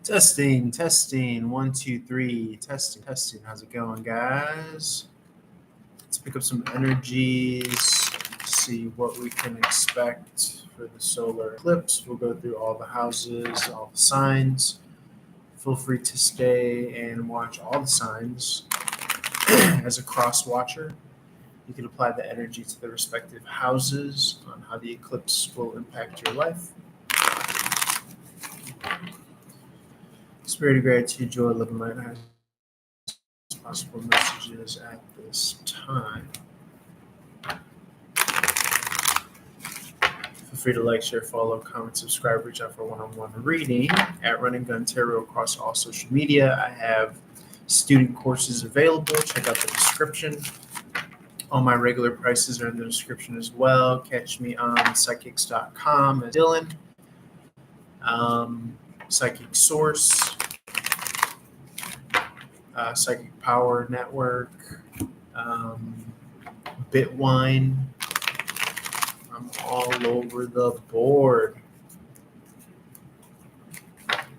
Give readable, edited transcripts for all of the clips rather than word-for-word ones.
Testing, testing, one, two, three, testing, testing. How's it going, guys? Let's pick up some energies, see what we can expect for the solar eclipse. We'll go through all the houses, all the signs. Feel free to stay and watch all the signs as a cross watcher. You can apply the energy to the respective houses on how the eclipse will impact your life. Spirit of gratitude, joy, love, and light has possible messages at this time. Feel free to like, share, follow, comment, subscribe, reach out for one-on-one reading at Running Gun Tarot across all social media. I have student courses available. Check out the description. All my regular prices are in the description as well. Catch me on psychics.com as Dylan. Psychic Source, Psychic Power Network, Bitwine. I'm all over the board.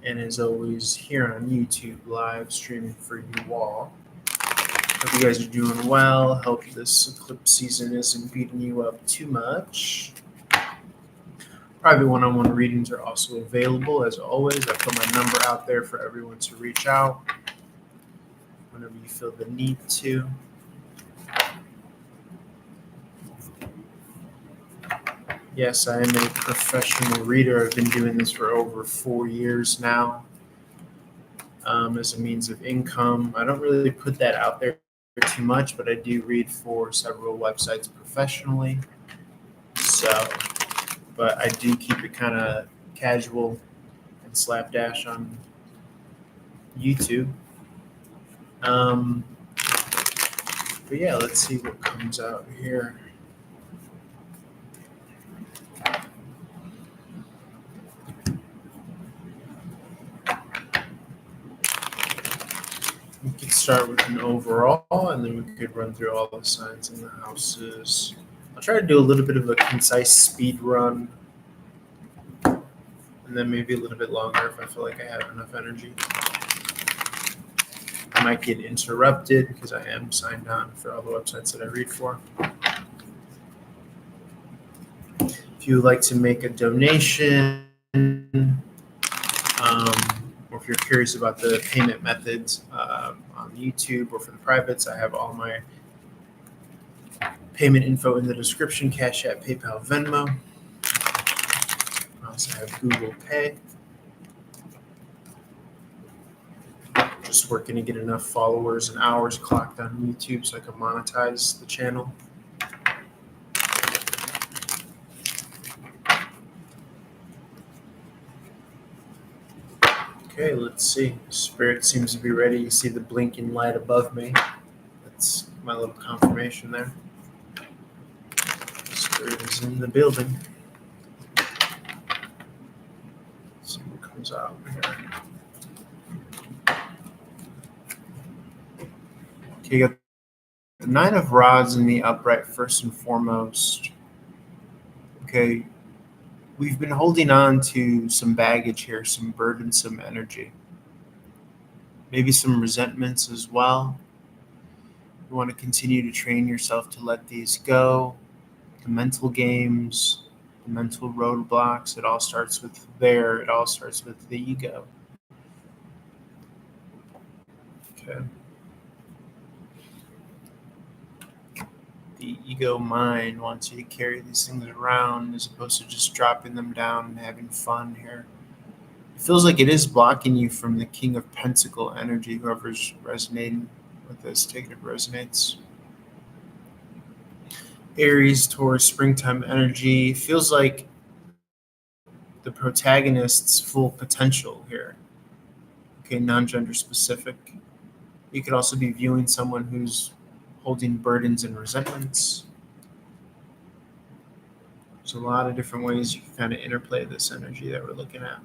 And as always, here on YouTube, live streaming for you all. Hope you guys are doing well. Hope this eclipse season isn't beating you up too much. Private one-on-one readings are also available. As always, I put my number out there for everyone to reach out whenever you feel the need to. Yes, I am a professional reader. I've been doing this for over 4 years now as a means of income. I don't really put that out there too much, but I do read for several websites professionally. But I do keep it kind of casual and slapdash on YouTube. But yeah, let's see what comes out here. We could start with an overall, and then we could run through all the signs in the houses. I'll try to do a little bit of a concise speed run, and then maybe a little bit longer if I feel like I have enough energy. I might get interrupted because I am signed on for all the websites that I read for. If you would like to make a donation, or if you're curious about the payment methods on YouTube or for the privates, I have all my payment info in the description: Cash App, PayPal, Venmo. I also have Google Pay. Just working to get enough followers and hours clocked on YouTube so I can monetize the channel. Okay, let's see. Spirit seems to be ready. You see the blinking light above me. That's my little confirmation there. Spirit is in the building. Let's see what comes out here. Okay, you got the Nine of Rods in the upright first and foremost. Okay, we've been holding on to some baggage here, some burdensome energy. Maybe some resentments as well. You want to continue to train yourself to let these go. The mental games, the mental roadblocks, it all starts with there. It all starts with the ego. Okay. The ego mind wants you to carry these things around as opposed to just dropping them down and having fun here. It feels like it is blocking you from the King of Pentacle energy. Whoever's resonating with this, take it if it resonates. Aries, Taurus, springtime energy feels like the protagonist's full potential here. Okay, non-gender specific. You could also be viewing someone who's holding burdens and resentments. There's a lot of different ways you can kind of interplay this energy that we're looking at,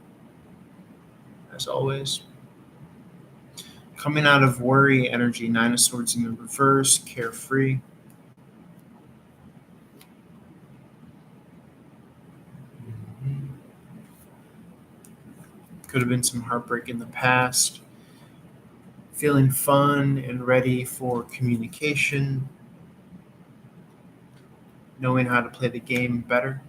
as always. Coming out of worry energy, Nine of Swords in the reverse, carefree. Could have been some heartbreak in the past. Feeling fun and ready for communication. Knowing how to play the game better.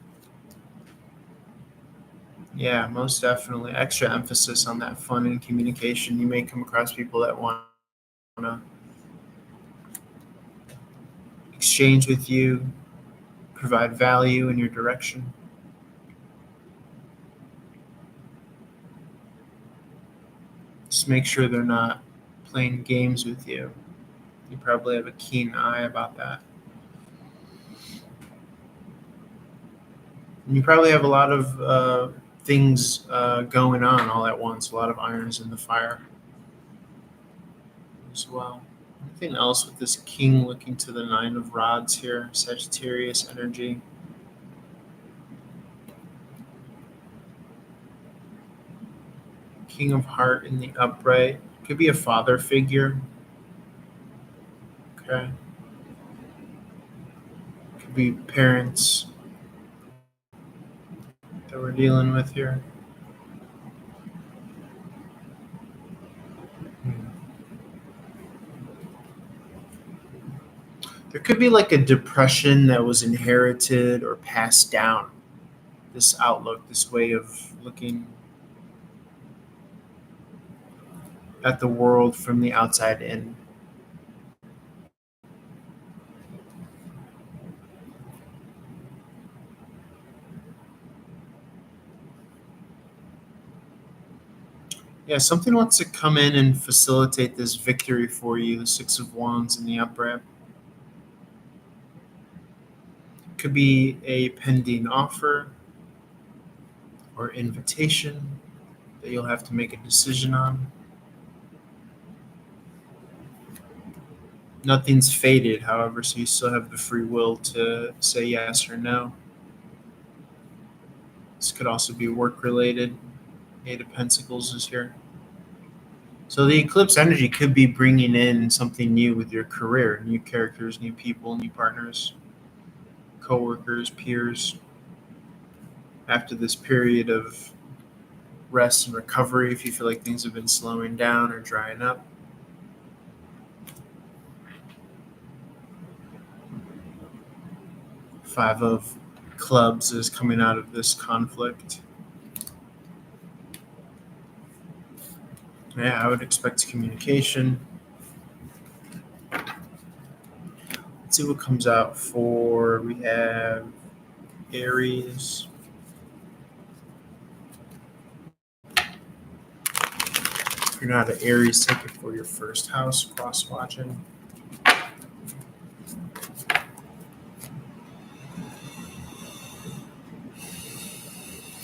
Yeah, most definitely. Extra emphasis on that fun and communication. You may come across people that want to exchange with you, provide value in your direction. Just make sure they're not playing games with you. You probably have a keen eye about that. And you probably have a lot of things going on all at once, a lot of irons in the fire as well. Anything else with this king looking to the nine of rods here, Sagittarius energy? King of heart in the upright. Could be a father figure. Okay. Could be parents that we're dealing with here. There could be like a depression that was inherited or passed down. This outlook, this way of looking at the world from the outside in. Yeah, something wants to come in and facilitate this victory for you. The Six of Wands in the upright. Could be a pending offer or invitation that you'll have to make a decision on. Nothing's fated, however, so you still have the free will to say yes or no. This could also be work related. Eight of Pentacles is here. So the eclipse energy could be bringing in something new with your career, new characters, new people, new partners, coworkers, peers. After this period of rest and recovery, if you feel like things have been slowing down or drying up. Five of Clubs is coming out of this conflict. Yeah, I would expect communication. Let's see what comes out for, we have Aries. If you're not an Aries, take it for your first house, cross watching.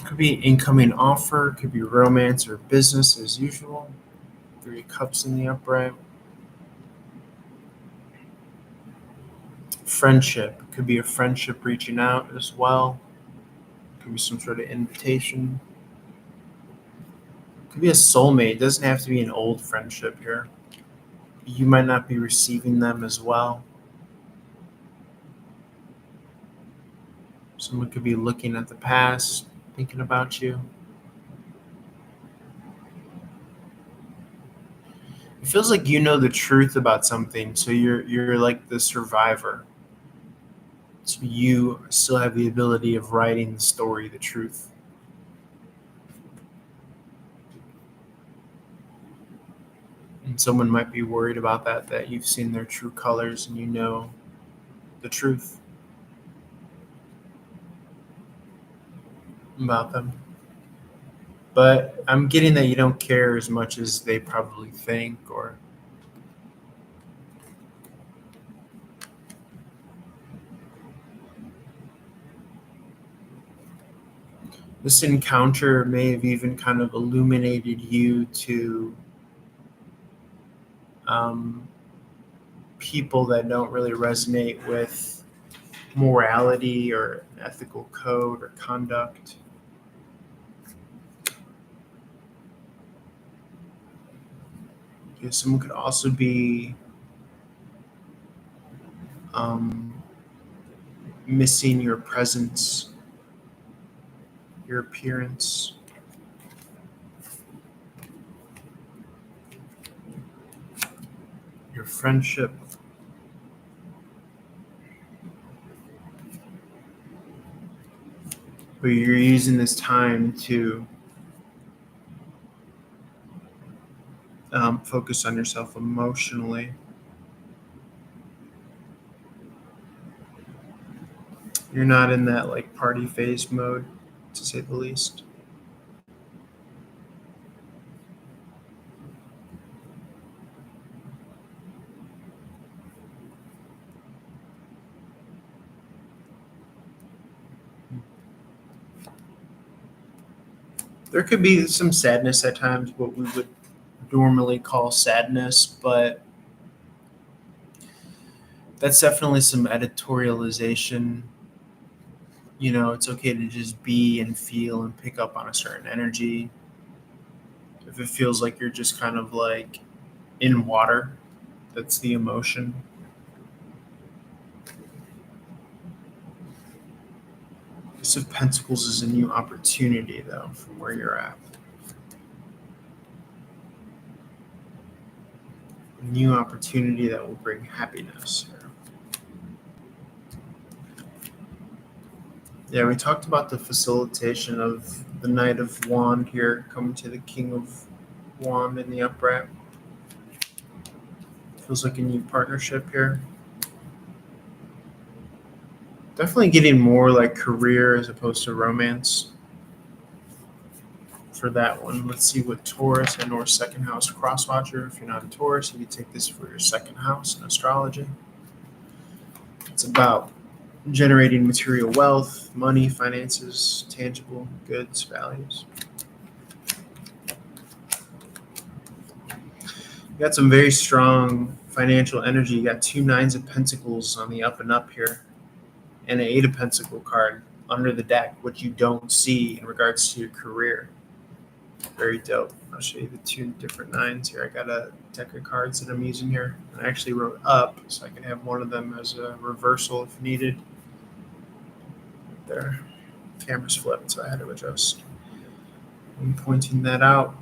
Could be an incoming offer, could be romance or business as usual. Three of Cups in the upright. Friendship, could be a friendship reaching out as well. Could be some sort of invitation. Could be a soulmate. It doesn't have to be an old friendship here. You might not be receiving them as well. Someone could be looking at the past, thinking about you. It feels like you know the truth about something, so you're like the survivor. So you still have the ability of writing the story, the truth. And someone might be worried about that you've seen their true colors and you know the truth about them. But I'm getting that you don't care as much as they probably think, or this encounter may have even kind of illuminated you to people that don't really resonate with morality or ethical code or conduct. Yeah, someone could also be missing your presence, your appearance. of friendship. But you're using this time to focus on yourself emotionally. You're not in that like party phase mode, to say the least. There could be some sadness at times, what we would normally call sadness, but that's definitely some editorialization. You know, it's okay to just be and feel and pick up on a certain energy. If it feels like you're just kind of like in water, that's the emotion. Ace of Pentacles is a new opportunity, though, from where you're at. A new opportunity that will bring happiness. Yeah, we talked about the facilitation of the Knight of Wand here coming to the King of Wand in the upright. Feels like a new partnership here. Definitely getting more like career as opposed to romance for that one. Let's see what Taurus and or second house cross watcher. If you're not a Taurus, you can take this for your second house in astrology. It's about generating material wealth, money, finances, tangible goods, values. You got some very strong financial energy. You got 2 nines of pentacles on the up and up here, and an 8 of pentacle card under the deck, which you don't see in regards to your career. Very dope. I'll show you the 2 different nines here. I got a deck of cards that I'm using here. I actually wrote up so I can have one of them as a reversal if needed. There. Camera's flipped, so I had to adjust. I'm pointing that out.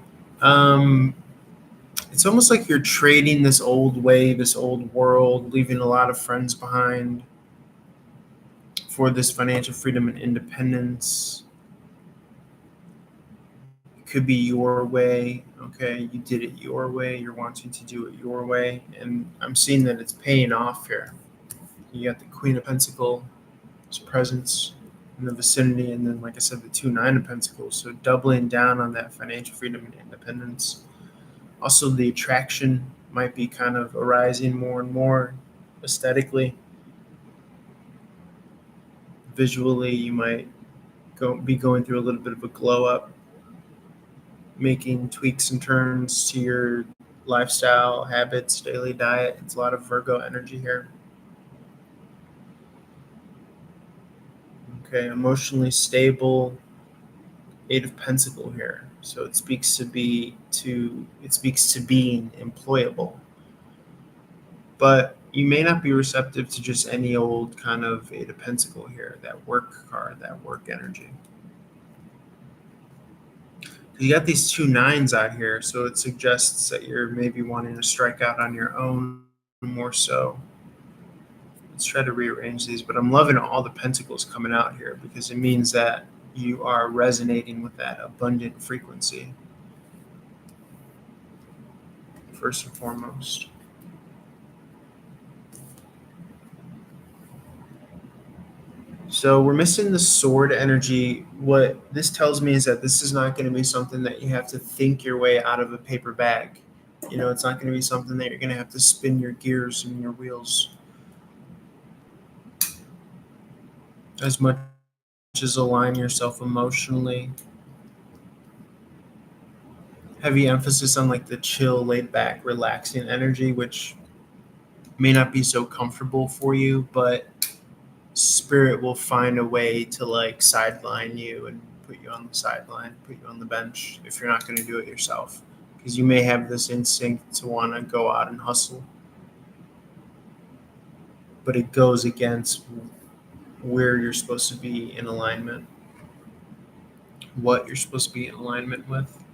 It's almost like you're trading this old way, this old world, leaving a lot of friends behind for this financial freedom and independence. It could be your way, okay? You did it your way. You're wanting to do it your way. And I'm seeing that it's paying off here. You got the Queen of Pentacles presence in the vicinity, and then, like I said, the 2 9 of Pentacles. So doubling down on that financial freedom and independence. Also, the attraction might be kind of arising more and more aesthetically. Visually, you might be going through a little bit of a glow up, making tweaks and turns to your lifestyle, habits, daily diet. It's a lot of Virgo energy here. Okay, emotionally stable, 8 of Pentacles here. So it speaks to being employable. But you may not be receptive to just any old kind of 8 of Pentacles here, that work card, that work energy. You got these 2 nines out here, so it suggests that you're maybe wanting to strike out on your own more so. Let's try to rearrange these, but I'm loving all the pentacles coming out here because it means that you are resonating with that abundant frequency, first and foremost. So we're missing the sword energy. What this tells me is that this is not going to be something that you have to think your way out of a paper bag. You know, it's not going to be something that you're going to have to spin your gears and your wheels as much as align yourself emotionally. Heavy emphasis on like the chill, laid back, relaxing energy, which may not be so comfortable for you, but spirit will find a way to like sideline you and put you on the sideline, put you on the bench if you're not going to do it yourself, because you may have this instinct to want to go out and hustle, but it goes against where you're supposed to be in alignment, what you're supposed to be in alignment with.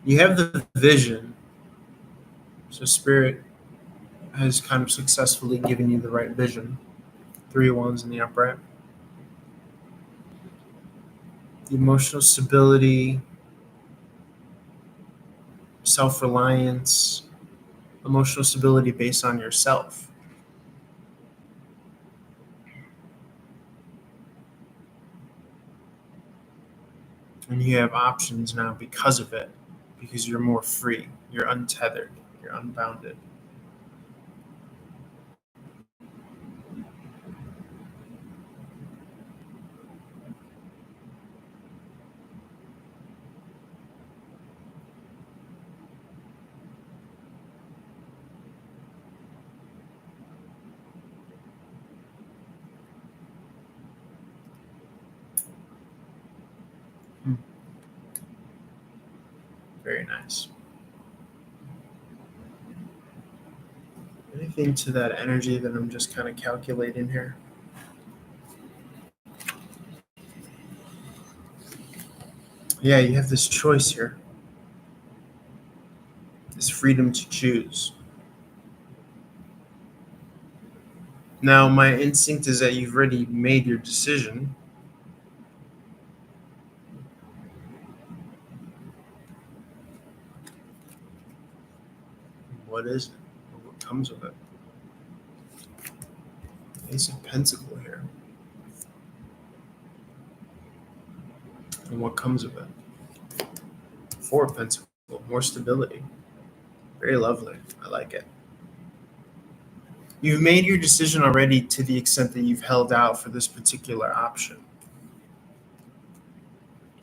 You have the vision, So Spirit has kind of successfully given you the right vision. 3 wands in the upright. The emotional stability, self-reliance, emotional stability based on yourself. And you have options now because of it, because you're more free, you're untethered, you're unbounded. Very nice. Anything to that energy that I'm just kind of calculating here? Yeah, you have this choice here, this freedom to choose. Now, my instinct is that you've already made your decision. What is it? What comes with it? Ace of Pentacle here. And what comes with it? 4 of Pentacle, more stability. Very lovely. I like it. You've made your decision already to the extent that you've held out for this particular option.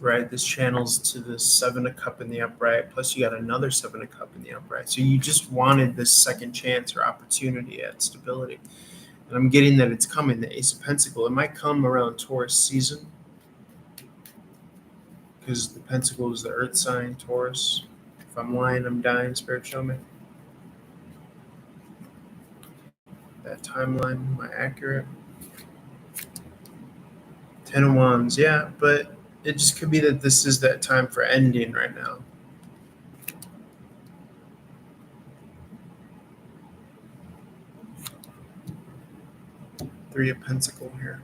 Right? This channels to the 7 of Cup in the upright, plus you got another 7 of Cup in the upright. So you just wanted this second chance or opportunity at stability. And I'm getting that it's coming, the Ace of Pentacle. It might come around Taurus season, because the Pentacle is the earth sign, Taurus. If I'm lying, I'm dying, Spirit, show me. That timeline, am I accurate? 10 of Wands, yeah, but it just could be that this is that time for ending right now. Three of Pentacle here.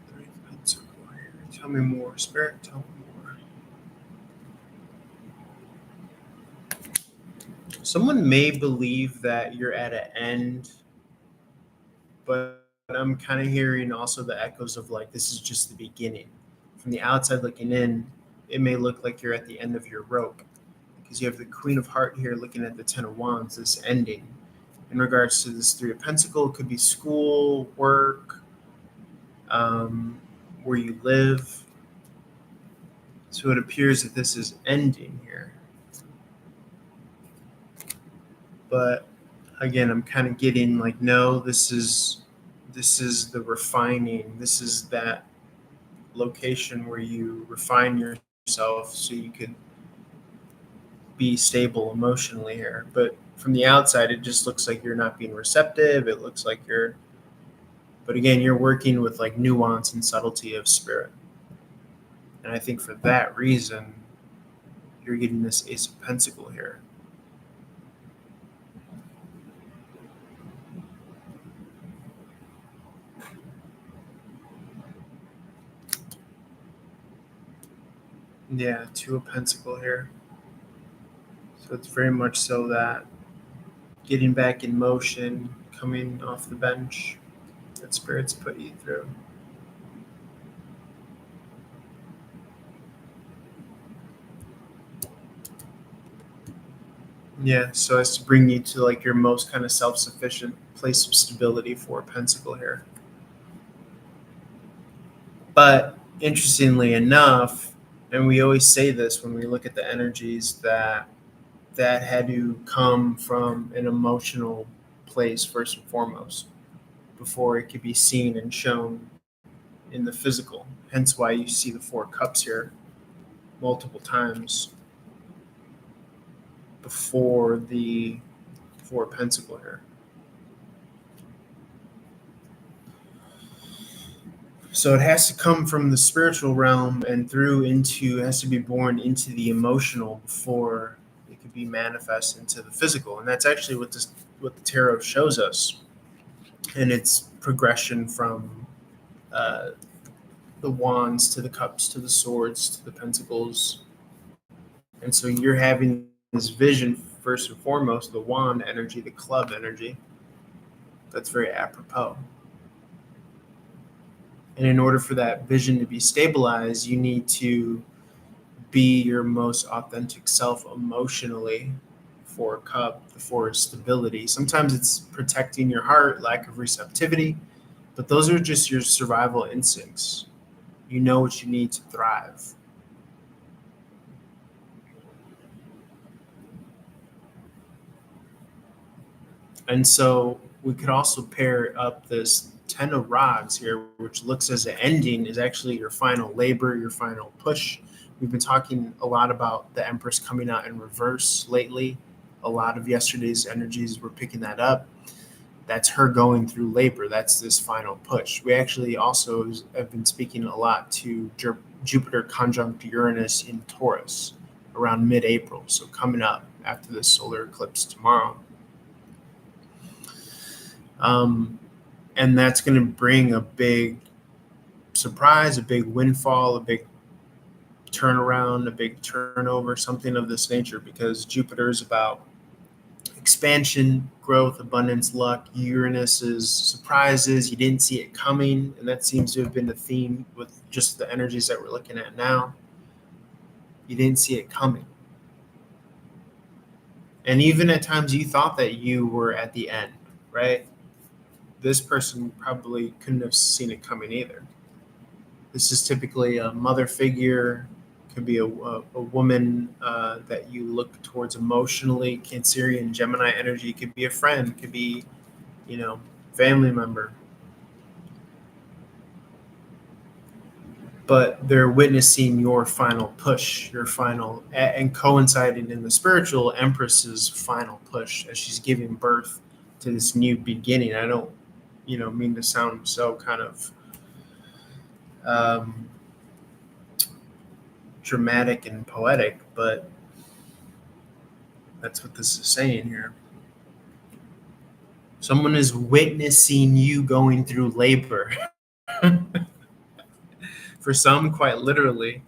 Three of Pentacle here. Tell me more, Spirit, tell me more. Someone may believe that you're at an end, but I'm kind of hearing also the echoes of like this is just the beginning. From the outside looking in, it may look like you're at the end of your rope, because you have the Queen of Heart here looking at the 10 of Wands, this ending. In regards to this 3 of Pentacle, it could be school, work, where you live. So it appears that this is ending here. But again, I'm kind of getting like, no, this is the refining. This is that location where you refine yourself so you could be stable emotionally here. But from the outside, it just looks like you're not being receptive. It looks like but again, you're working with like nuance and subtlety of spirit. And I think for that reason, you're getting this Ace of Pentacle here. Yeah, 2 of Pentacle here. So it's very much so that getting back in motion, coming off the bench, that Spirit's put you through. Yeah, so as to bring you to like your most kind of self-sufficient place of stability for Pentacle here. But interestingly enough, and we always say this when we look at the energies, that had to come from an emotional place first and foremost before it could be seen and shown in the physical. Hence why you see the 4 cups here multiple times before the 4 pentacle here. So it has to come from the spiritual realm and through into, it has to be born into the emotional before it could be manifest into the physical. And that's actually what the tarot shows us. And it's progression from uh, the wands to the cups to the swords to the pentacles. And so you're having this vision, first and foremost, the wand energy, the club energy. That's very apropos. And in order for that vision to be stabilized, you need to be your most authentic self emotionally. For cup, the four is stability. Sometimes it's protecting your heart, lack of receptivity, but those are just your survival instincts. You know what you need to thrive. And so we could also pair up this 10 of rods here, which looks as an ending, is actually your final labor, your final push. We've been talking a lot about the Empress coming out in reverse lately. A lot of yesterday's energies were picking that up. That's her going through labor. That's this final push. We actually also have been speaking a lot to Jupiter conjunct Uranus in Taurus around mid-April. So coming up after the solar eclipse tomorrow. And that's going to bring a big surprise, a big windfall, a big turnaround, a big turnover, something of this nature, because Jupiter is about expansion, growth, abundance, luck. Uranus is surprises. You didn't see it coming. And that seems to have been the theme with just the energies that we're looking at now. You didn't see it coming. And even at times you thought that you were at the end, right? This person probably couldn't have seen it coming either. This is typically a mother figure, could be a woman that you look towards emotionally. Cancerian, Gemini energy could be a friend, could be, family member. But they're witnessing your final push, your final, and coinciding in the spiritual, Empress's final push as she's giving birth to this new beginning. I don't, mean to sound so kind of dramatic and poetic, but that's what this is saying here. Someone is witnessing you going through labor. For some, quite literally,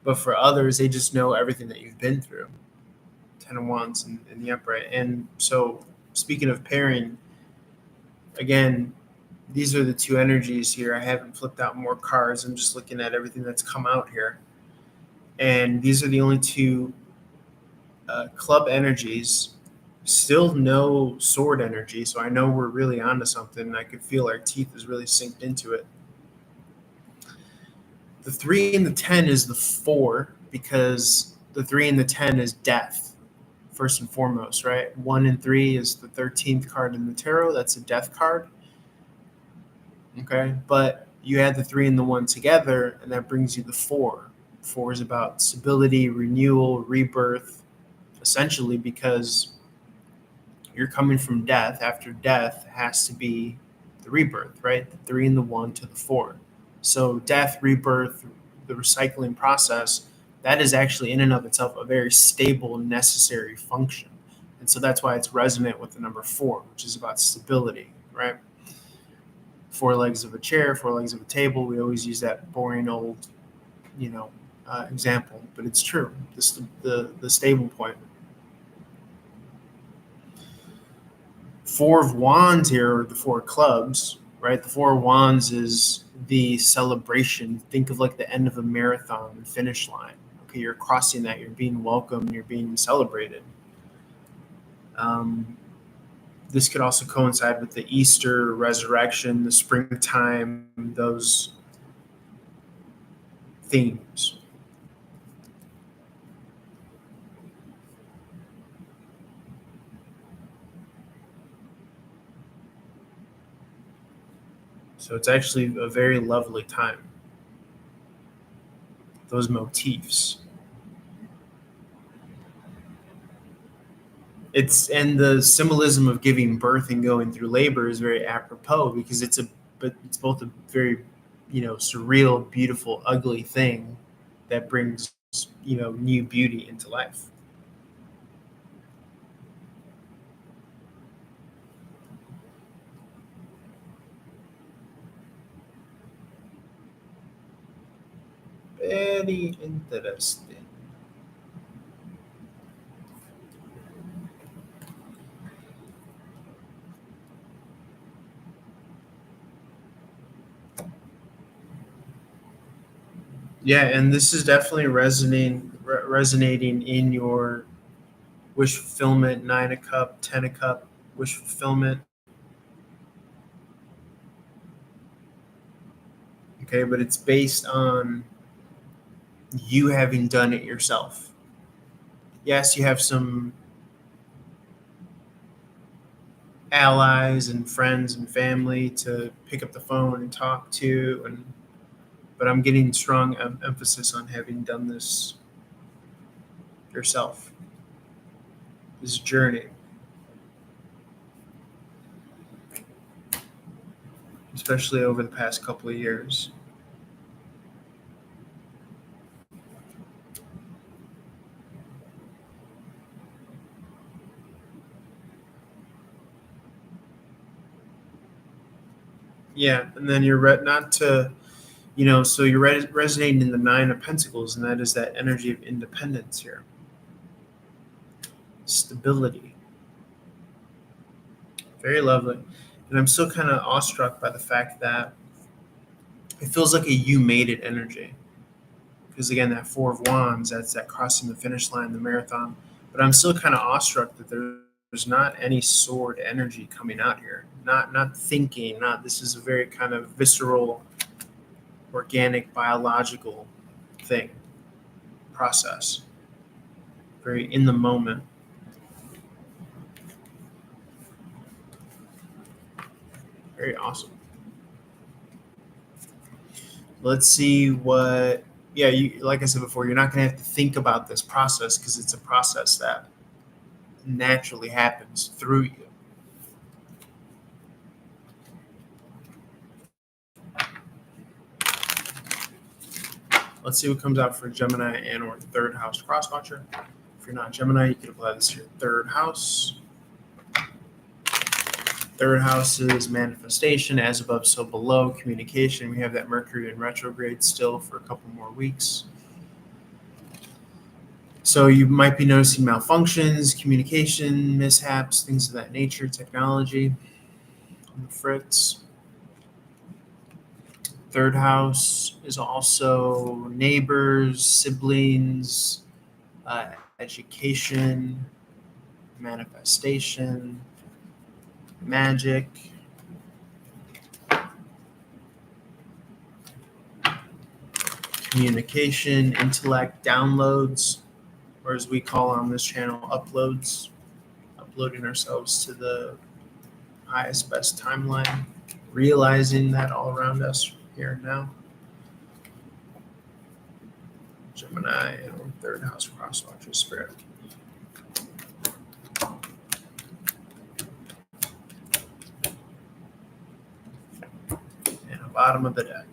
but for others, they just know everything that you've been through. 10 of Wands in the upright. And so, speaking of pairing, again, these are the two energies here. I haven't flipped out more cards. I'm just looking at everything that's come out here. And these are the only two club energies. Still no sword energy, so I know we're really onto something. I could feel our teeth is really synced into it. The 3 and the 10 is the 4, because the 3 and the 10 is death, first and foremost, right? 1 and 3 is the 13th card in the tarot. That's a death card. Okay, but you add the 3 and the 1 together, and that brings you the 4. 4 is about stability, renewal, rebirth, essentially, because you're coming from death. After death has to be the rebirth, right? The 3 and the 1 to the 4. So death, rebirth, the recycling process, that is actually in and of itself a very stable, necessary function. And so that's why it's resonant with the number 4, which is about stability, right? 4 legs of a chair, 4 legs of a table. We always use that boring old, example, but it's true. The stable point. 4 of Wands here, or the 4 clubs, right? The 4 of Wands is the celebration. Think of like the end of a marathon, the finish line. Okay, you're crossing that. You're being welcomed. You're being celebrated. This could also coincide with the Easter, resurrection, the springtime, those themes. So it's actually a very lovely time. Those motifs. And the symbolism of giving birth and going through labor is very apropos, because it's both a very surreal, beautiful, ugly thing that brings, new beauty into life. Very interesting. Yeah, and this is definitely resonating in your wish fulfillment, 9 of cup, 10 of cup, wish fulfillment. Okay, but it's based on you having done it yourself. Yes, you have some allies and friends and family to pick up the phone and talk to, but I'm getting strong emphasis on having done this yourself. This journey, especially over the past couple of years. Yeah, and then you're not to, so you're resonating in the 9 of Pentacles, and that is that energy of independence here, stability. Very lovely. And I'm still kind of awestruck by the fact that it feels like a you made it energy. Because again, that 4 of Wands, that's that crossing the finish line, the marathon. But I'm still kind of awestruck that there's not any sword energy coming out here. Not thinking, not this is a very kind of visceral, organic, biological thing, process. Very in the moment. Very awesome. Let's see what, yeah, you, like I said before, you're not going to have to think about this process because it's a process that naturally happens through you. Let's see what comes out for Gemini and or 3rd house crosswatcher. If you're not Gemini, you can apply this to your 3rd house. 3rd house is manifestation, as above, so below, communication. We have that Mercury in retrograde still for a couple more weeks. So you might be noticing malfunctions, communication mishaps, things of that nature, technology on the fritz. 3rd house is also neighbors, siblings, education, manifestation, magic. Communication, intellect, downloads, or as we call on this channel, uploads, uploading ourselves to the highest, best timeline, realizing that all around us here and now. Gemini and 3rd house crosswatcher spirit. And the bottom of the deck.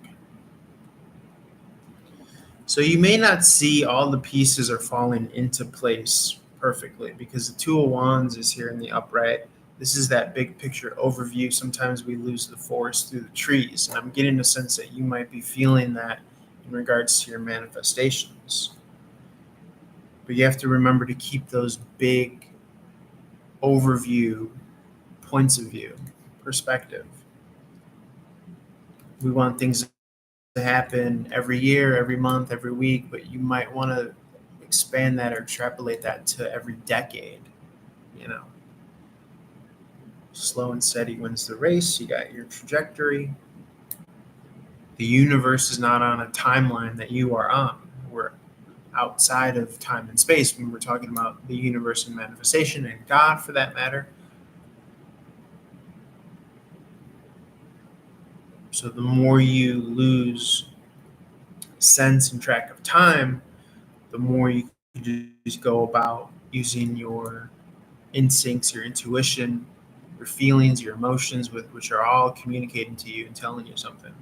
So you may not see all the pieces are falling into place perfectly because the 2 of Wands is here in the upright. This is that big picture overview. Sometimes we lose the forest through the trees. And I'm getting a sense that you might be feeling that in regards to your manifestations. But you have to remember to keep those big overview points of view, perspective. We want things to happen every year, every month, every week, but you might want to expand that or extrapolate that to every decade, Slow and steady wins the race. You got your trajectory. The universe is not on a timeline that you are on. We're outside of time and space when we're talking about the universe and manifestation and God for that matter. So the more you lose sense and track of time, the more you can just go about using your instincts, your intuition, your feelings, your emotions, which are all communicating to you and telling you something.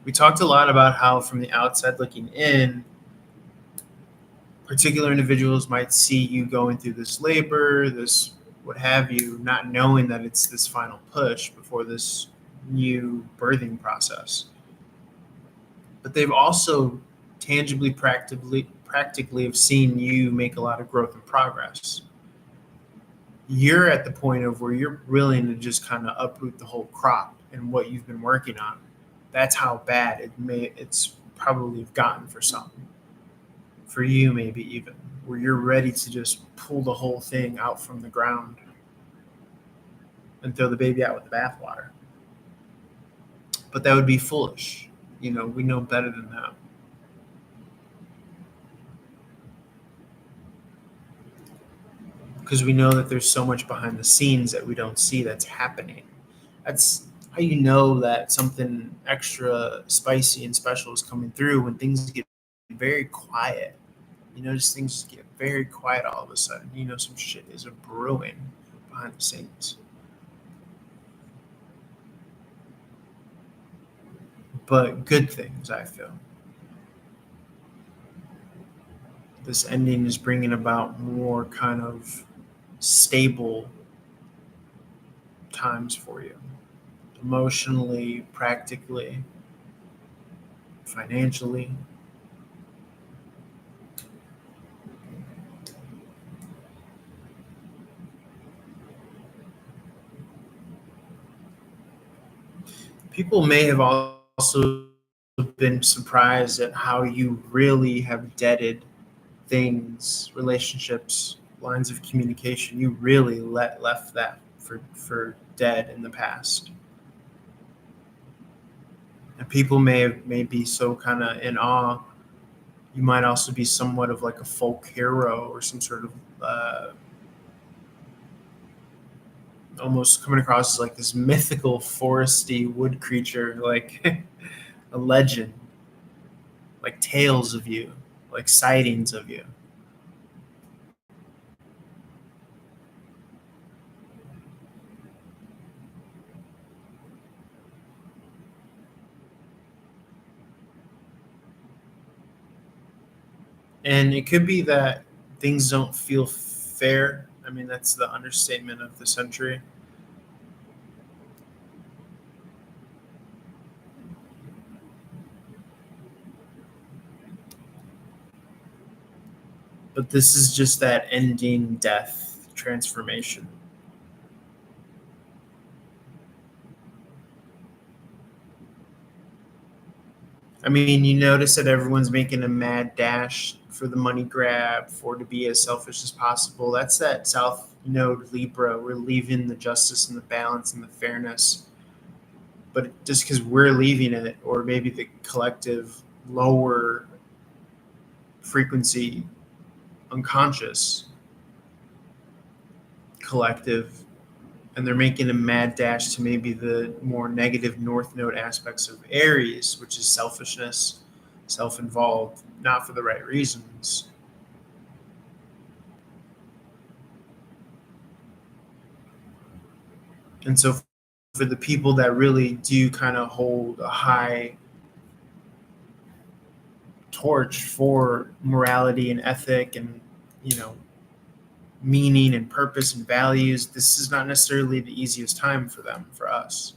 We talked a lot about how from the outside looking in, particular individuals might see you going through this labor, this what have you, not knowing that it's this final push before this new birthing process. But they've also tangibly, practically have seen you make a lot of growth and progress. You're at the point of where you're willing to just kind of uproot the whole crop and what you've been working on. That's how bad it's probably gotten for some. For you, maybe even, where you're ready to just pull the whole thing out from the ground and throw the baby out with the bathwater. But that would be foolish. We know better than that. Because we know that there's so much behind the scenes that we don't see that's happening. That's how you know that something extra spicy and special is coming through when things get very quiet. Just things get very quiet all of a sudden. Some shit is brewing behind the scenes. But good things, I feel. This ending is bringing about more kind of stable times for you, emotionally, practically, financially. People may have also been surprised at how you really have deaded things, relationships, lines of communication. You really left that for dead in the past. And people may be so kind of in awe. You might also be somewhat of like a folk hero or some sort of almost coming across as like this mythical foresty wood creature, like a legend, like tales of you, like sightings of you. And it could be that things don't feel fair. I mean, that's the understatement of the century. But this is just that ending death transformation. I mean, you notice that everyone's making a mad dash for the money grab, for to be as selfish as possible. That's that South Node Libra. We're leaving the justice and the balance and the fairness. But just because we're leaving it, or maybe the collective lower frequency unconscious collective, and they're making a mad dash to maybe the more negative North Node aspects of Aries, which is selfishness, self-involved, not for the right reasons. And so for the people that really do kind of hold a high torch for morality and ethic and, meaning and purpose and values, this is not necessarily the easiest time for them, for us.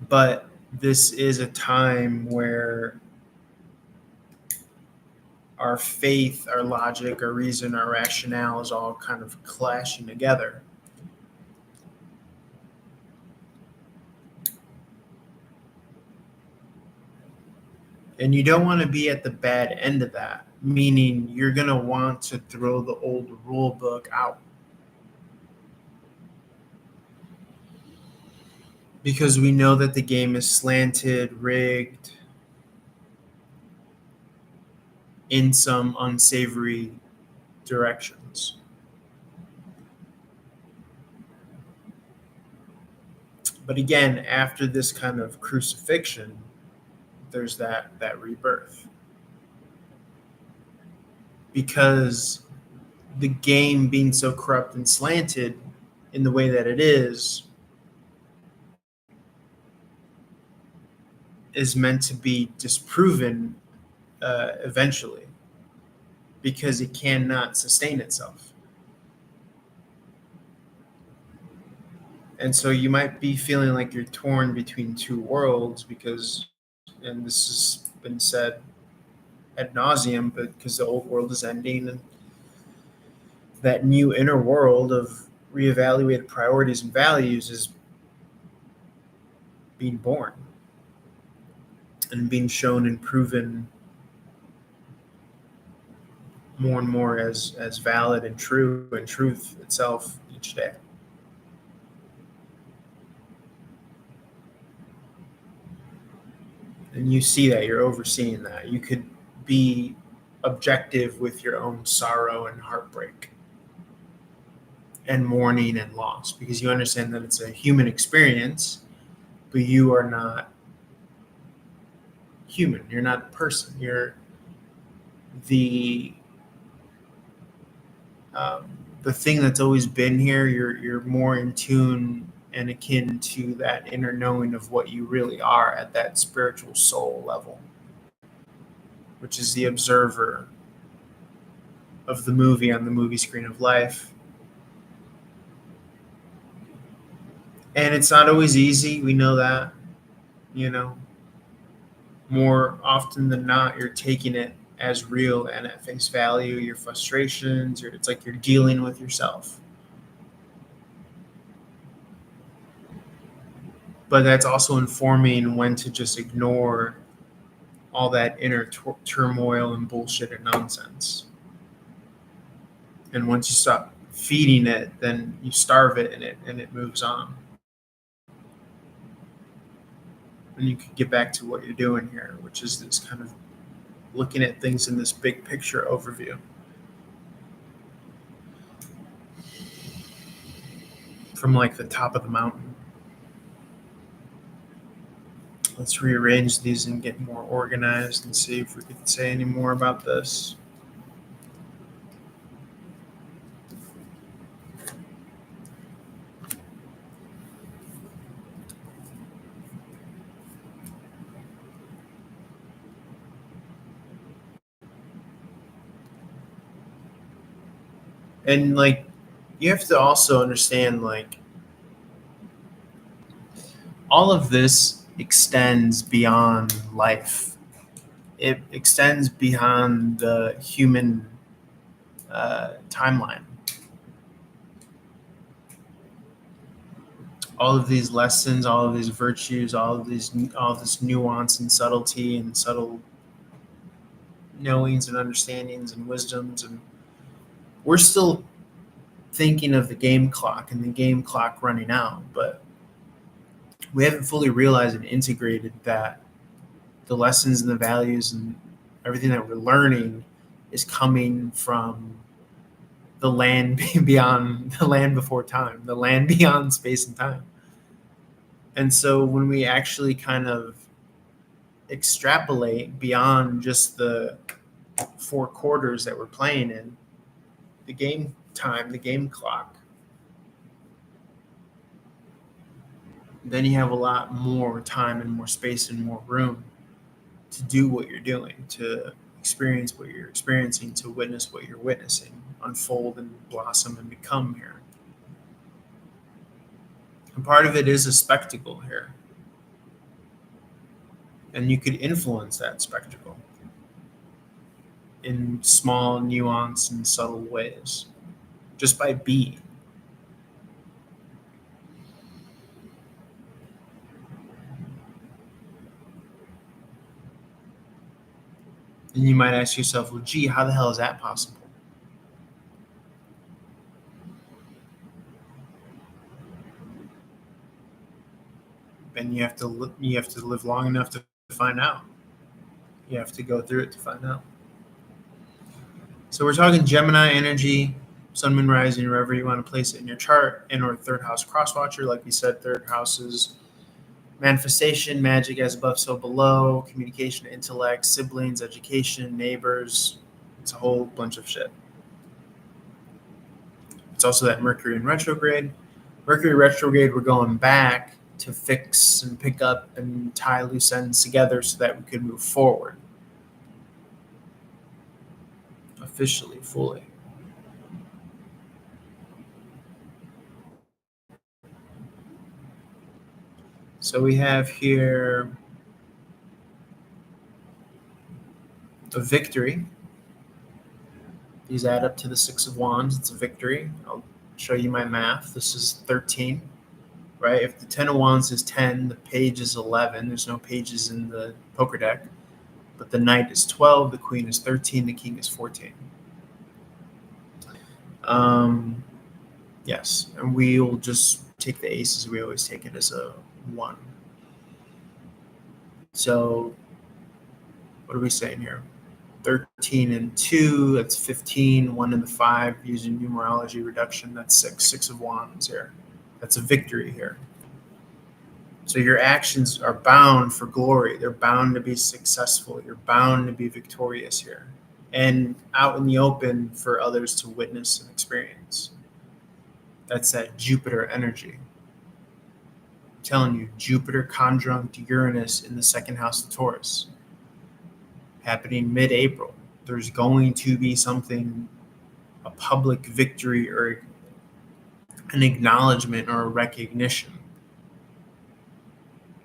But this is a time where our faith, our logic, our reason, our rationale is all kind of clashing together. And you don't want to be at the bad end of that, meaning you're going to want to throw the old rule book out. Because we know that the game is slanted, rigged, in some unsavory directions. But again, after this kind of crucifixion, there's that rebirth. Because the game being so corrupt and slanted in the way that it is, is meant to be disproven eventually, because it cannot sustain itself. And so you might be feeling like you're torn between two worlds because, and this has been said ad nauseum, but because the old world is ending and that new inner world of reevaluated priorities and values is being born and being shown and proven more and more as valid and true and truth itself each day. And you see that, you're overseeing that. You could be objective with your own sorrow and heartbreak and mourning and loss, because you understand that it's a human experience, but you are not human. You're not a person. You're the the thing that's always been here. You're more in tune and akin to that inner knowing of what you really are at that spiritual soul level, which is the observer of the movie on the movie screen of life. And it's not always easy. We know that, you know, more often than not, you're taking it as real and at face value, your frustrations, it's like you're dealing with yourself. But that's also informing when to just ignore all that inner turmoil and bullshit and nonsense. And once you stop feeding it, then you starve it and it moves on. And you can get back to what you're doing here, which is this kind of looking at things in this big picture overview. From like the top of the mountain. Let's rearrange these and get more organized and see if we could say any more about this. And like, you have to also understand, like, all of this extends beyond life. It extends beyond the human timeline. All of these lessons, all of these virtues, all this nuance and subtlety and subtle knowings and understandings and wisdoms, and we're still thinking of the game clock and the game clock running out, but we haven't fully realized and integrated that the lessons and the values and everything that we're learning is coming from the land beyond, the land before time, the land beyond space and time. And so when we actually kind of extrapolate beyond just the 4 quarters that we're playing in, the game time, the game clock, then you have a lot more time and more space and more room to do what you're doing, to experience what you're experiencing, to witness what you're witnessing unfold and blossom and become here. And part of it is a spectacle here. And you could influence that spectacle in small, nuanced, and subtle ways just by being. And you might ask yourself, well, gee, how the hell is that possible? And you have to live long enough to find out. You have to go through it to find out. So we're talking Gemini energy, Sun, Moon, Rising, wherever you want to place it in your chart, and or 3rd house crosswatcher. Like we said, 3rd house is manifestation, magic, as above, so below, communication, intellect, siblings, education, neighbors. It's a whole bunch of shit. It's also that Mercury in retrograde. Mercury retrograde, we're going back to fix and pick up and tie loose ends together so that we could move forward officially, fully. So we have here a victory. These add up to the Six of Wands. It's a victory. I'll show you my math. This is 13, right? If the 10 of Wands is 10, the page is 11. There's no pages in the poker deck. But the Knight is 12, the Queen is 13, the King is 14. Yes, and we'll just take the aces. We always take it as a 1. So what are we saying here? 13 and 2, that's 15. 1 and the 5, using numerology reduction, that's 6. 6 of Wands here. That's a victory here. So your actions are bound for glory. They're bound to be successful. You're bound to be victorious here and out in the open for others to witness and experience. That's that Jupiter energy. I'm telling you, Jupiter conjunct Uranus in the second house of Taurus, happening mid-April. There's going to be something, a public victory or an acknowledgement or a recognition.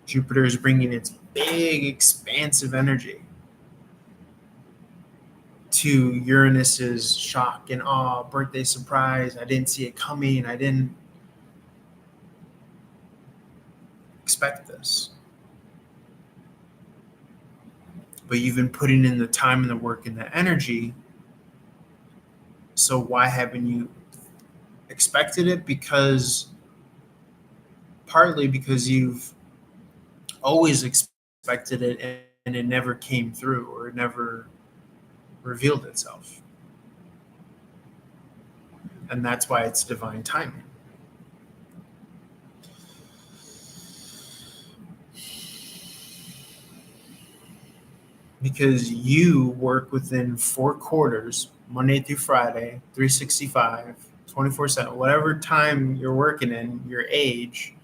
Jupiter is bringing its big, expansive energy to Uranus's shock and awe, birthday surprise. I didn't see it coming. I didn't expect this. But you've been putting in the time and the work and the energy. So why haven't you expected it? Partly because you've always expected it and it never came through or it never revealed itself. And that's why it's divine timing. Because you work within 4 quarters, Monday through Friday, 365, 24/7, whatever time you're working in, your age,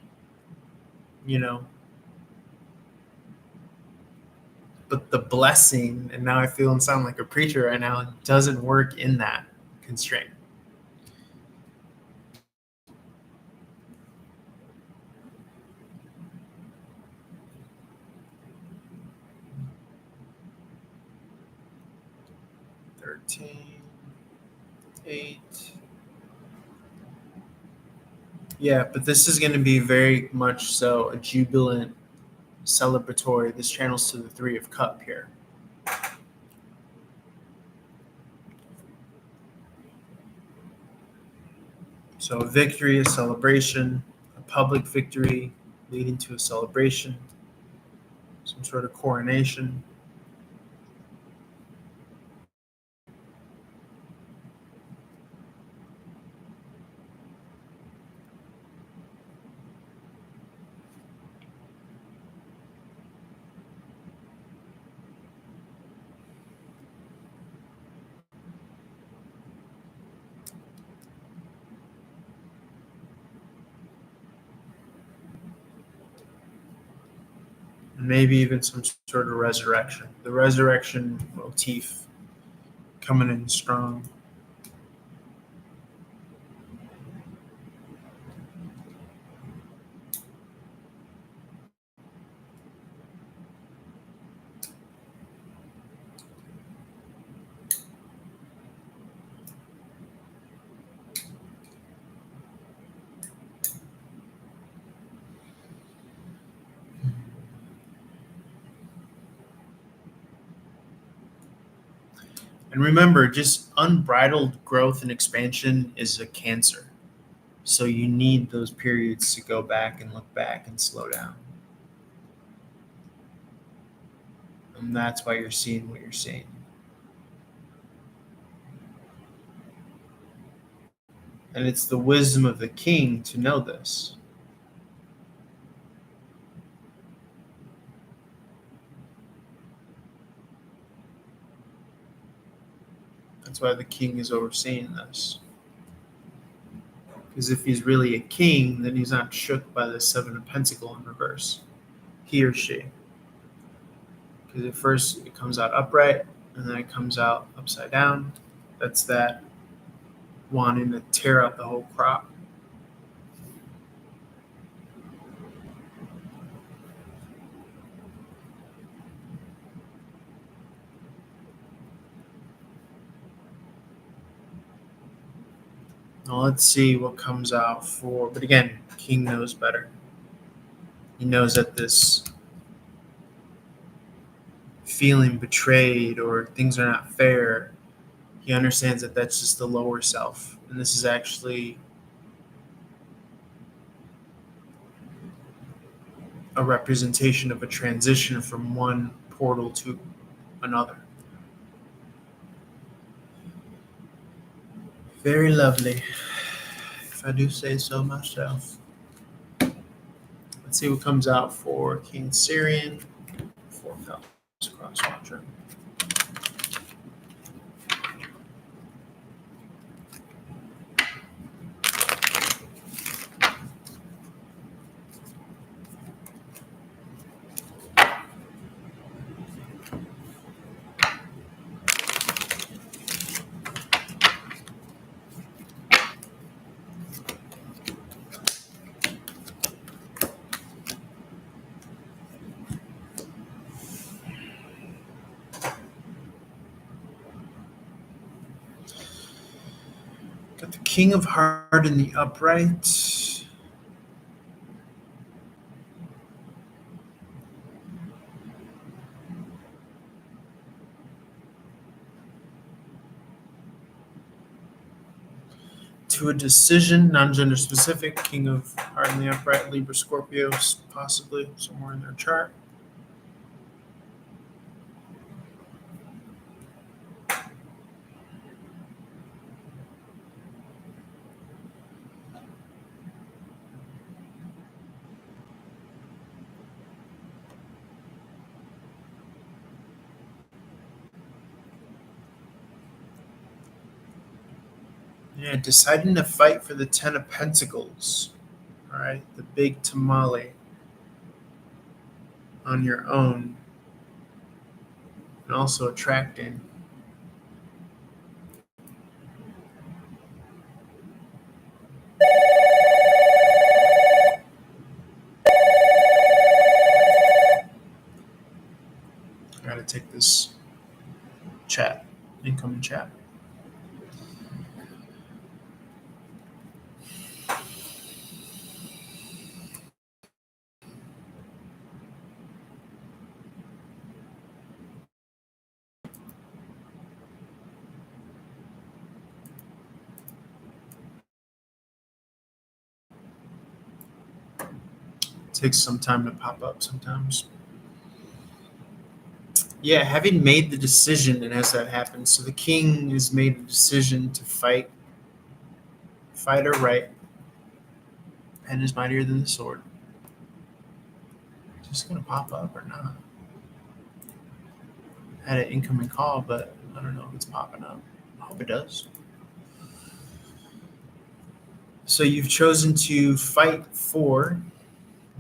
But the blessing, and now I feel and sound like a preacher right now, doesn't work in that constraint. Eight. Yeah, but this is going to be very much so a jubilant, celebratory. This channels to the 3 of Cup here. So a victory, a celebration, a public victory leading to a celebration, some sort of coronation. Maybe even some sort of resurrection. The resurrection motif coming in strong. And remember, just unbridled growth and expansion is a cancer. So you need those periods to go back and look back and slow down. And that's why you're seeing what you're seeing. And it's the wisdom of the king to know this. That's why the king is overseeing this. Because if he's really a king, then he's not shook by the Seven of Pentacles in reverse. He or she. Because at first it comes out upright, and then it comes out upside down. That's that wanting to tear out the whole crop. Now let's see what comes out for, but again, King knows better. He knows that this feeling betrayed or things are not fair, he understands that that's just the lower self. And this is actually a representation of a transition from one portal to another. Very lovely, if I do say so myself. Let's see what comes out for King Syrian. 4 cups cross quadrant. Got the King of Heart in the upright. To a decision, non-gender specific, King of Heart in the upright, Libra, Scorpio, possibly somewhere in their chart. Yeah, deciding to fight for the 10 of Pentacles. All right, the big tamale on your own. And also attracting. I gotta take this chat, incoming chat. Takes some time to pop up sometimes. Yeah, having made the decision, and as that happens, so the king has made a decision to fight or right. Pen is mightier than the sword. Just gonna pop up or not? Had an incoming call, but I don't know if it's popping up. I hope it does. So you've chosen to fight for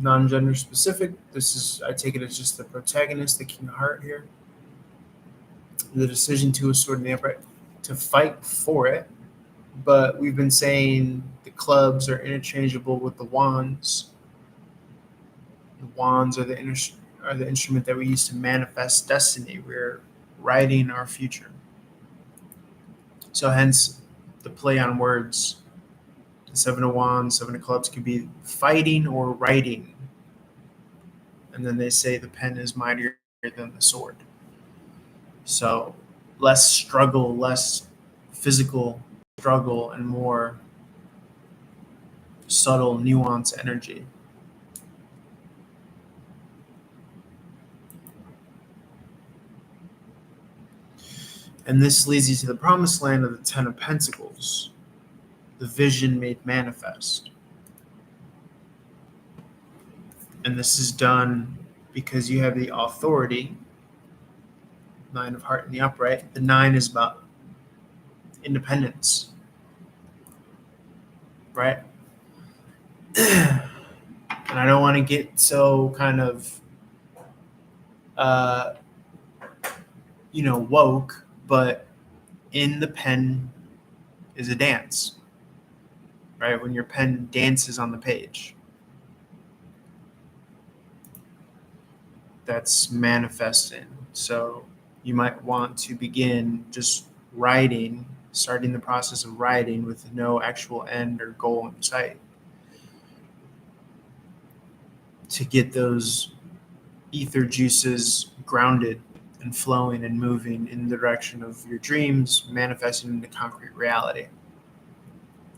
non-gender specific. This is, I take it as just the protagonist, the King of Heart here. The decision to a sword in the upright to fight for it. But we've been saying the clubs are interchangeable with the wands. The wands are the instrument that we use to manifest destiny. We're writing our future. So hence the play on words. The 7 of wands, 7 of clubs could be fighting or writing. And then they say the pen is mightier than the sword. So less struggle, less physical struggle, and more subtle, nuanced energy. And this leads you to the promised land of the 10 of Pentacles, the vision made manifest. And this is done because you have the authority, 9 of Heart in the upright. The 9 is about independence, right? And I don't want to get so kind of, woke, but in the pen is a dance, right? When your pen dances on the page, that's manifesting. So you might want to begin just writing, starting the process of writing with no actual end or goal in sight, to get those ether juices grounded and flowing and moving in the direction of your dreams, manifesting into concrete reality.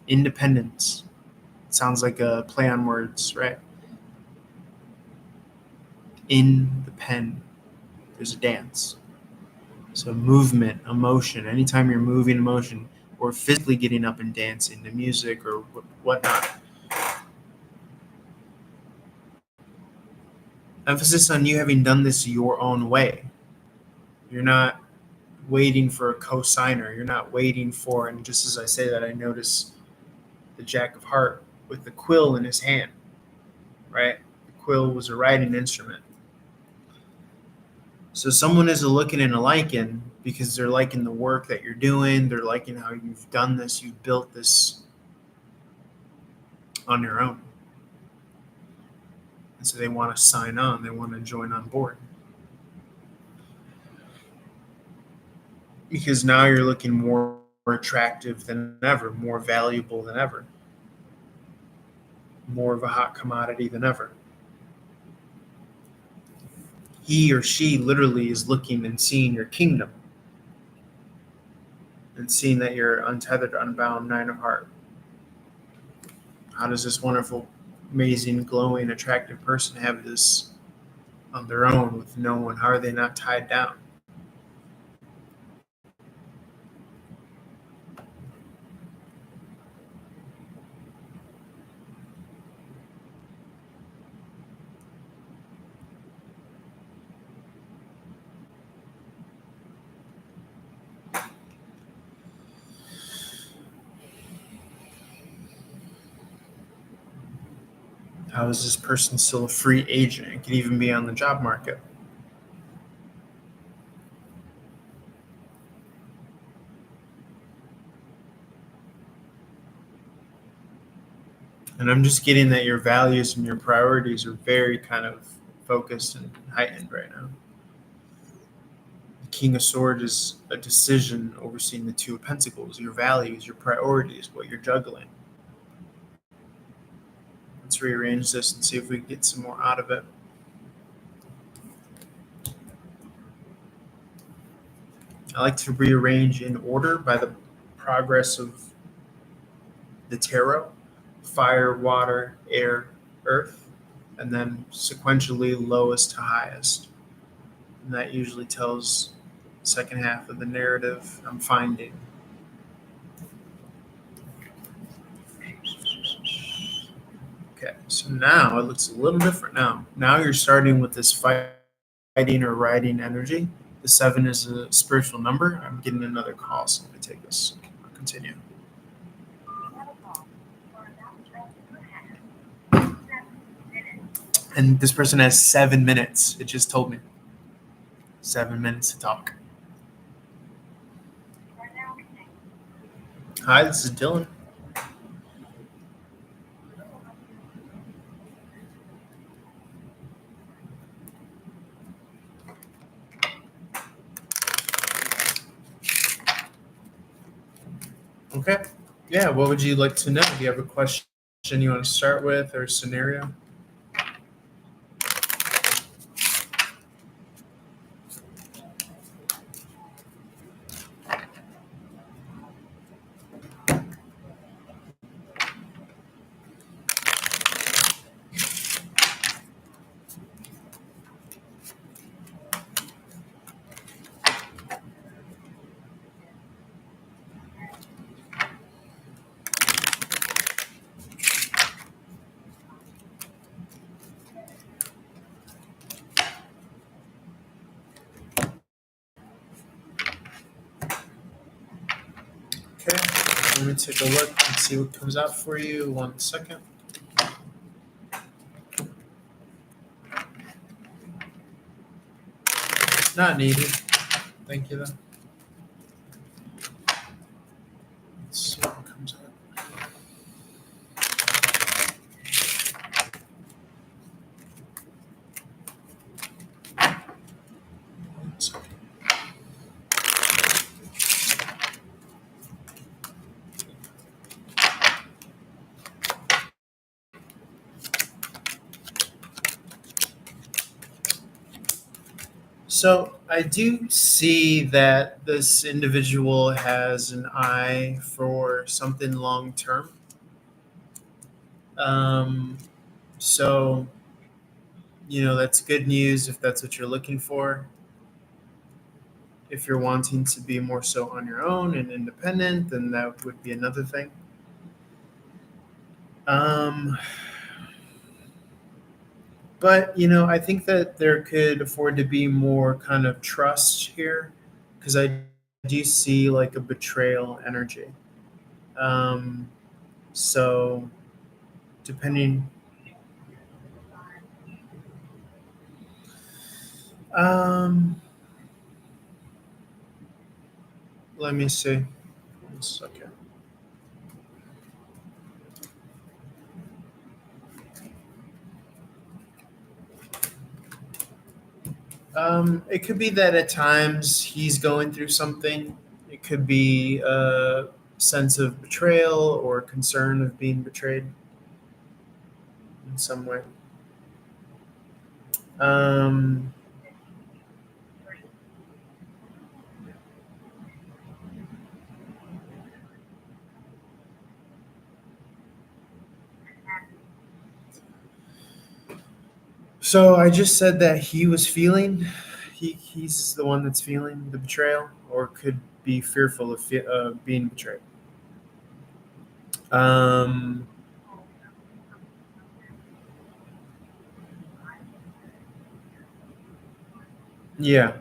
Independence. It sounds like a play on words, right? In the pen, there's a dance. So movement, emotion, anytime you're moving emotion or physically getting up and dancing to music or whatnot. Emphasis on you having done this your own way. You're not waiting for a co-signer. You're not waiting for, and just as I say that, I notice the Jack of Heart with the quill in his hand, right? The quill was a writing instrument. So someone is a looking and a liking because they're liking the work that you're doing. They're liking how you've done this. You've built this on your own. And so they want to sign on. They want to join on board. Because now you're looking more attractive than ever, more valuable than ever, more of a hot commodity than ever. He or she literally is looking and seeing your kingdom and seeing that you're untethered, unbound, Nine of Heart. How does this wonderful, amazing, glowing, attractive person have this on their own with no one? How are they not tied down? How is this person still a free agent? It could even be on the job market. And I'm just getting that your values and your priorities are very kind of focused and heightened right now. The King of Swords is a decision overseeing the Two of Pentacles, your values, your priorities, what you're juggling. Let's rearrange this and see if we can get some more out of it. I like to rearrange in order by the progress of the tarot: fire, water, air, earth, and then sequentially lowest to highest. And that usually tells the second half of the narrative I'm finding. Okay, so now it looks a little different now. Now you're starting with this fighting or writing energy. The 7 is a spiritual number. I'm getting another call, so let me take this. I'll continue. And this person has 7 minutes. It just told me 7 minutes to talk. Hi, this is Dylan. Okay. Yeah, what would you like to know? Do you have a question you want to start with or a scenario? Okay, let me take a look and see what comes out for you. 1 second. Not needed. Thank you, though. Let's see what comes up. One second. So I do see that this individual has an eye for something long term. Um, so, that's good news if that's what you're looking for. If you're wanting to be more so on your own and independent, then that would be another thing. Um, but, I think that there could afford to be more kind of trust here because I do see like a betrayal energy. Um, so, depending, um, let me see. One second. It could be that at times he's going through something. It could be a sense of betrayal or concern of being betrayed in some way. Um, so I just said that he was feeling, he's the one that's feeling the betrayal or could be fearful of being betrayed. Um, yeah.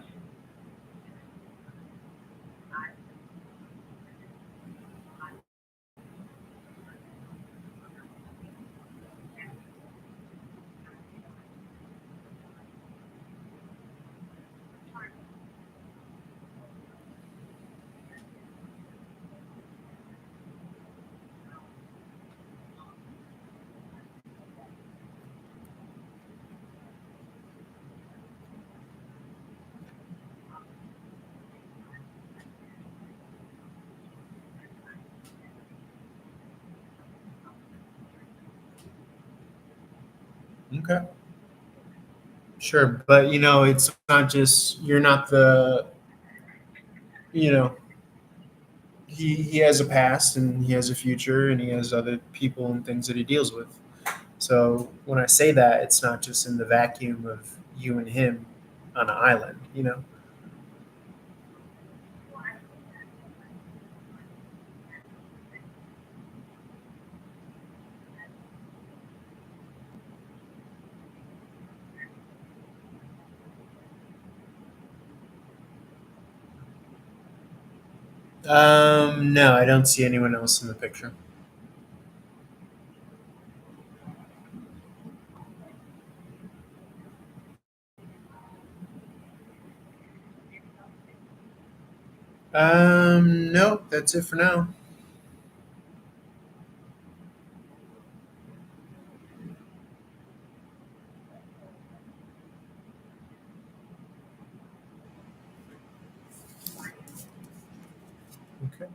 Okay. Sure. But, it's not just, you're not you know, he has a past and he has a future and he has other people and things that he deals with. So when I say that, it's not just in the vacuum of you and him on an island. No, I don't see anyone else in the picture. Nope, that's it for now. Okay.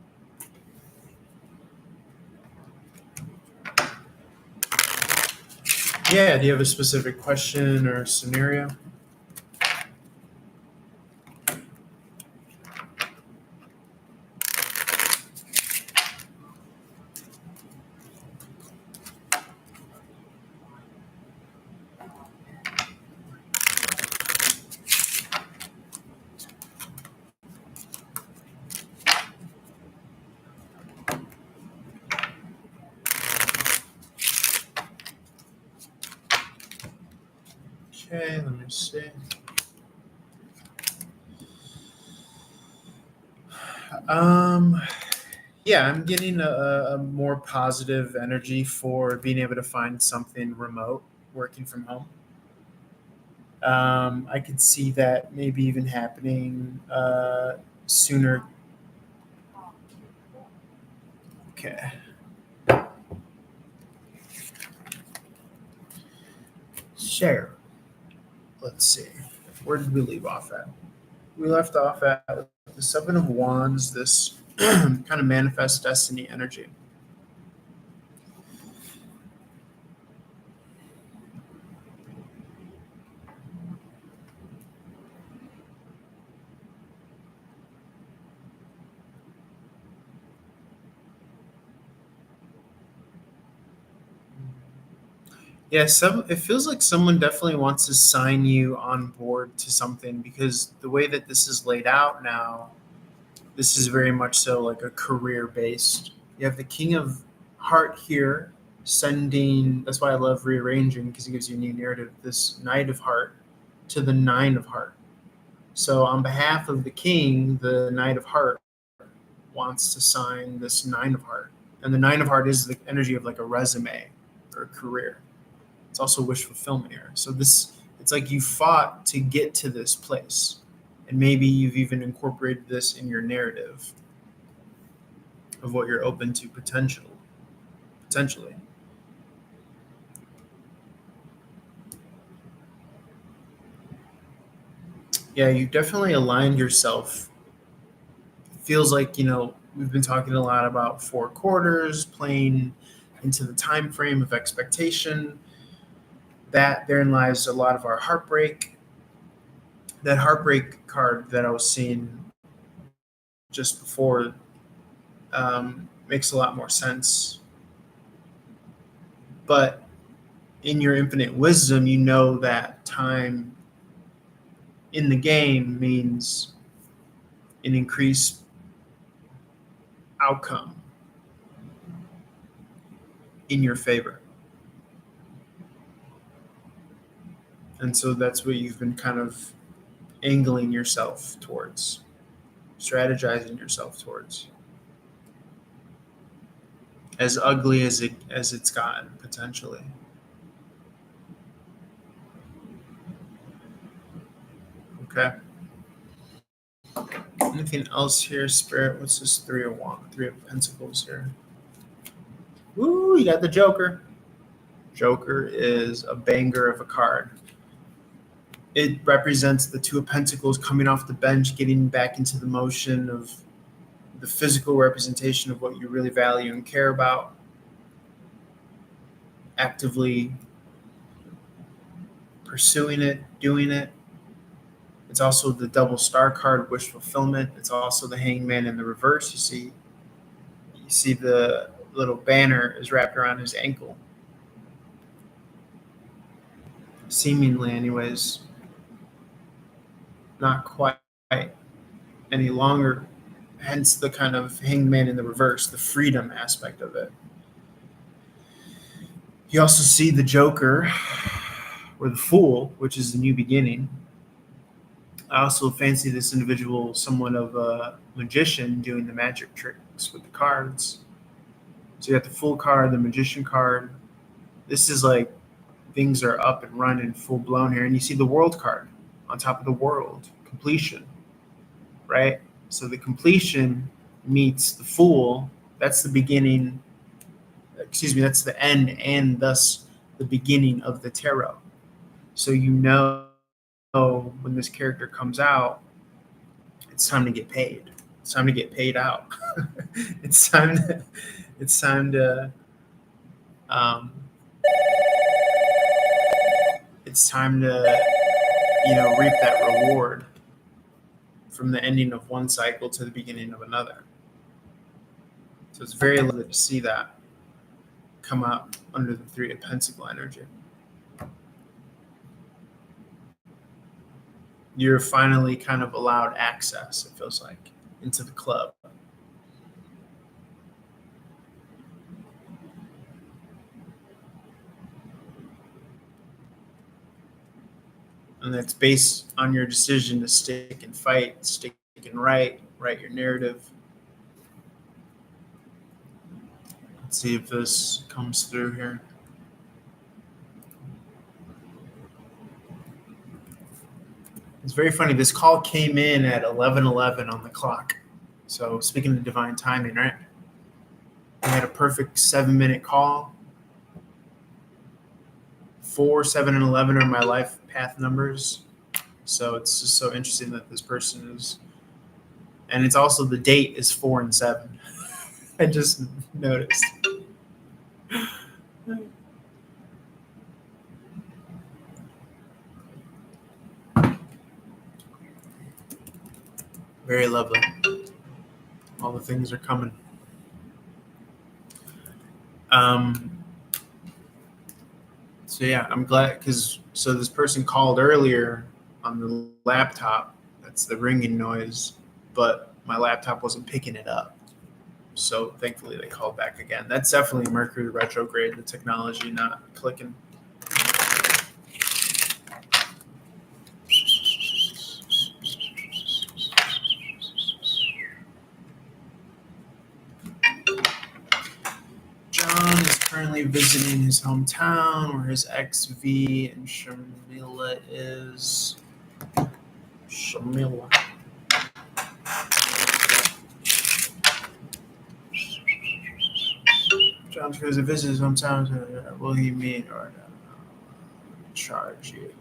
Yeah, do you have a specific question or scenario? Okay, let me see. Um, yeah, I'm getting a more positive energy for being able to find something remote working from home. I could see that maybe even happening sooner. Okay. Share. Let's see. Where did we leave off at? We left off at the Seven of Wands, this kind of manifest destiny energy. Yeah, it feels like someone definitely wants to sign you on board to something because the way that this is laid out now, this is very much so like a career based. You have the King of Heart here sending, that's why I love rearranging because it gives you a new narrative, this Knight of Heart to the Nine of Heart. So, on behalf of the King, the Knight of Heart wants to sign this Nine of Heart. And the Nine of Heart is the energy of like a resume or a career. It's also wish fulfillment here. So it's like you fought to get to this place. And maybe you've even incorporated this in your narrative of what you're open to potentially. Yeah, you definitely aligned yourself. Feels like, we've been talking a lot about four quarters, playing into the time frame of expectation. That therein lies a lot of our heartbreak. That heartbreak card that I was seeing just before makes a lot more sense. But in your infinite wisdom, you know that time in the game means an increased outcome in your favor. And so that's what you've been kind of angling yourself towards, strategizing yourself towards. As ugly as it's gotten potentially. Okay. Anything else here, Spirit? What's this Three of Pentacles here? Woo, you got the Joker. Joker is a banger of a card. It represents the Two of Pentacles coming off the bench, getting back into the motion of the physical representation of what you really value and care about, actively pursuing it, doing it. It's also the double star card, wish fulfillment. It's also the Hangman in the reverse. You see the little banner is wrapped around his ankle. Seemingly, anyways, not quite any longer. Hence the kind of Hangman in the reverse, the freedom aspect of it. You also see the Joker or the Fool, which is the new beginning. I also fancy this individual somewhat of a magician doing the magic tricks with the cards. So you got the Fool card, the Magician card. This is like things are up and running full blown here. And you see the World card on top of the World, completion, right? So the completion meets the Fool. That's the beginning, that's the end and thus the beginning of the tarot. So when this character comes out, it's time to get paid. It's time to get paid out. it's time to it's time to um, it's time to reap that reward from the ending of one cycle to the beginning of another. So it's very lovely to see that come out under the Three of Pentacle energy. You're finally kind of allowed access, it feels like, into the club. And that's based on your decision to stick and fight, stick and write your narrative. Let's see if this comes through here. very funny. This call came in at 11:11 on the clock. So speaking of divine timing, right? We had a perfect 7-minute call. 4, 7, and 11 are my life path numbers. So it's just so interesting that this person is, and it's also the date is 4 and 7. I just noticed. Very lovely. All the things are coming. So yeah, I'm glad because this person called earlier on the laptop. That's the ringing noise, but my laptop wasn't picking it up. So thankfully they called back again. That's definitely Mercury retrograde, the technology not clicking. John is currently visiting his hometown where his ex V and Shamila is. Shamila. John's going to visit his hometown. Will he meet or charge you?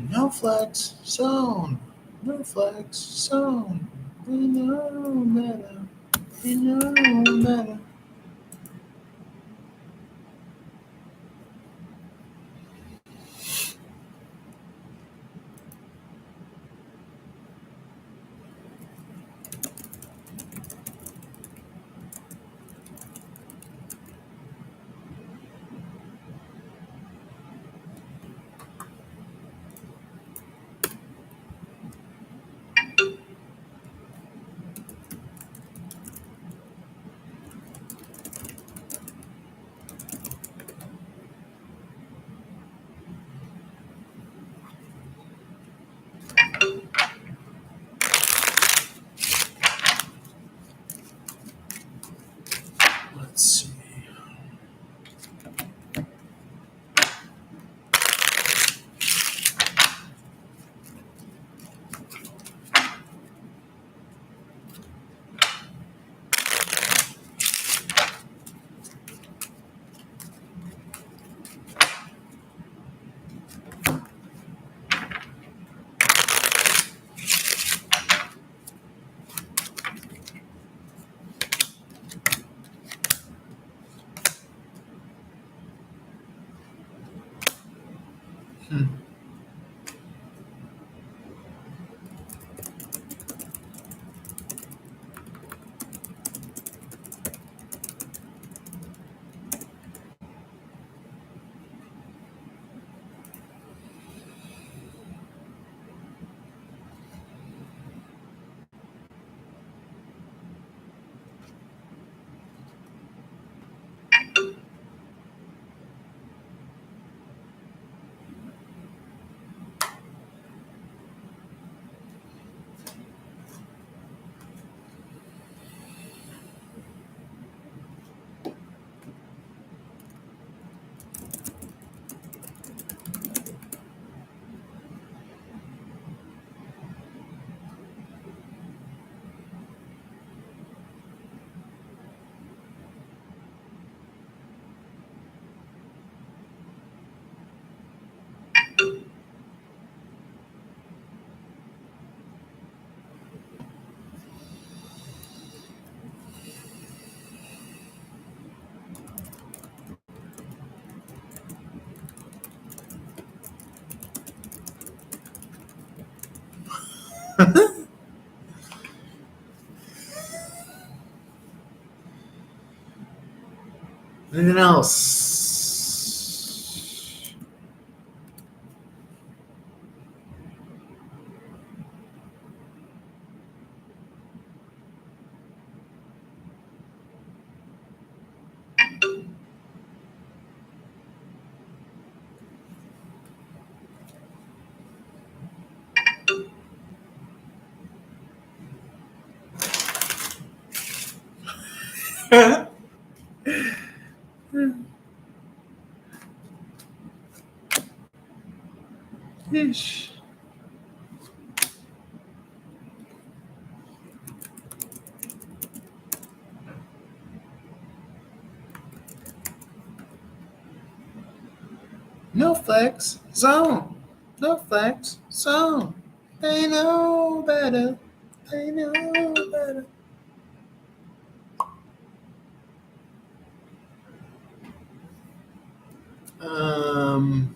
No flex zone. No flex zone. We know better. We know better. Anything else? Yeesh. No flex zone. No flex zone. They know better. They know better. Um.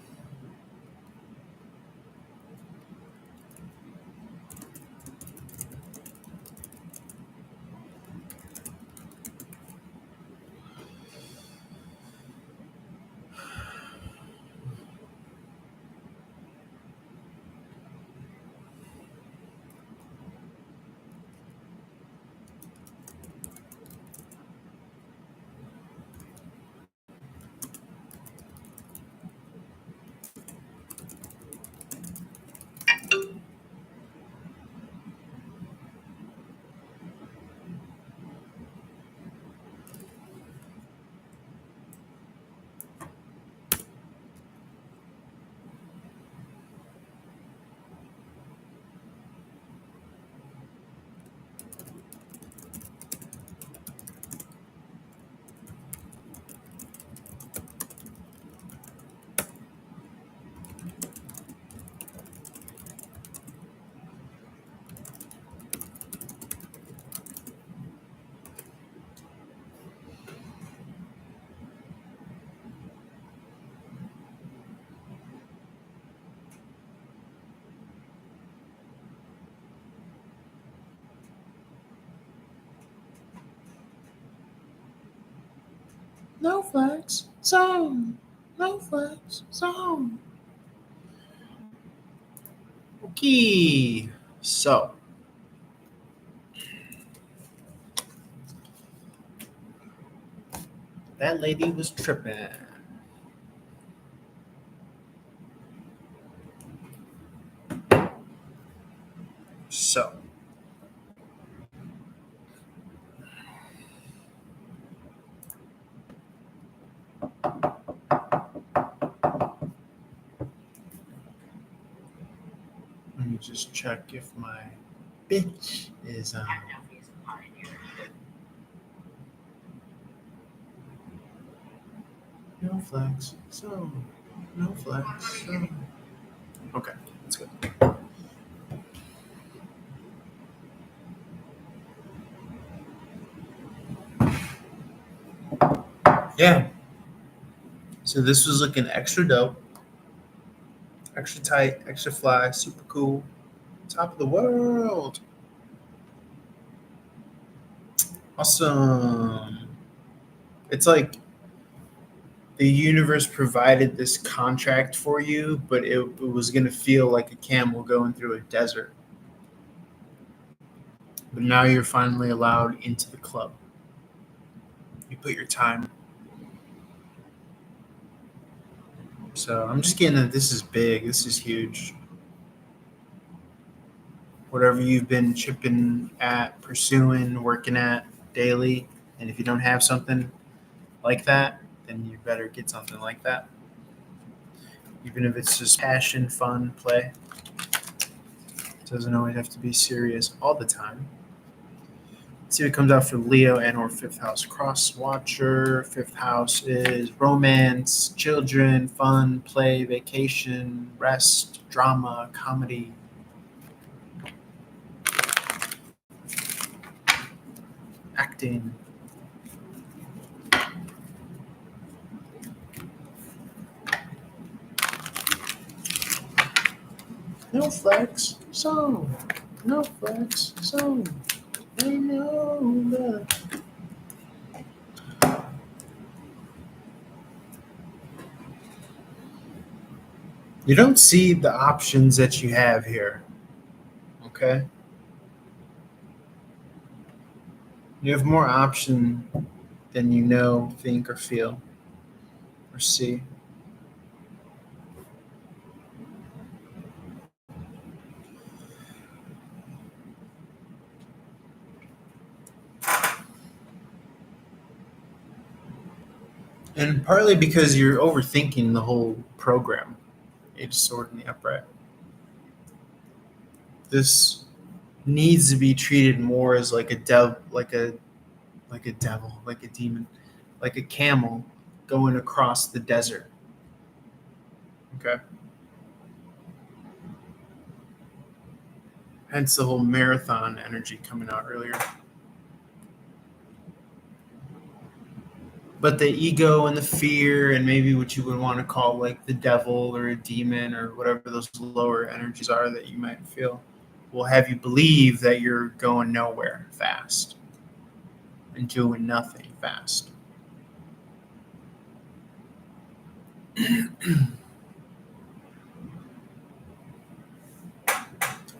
No flex zone. No flex zone. Okay. So. That lady was tripping. So. Let me just check if my bitch is on. No flex zone. No flex zone. Okay, that's good. Yeah. So this was looking extra dope, extra tight, extra fly, super cool, top of the world. Awesome. It's like the universe provided this contract for you, but it was going to feel like a camel going through a desert. But now you're finally allowed into the club. You put your time. So I'm just getting that this is big. This is huge. Whatever you've been chipping at, pursuing, working at daily, and if you don't have something like that, then you better get something like that. Even if it's just passion, fun, play. It doesn't always have to be serious all the time. Let's see what comes out for Leo and or fifth house cross watcher. Fifth house is romance, children, fun, play, vacation, rest, drama, comedy. Acting. No flex. So No flex zone. Ain't over. You don't see the options that you have here. Okay? You have more option than you know, think, or feel, or see. And partly because you're overthinking the whole program. Age sword in the upright. This needs to be treated more as like a devil, like a demon, like a camel going across the desert. Okay. Hence the whole marathon energy coming out earlier. But the ego and the fear and maybe what you would want to call like the devil or a demon or whatever those lower energies are that you might feel will have you believe that you're going nowhere fast and doing nothing fast. And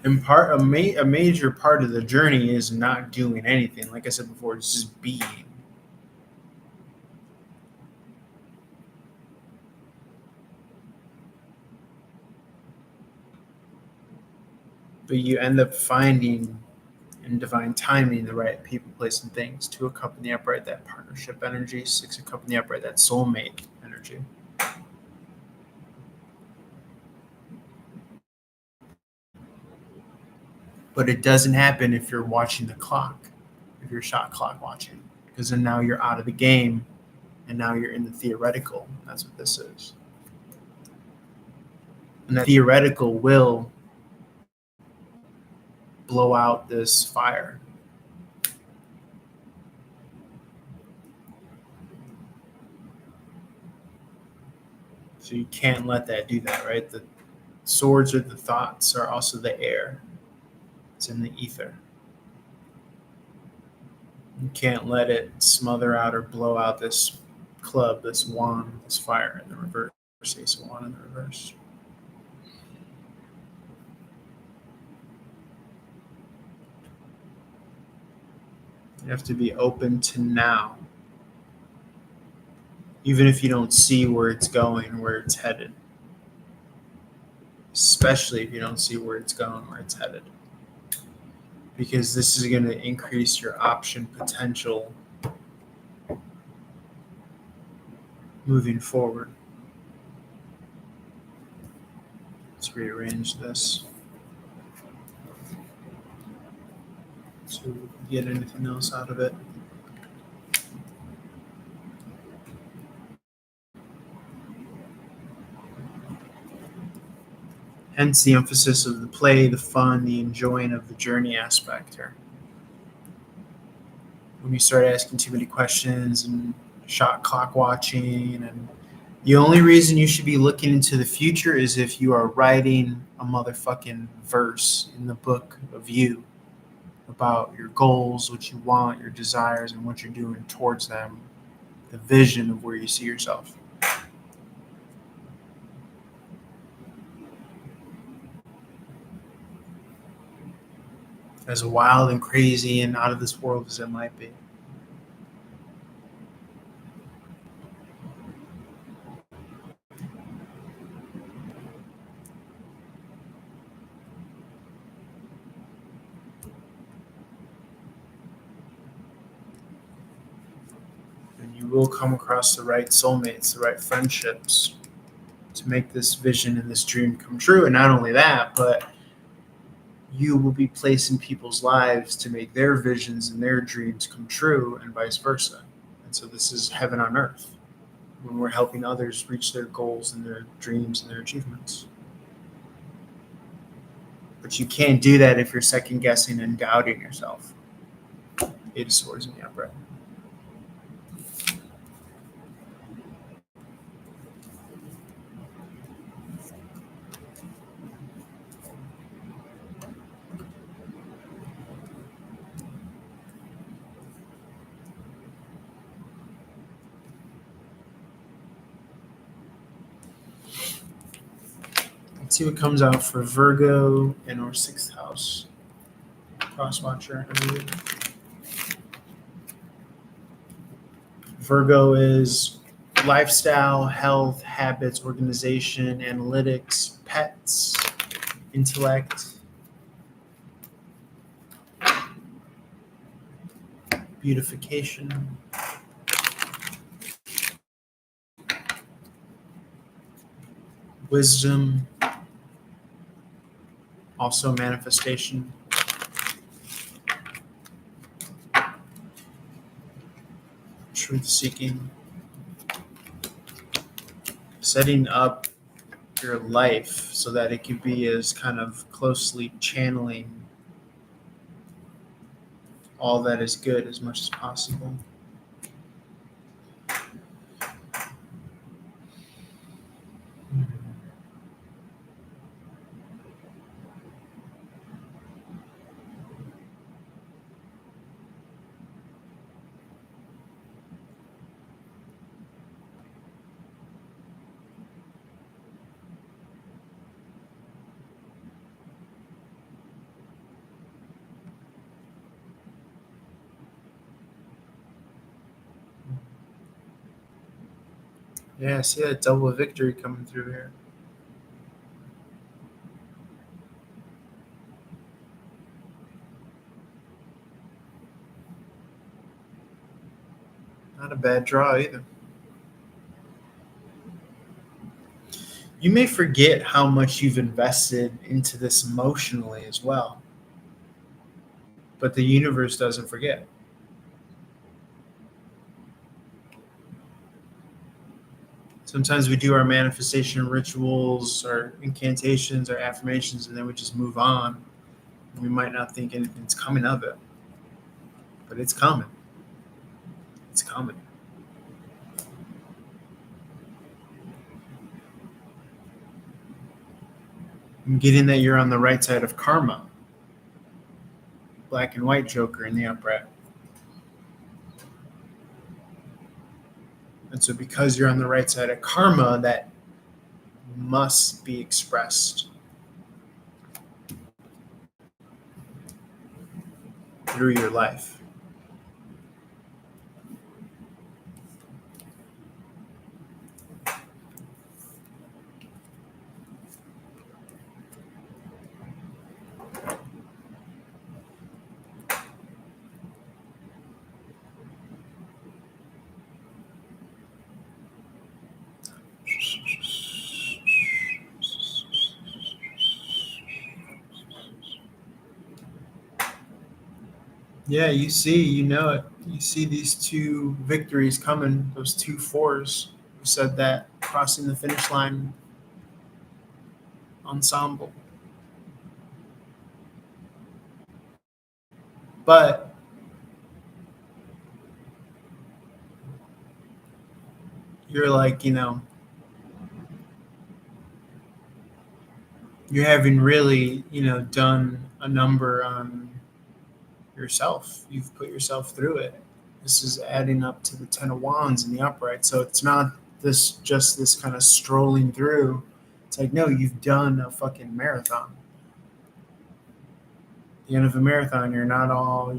a major part of the journey is not doing anything. Like I said before, it's just being. But you end up finding in divine timing the right people, place, and things. 2 a cup in the upright, that partnership energy. 6 a cup in the upright, that soulmate energy. But it doesn't happen if you're watching the clock, if you're shot clock watching, because then now you're out of the game and now you're in the theoretical. That's what this is. And that theoretical will blow out this fire. So you can't let that do that, right? The swords or the thoughts are also the air. It's in the ether. You can't let it smother out or blow out this club, this wand, this fire in the reverse. Ace of wand in the reverse. You have to be open to now, even if you don't see where it's going, where it's headed. Especially if you don't see where it's going, where it's headed. Because this is going to increase your option potential moving forward. Let's rearrange this to get anything else out of it. Hence the emphasis of the play, the fun, the enjoying of the journey aspect here. When you start asking too many questions and shot clock watching, and the only reason you should be looking into the future is if you are writing a motherfucking verse in the book of you about your goals, what you want, your desires, and what you're doing towards them, the vision of where you see yourself. As wild and crazy and out of this world as it might be. And you will come across the right soulmates, the right friendships to make this vision and this dream come true. And not only that, but you will be placed in people's lives to make their visions and their dreams come true, and vice versa. And so this is heaven on earth when we're helping others reach their goals and their dreams and their achievements. But you can't do that if you're second guessing and doubting yourself. 8 of swords in the upright. see what comes out for Virgo and or 6th house. Cross watcher. Virgo is lifestyle, health, habits, organization, analytics, pets, intellect, beautification, wisdom, also manifestation, truth seeking, setting up your life so that it can be as kind of closely channeling all that is good as much as possible. Yeah, I see that double victory coming through here. Not a bad draw either. You may forget how much you've invested into this emotionally as well, but the universe doesn't forget. Sometimes we do our manifestation rituals, our incantations, our affirmations, and then we just move on. We might not think anything's coming of it, but it's coming. It's coming. I'm getting that you're on the right side of karma. Black and white joker in the upright. And so because you're on the right side of karma, that must be expressed through your life. Yeah, you see, you know it. You see these two victories coming, those 2 4s. You said that crossing the finish line ensemble. But you're like, you haven't really, done a number on yourself. You've put yourself through it. This is adding up to the 10 of Wands in the upright. So it's not this kind of strolling through. It's like, no, you've done a fucking marathon. At the end of a marathon, you're not all,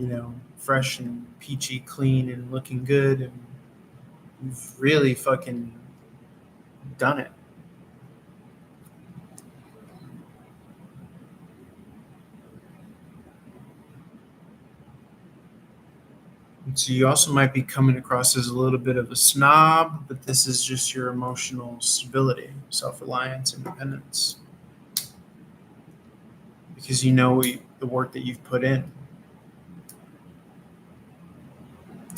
fresh and peachy clean and looking good. And you've really fucking done it. So you also might be coming across as a little bit of a snob, but this is just your emotional stability, self-reliance, independence. Because you know the work that you've put in.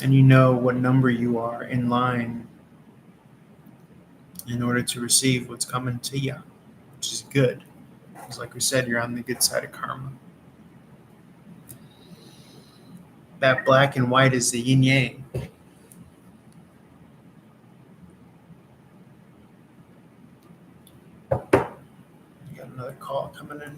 And you know what number you are in line in order to receive what's coming to you, which is good. Because like we said, you're on the good side of karma. That black and white is the yin yang. You got another call coming in.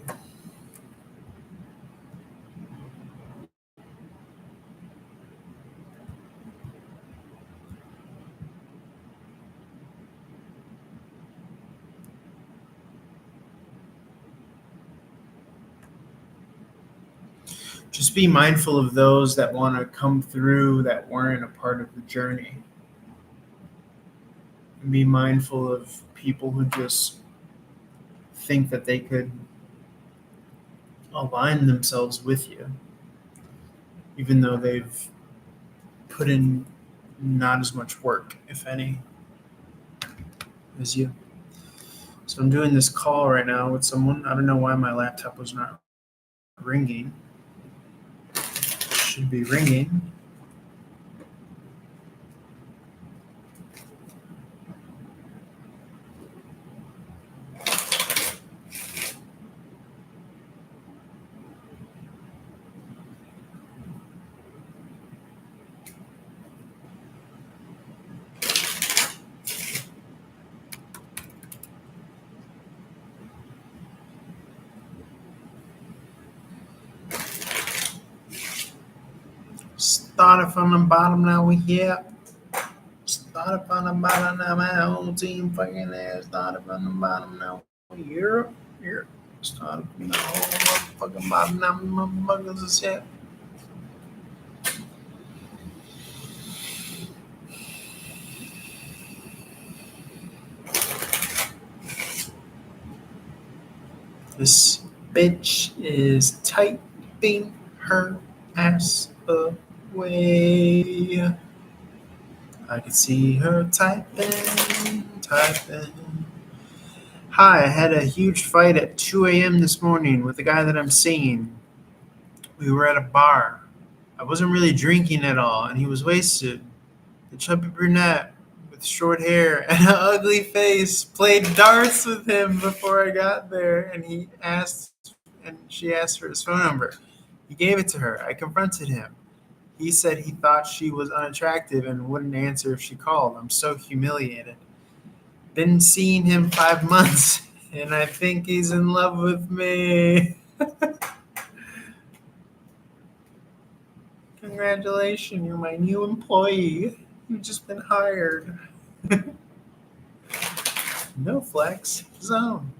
just be mindful of those that want to come through that weren't a part of the journey. And be mindful of people who just think that they could align themselves with you, even though they've put in not as much work, if any, as you. So I'm doing this call right now with someone. I don't know why my laptop was not ringing. It should be ringing. Started from the bottom, now we here. Started from the bottom, now my whole team fucking ass. Started from the bottom, now we here. Here. Started from the whole motherfucking bottom, now motherfuckers is here. This bitch is typing her ass away. I can see her typing. Hi, I had a huge fight at 2 a.m. this morning with the guy that I'm seeing. We were at a bar. I wasn't really drinking at all, and he was wasted. The chubby brunette with short hair and an ugly face played darts with him before I got there, and she asked for his phone number. He gave it to her. I confronted him. He said he thought she was unattractive and wouldn't answer if she called. I'm so humiliated. Been seeing him 5 months, and I think he's in love with me. Congratulations, you're my new employee. You've just been hired. No flex zone.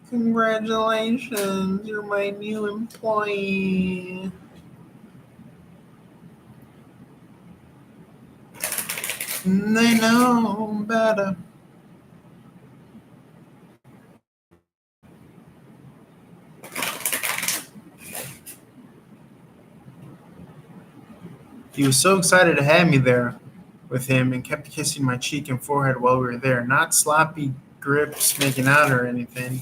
Congratulations, you're my new employee. They know better. He was so excited to have me there with him and kept kissing my cheek and forehead while we were there. Not sloppy grips making out or anything.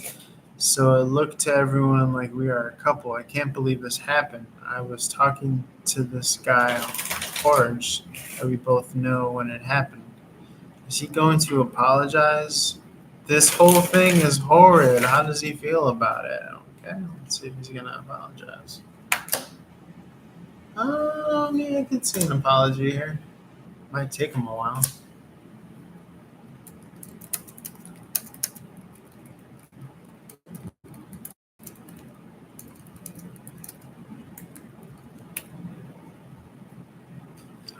So it looked to everyone like we are a couple. I can't believe this happened. I was talking to this guy on porch that we both know when it happened. Is he going to apologize? This whole thing is horrid. How does he feel about it? Okay, let's see if he's going to apologize. Yeah, I could see an apology here. Might take him a while.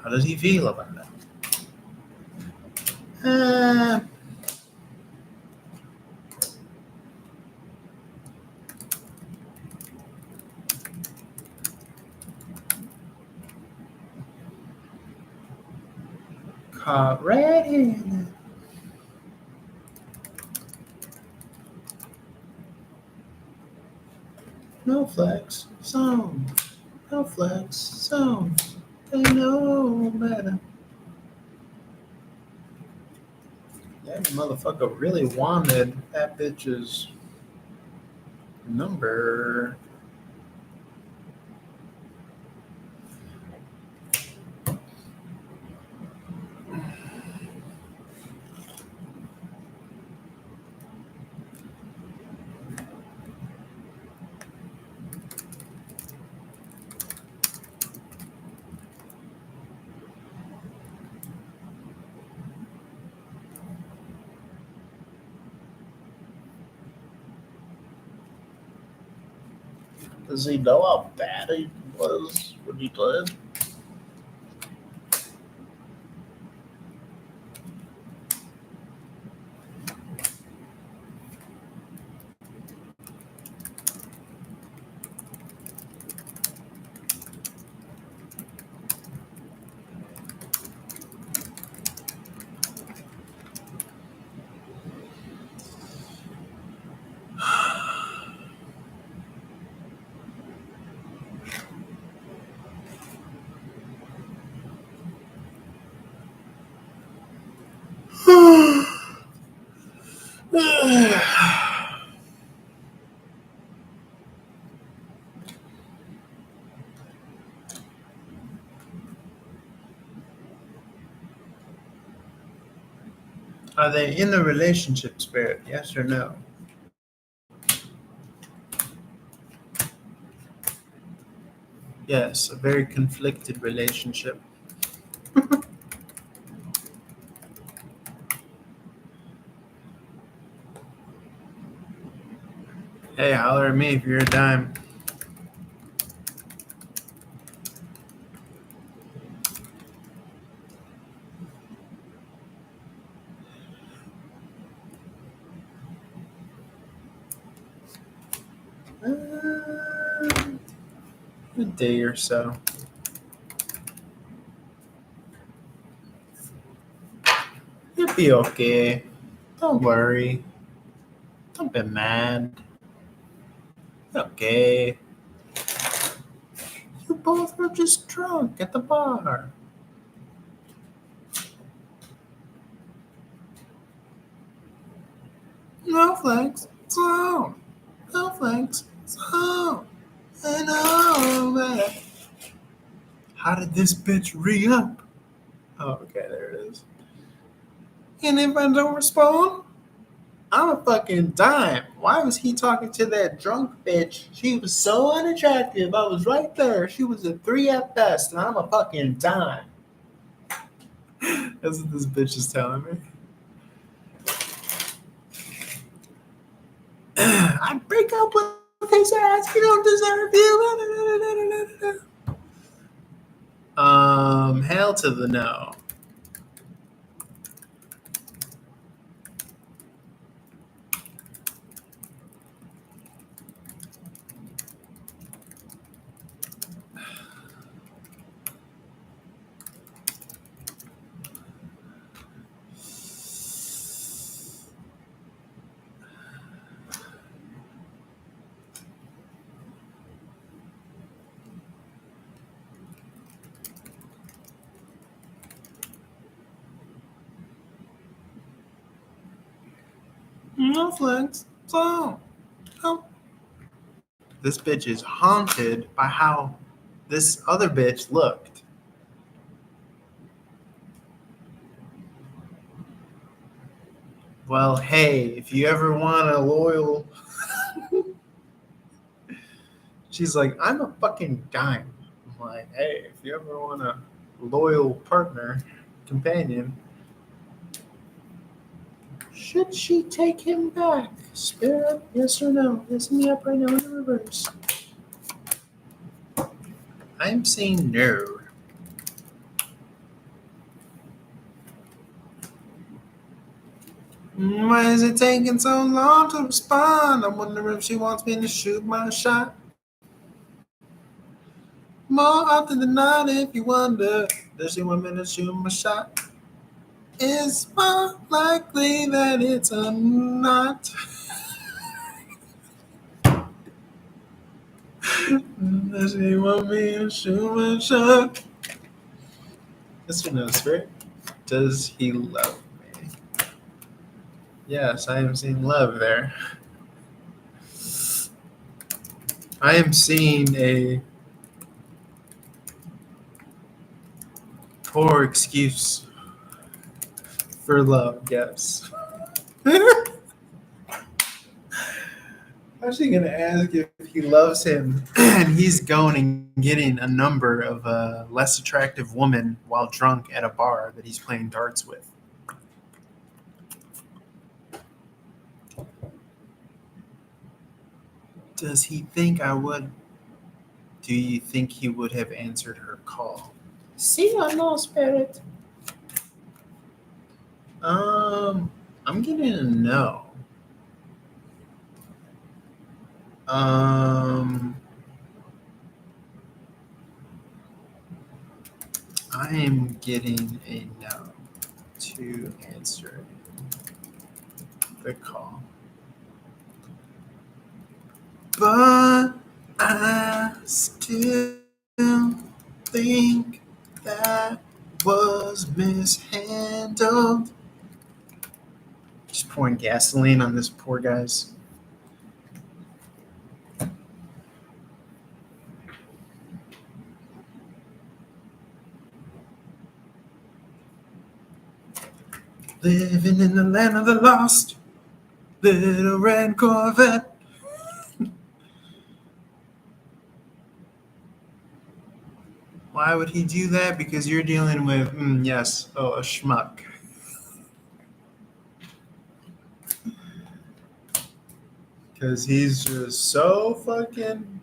How does he feel about that? Caught red-handed. No flex zone. No flex zone. They know better. That motherfucker really wanted that bitch's number. Does he know how bad he was when he did? Are they in a relationship, Spirit? Yes or no? Yes, a very conflicted relationship. Hey, holler at me if you're a dime. A day or so. You'll be okay. Don't worry. Don't be mad. Okay. You both were just drunk at the bar. No thanks. So. No thanks. So. I know, man. How did this bitch re-up? Oh, okay, there it is. And if I don't respond, I'm a fucking dime. Why was he talking to that drunk bitch? She was so unattractive. I was right there. She was a 3 at best, and I'm a fucking dime. That's what this bitch is telling me. I break up with his ass. He don't deserve you. Hell to the no. No flex. So, oh. This bitch is haunted by how this other bitch looked. Well, hey, if you ever want a loyal... She's like, I'm a fucking dime. I'm like, hey, if you ever want a loyal partner, companion, should she take him back? Spirit, yes or no? Listen me up right now in the reverse. I'm saying no. Why is it taking so long to respond? I wonder if she wants me to shoot my shot. More often than not, if you wonder, does she want me to shoot my shot? It's more likely that it's a not. Does she want me to shoot my shot? Mr. No Spirit, does he love me? Yes, I am seeing love there. I am seeing a poor excuse for love, yes. How's she gonna ask if he loves him and he's going and getting a number of a less attractive woman while drunk at a bar that he's playing darts with? Does he think I would? Do you think he would have answered her call? See, I know, Spirit. I'm getting a no. I am getting a no to answer the call. But I still think that was mishandled. Just pointing pouring gasoline on this poor guy's. Living in the land of the lost, little red Corvette. Why would he do that? Because you're dealing with, yes, a schmuck. Because he's just so fucking.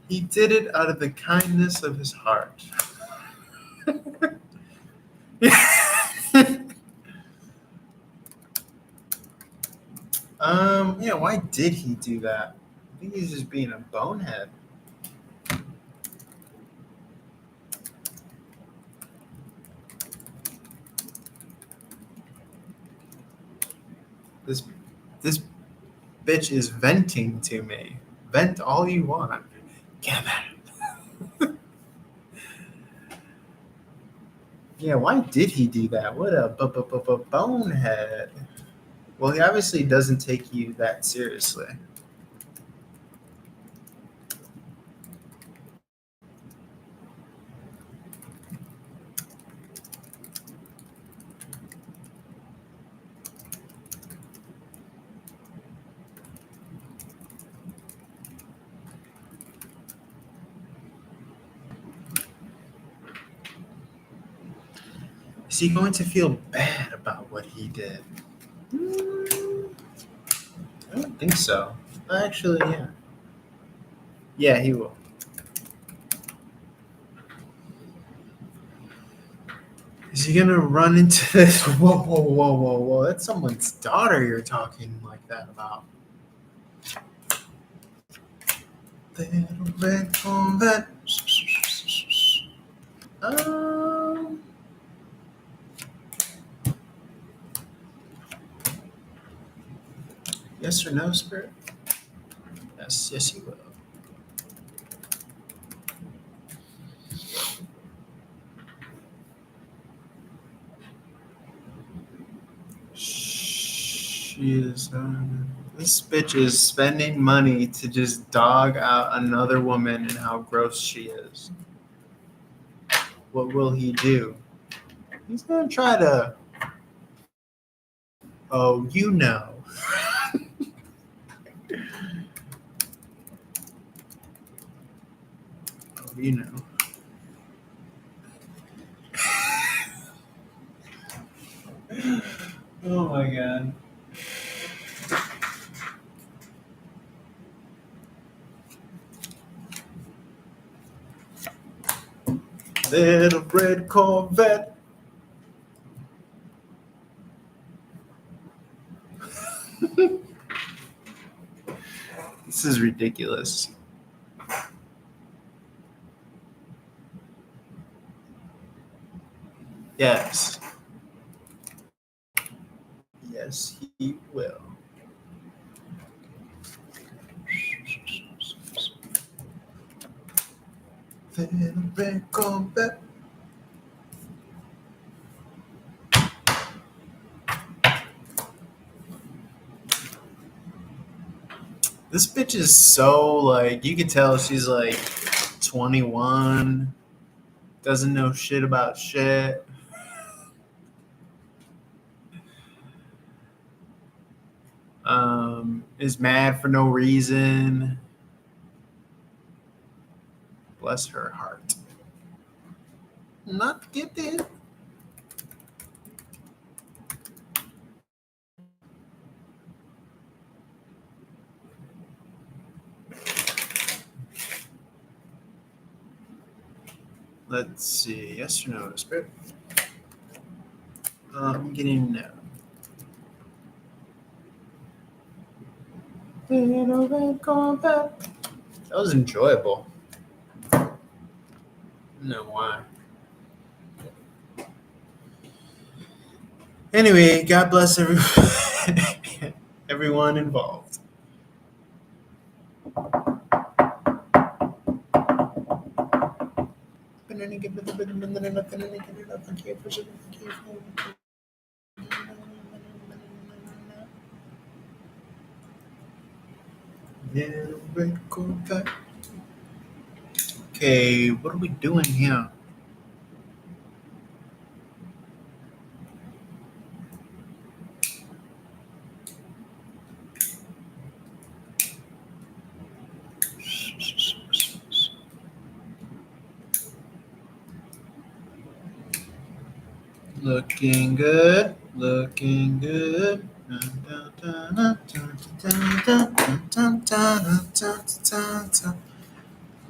He did it out of the kindness of his heart. Yeah, why did he do that? I think he's just being a bonehead. This bitch is venting to me. Vent all you want. Get it. Yeah, why did he do that? What a bonehead. Well, he obviously doesn't take you that seriously. Is he going to feel bad about what he did? I don't think so. Actually, yeah. Yeah, he will. Is he gonna run into this? Whoa. That's someone's daughter you're talking like that about. Little red Corvette. Yes or no, Spirit? Yes, you will. She is. This bitch is spending money to just dog out another woman and how gross she is. What will he do? He's gonna try to. Oh, you know. Oh, you know. Oh my god. Little red Corvette. This is ridiculous. Yes. Yes, he will. Little red Corvette. This bitch is so like, you can tell she's like 21, doesn't know shit about shit. Is mad for no reason. Bless her heart. Not get it. Let's see. Yes or no, Spirit? I'm getting no. Little red Corvette. That was enjoyable. I don't know why. Anyway, God bless everyone involved. Prerecorded. Okay, what are we doing here? Looking good, looking good.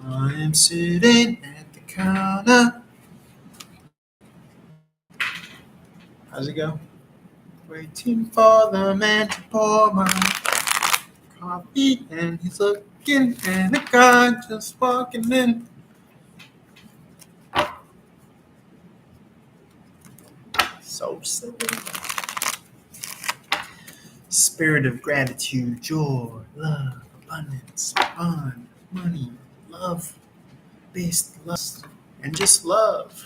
I am sitting at the counter. How's it go? Waiting for the man to pour my coffee, and he's looking, and a guy just walking in. So silly. Spirit of gratitude, joy, love, abundance, fun, money, love, based lust, and just love.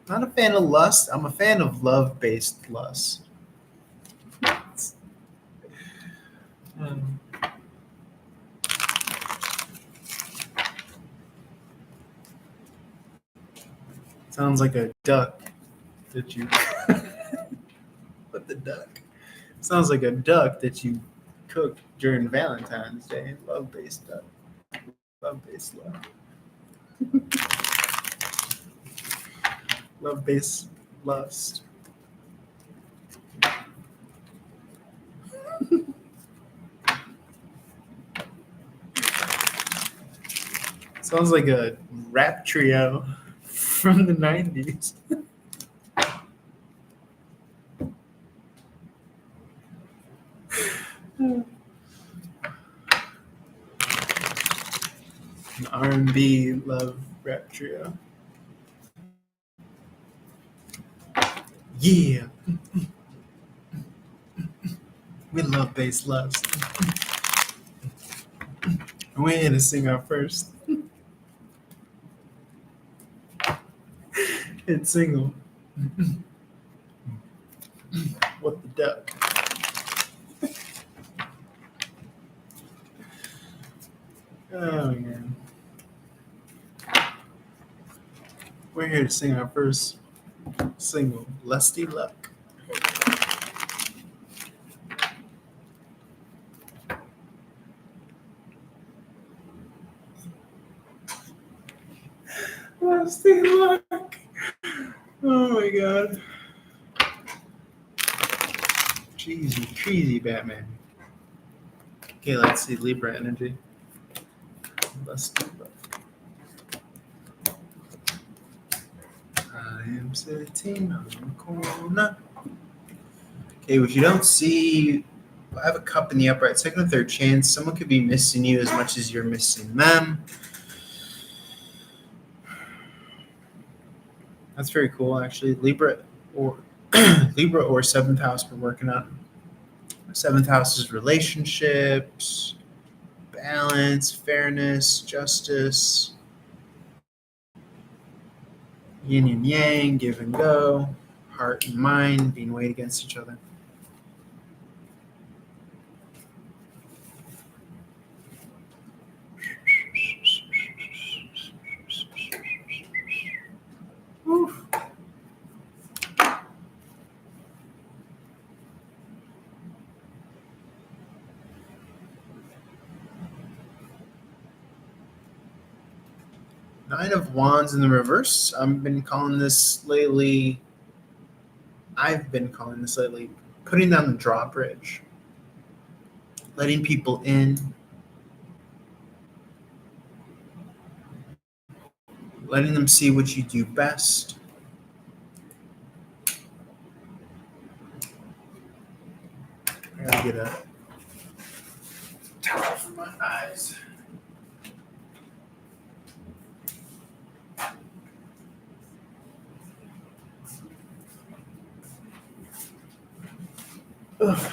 Not a fan of lust. I'm a fan of love-based lust. Sounds like a duck that you. What the duck? Sounds like a duck that you cooked during Valentine's Day. Love-based duck. Love-based love. Love-based lust. Sounds like a rap trio from the 90s. An R&B love rap trio. Yeah. We love bass lust. We're here to sing our first hit single. What the duck? Oh man. We're here to sing our first single, Lusty Luck. Lusty Luck. Oh my god. Cheesy Batman. Okay, let's see Libra energy. Lusty Luck. I am sitting on the corner. Okay, if you don't see, I have a cup in the upright, second or third chance. Someone could be missing you as much as you're missing them. That's very cool, actually. Libra or Libra or seventh house we're working on. Seventh house is relationships, balance, fairness, justice, yin and yang, give and go, heart and mind being weighed against each other. Oof. Nine of Wands in the reverse. I've been calling this lately, putting down the drawbridge, letting people in, letting them see what you do best. I gotta get a towel for my eyes. Ugh.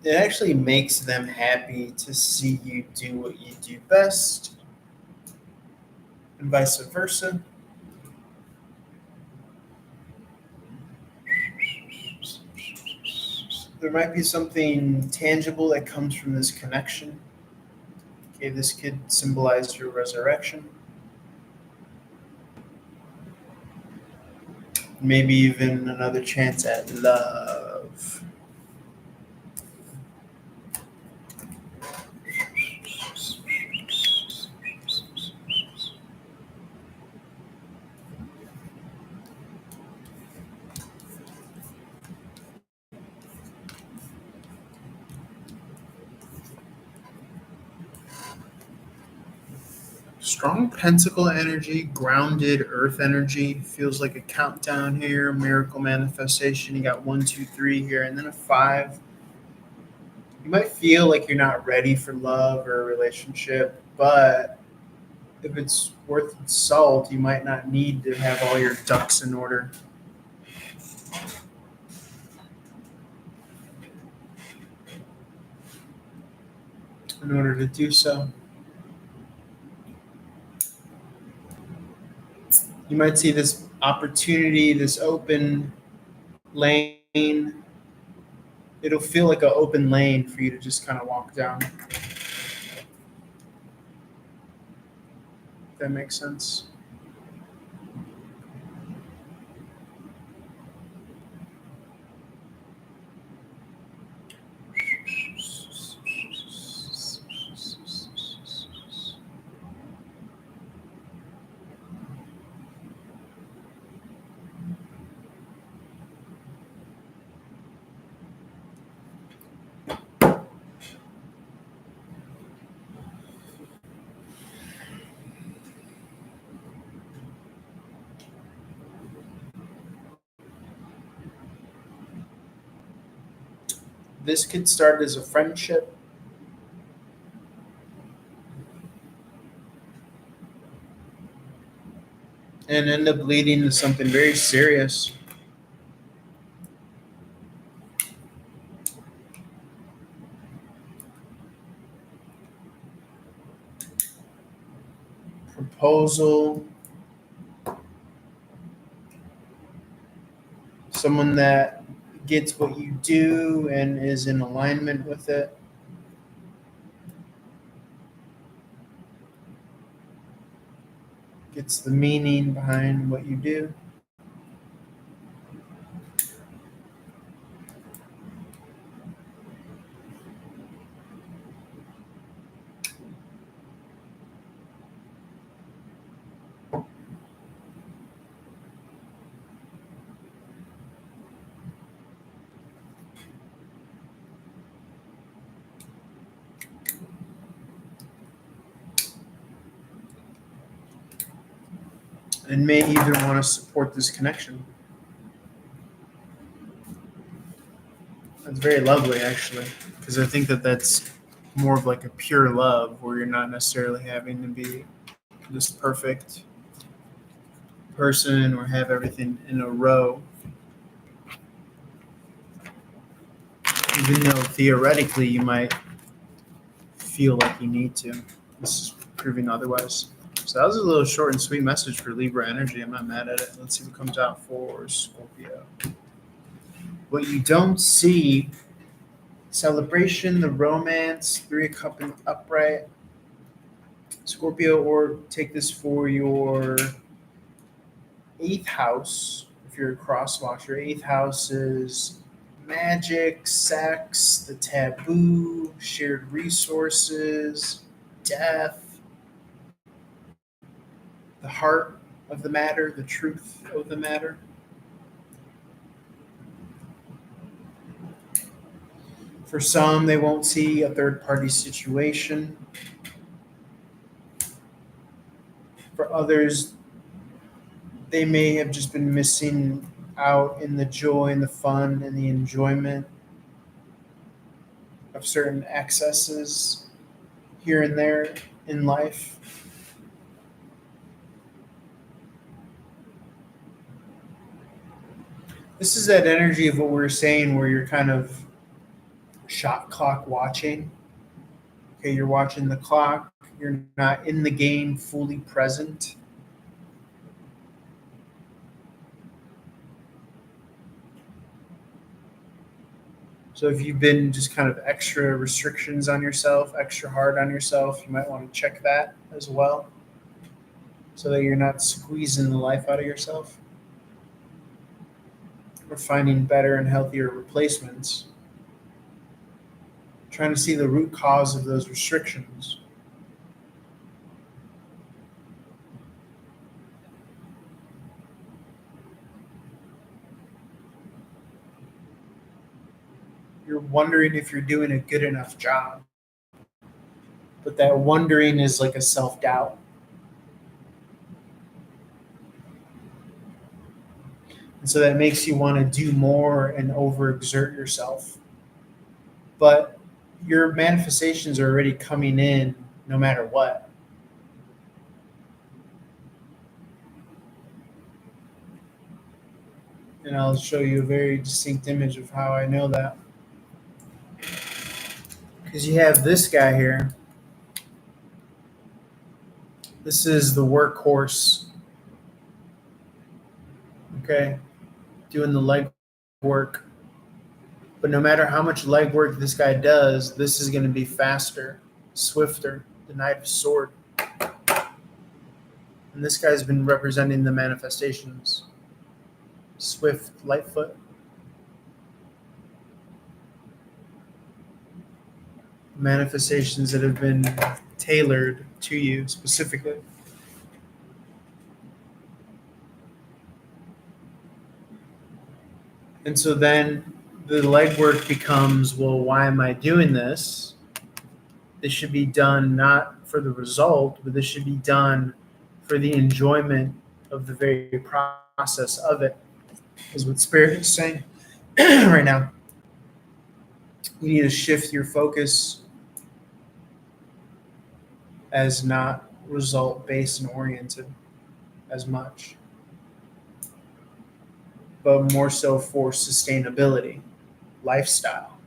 it actually makes them happy to see you do what you do best, and vice versa. There might be something tangible that comes from this connection. Okay, this could symbolize your resurrection. Maybe even another chance at love. Strong pentacle energy, grounded earth energy. Feels like a countdown here, miracle manifestation. You got 1, 2, 3 here, and then a 5. You might feel like you're not ready for love or a relationship, but if it's worth its salt, you might not need to have all your ducks in order to do so. You might see this opportunity, this open lane. It'll feel like an open lane for you to just kind of walk down. If that makes sense. This could start as a friendship and end up leading to something very serious. Proposal, someone that gets what you do and is in alignment with it. Gets the meaning behind what you do. And may even want to support this connection. That's very lovely, actually, because I think that that's more of like a pure love where you're not necessarily having to be this perfect person or have everything in a row. Even though theoretically you might feel like you need to. This is proving otherwise. So that was a little short and sweet message for Libra energy. I'm not mad at it. Let's see what comes out for Scorpio. What you don't see: celebration, the romance, 3 of Cups and upright. Scorpio, or take this for your 8th house. If you're a cross watcher, 8th house is magic, sex, the taboo, shared resources, death, the heart of the matter, the truth of the matter. For some, they won't see a third party situation. For others, they may have just been missing out in the joy and the fun and the enjoyment of certain excesses here and there in life. This is that energy of what we were saying where you're kind of shot clock watching. Okay, you're watching the clock. You're not in the game fully present. So if you've been just kind of extra restrictions on yourself, extra hard on yourself, you might want to check that as well so that you're not squeezing the life out of yourself. Or finding better and healthier replacements. Trying to see the root cause of those restrictions. You're wondering if you're doing a good enough job. But that wondering is like a self doubt. And so that makes you want to do more and overexert yourself. But your manifestations are already coming in no matter what. And I'll show you a very distinct image of how I know that. Because you have this guy here. This is the workhorse. Okay? Doing the leg work. But no matter how much leg work this guy does, this is going to be faster, swifter, the Knight of Sword. And this guy's been representing the manifestations. Swift, Lightfoot. Manifestations that have been tailored to you specifically. And so then the legwork becomes, well, why am I doing this? This should be done not for the result, but this should be done for the enjoyment of the very process of it, is what Spirit is saying right now. You need to shift your focus as not result-based and oriented as much, but more so for sustainability, lifestyle.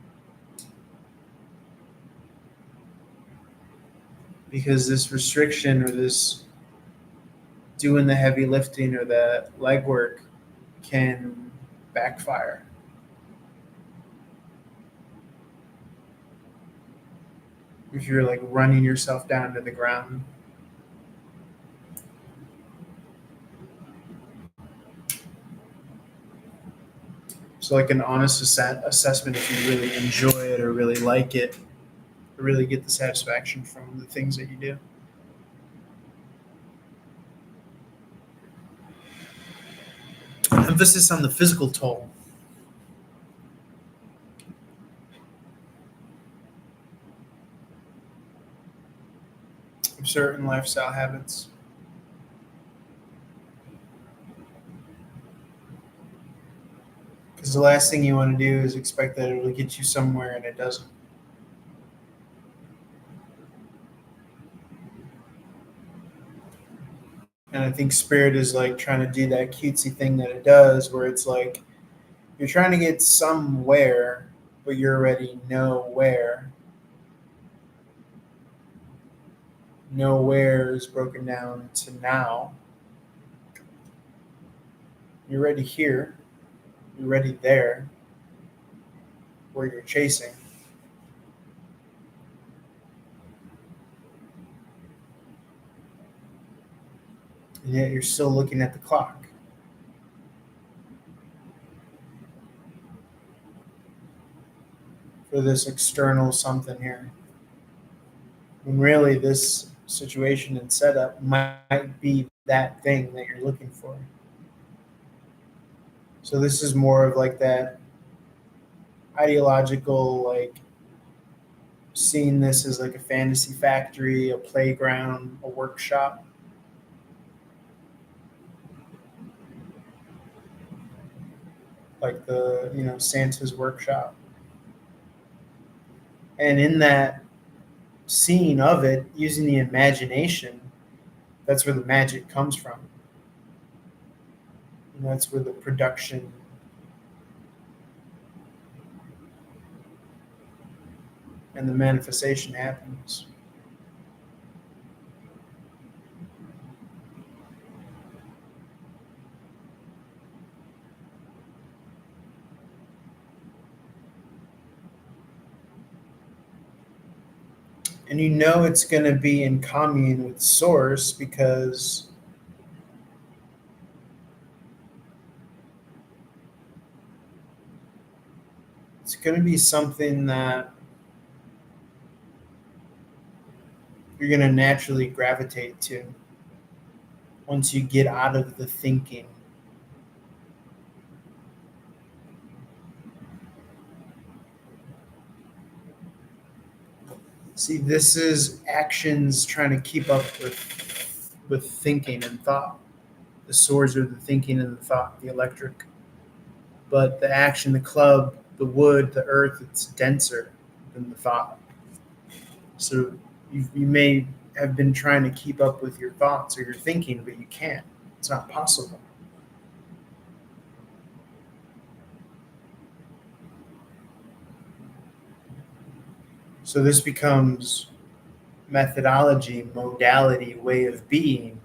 Because this restriction or this doing the heavy lifting or the legwork can backfire. If you're like running yourself down to the ground. So like an honest assessment if you really enjoy it or really like it, or really get the satisfaction from the things that you do. Emphasis on the physical toll. Of certain lifestyle habits. Because the last thing you want to do is expect that it'll get you somewhere and it doesn't. And I think Spirit is like trying to do that cutesy thing that it does, where it's like you're trying to get somewhere, but you're already nowhere. Nowhere is broken down to now. You're already here. You're already there, where you're chasing. And yet you're still looking at the clock. For this external something here. When really this situation and setup might be that thing that you're looking for. So this is more of like that ideological, like seeing this as like a fantasy factory, a playground, a workshop. Like the, Santa's workshop. And in that scene of it, using the imagination, that's where the magic comes from. And that's where the production and the manifestation happens. And you know it's going to be in commune with source because it's going to be something that you're going to naturally gravitate to once you get out of the thinking. See, this is actions trying to keep up with thinking and thought. The swords are the thinking and the thought, the electric. But the action, the club, the wood, the earth, it's denser than the thought. So you may have been trying to keep up with your thoughts or your thinking, but you can't. It's not possible. So this becomes methodology, modality, way of being.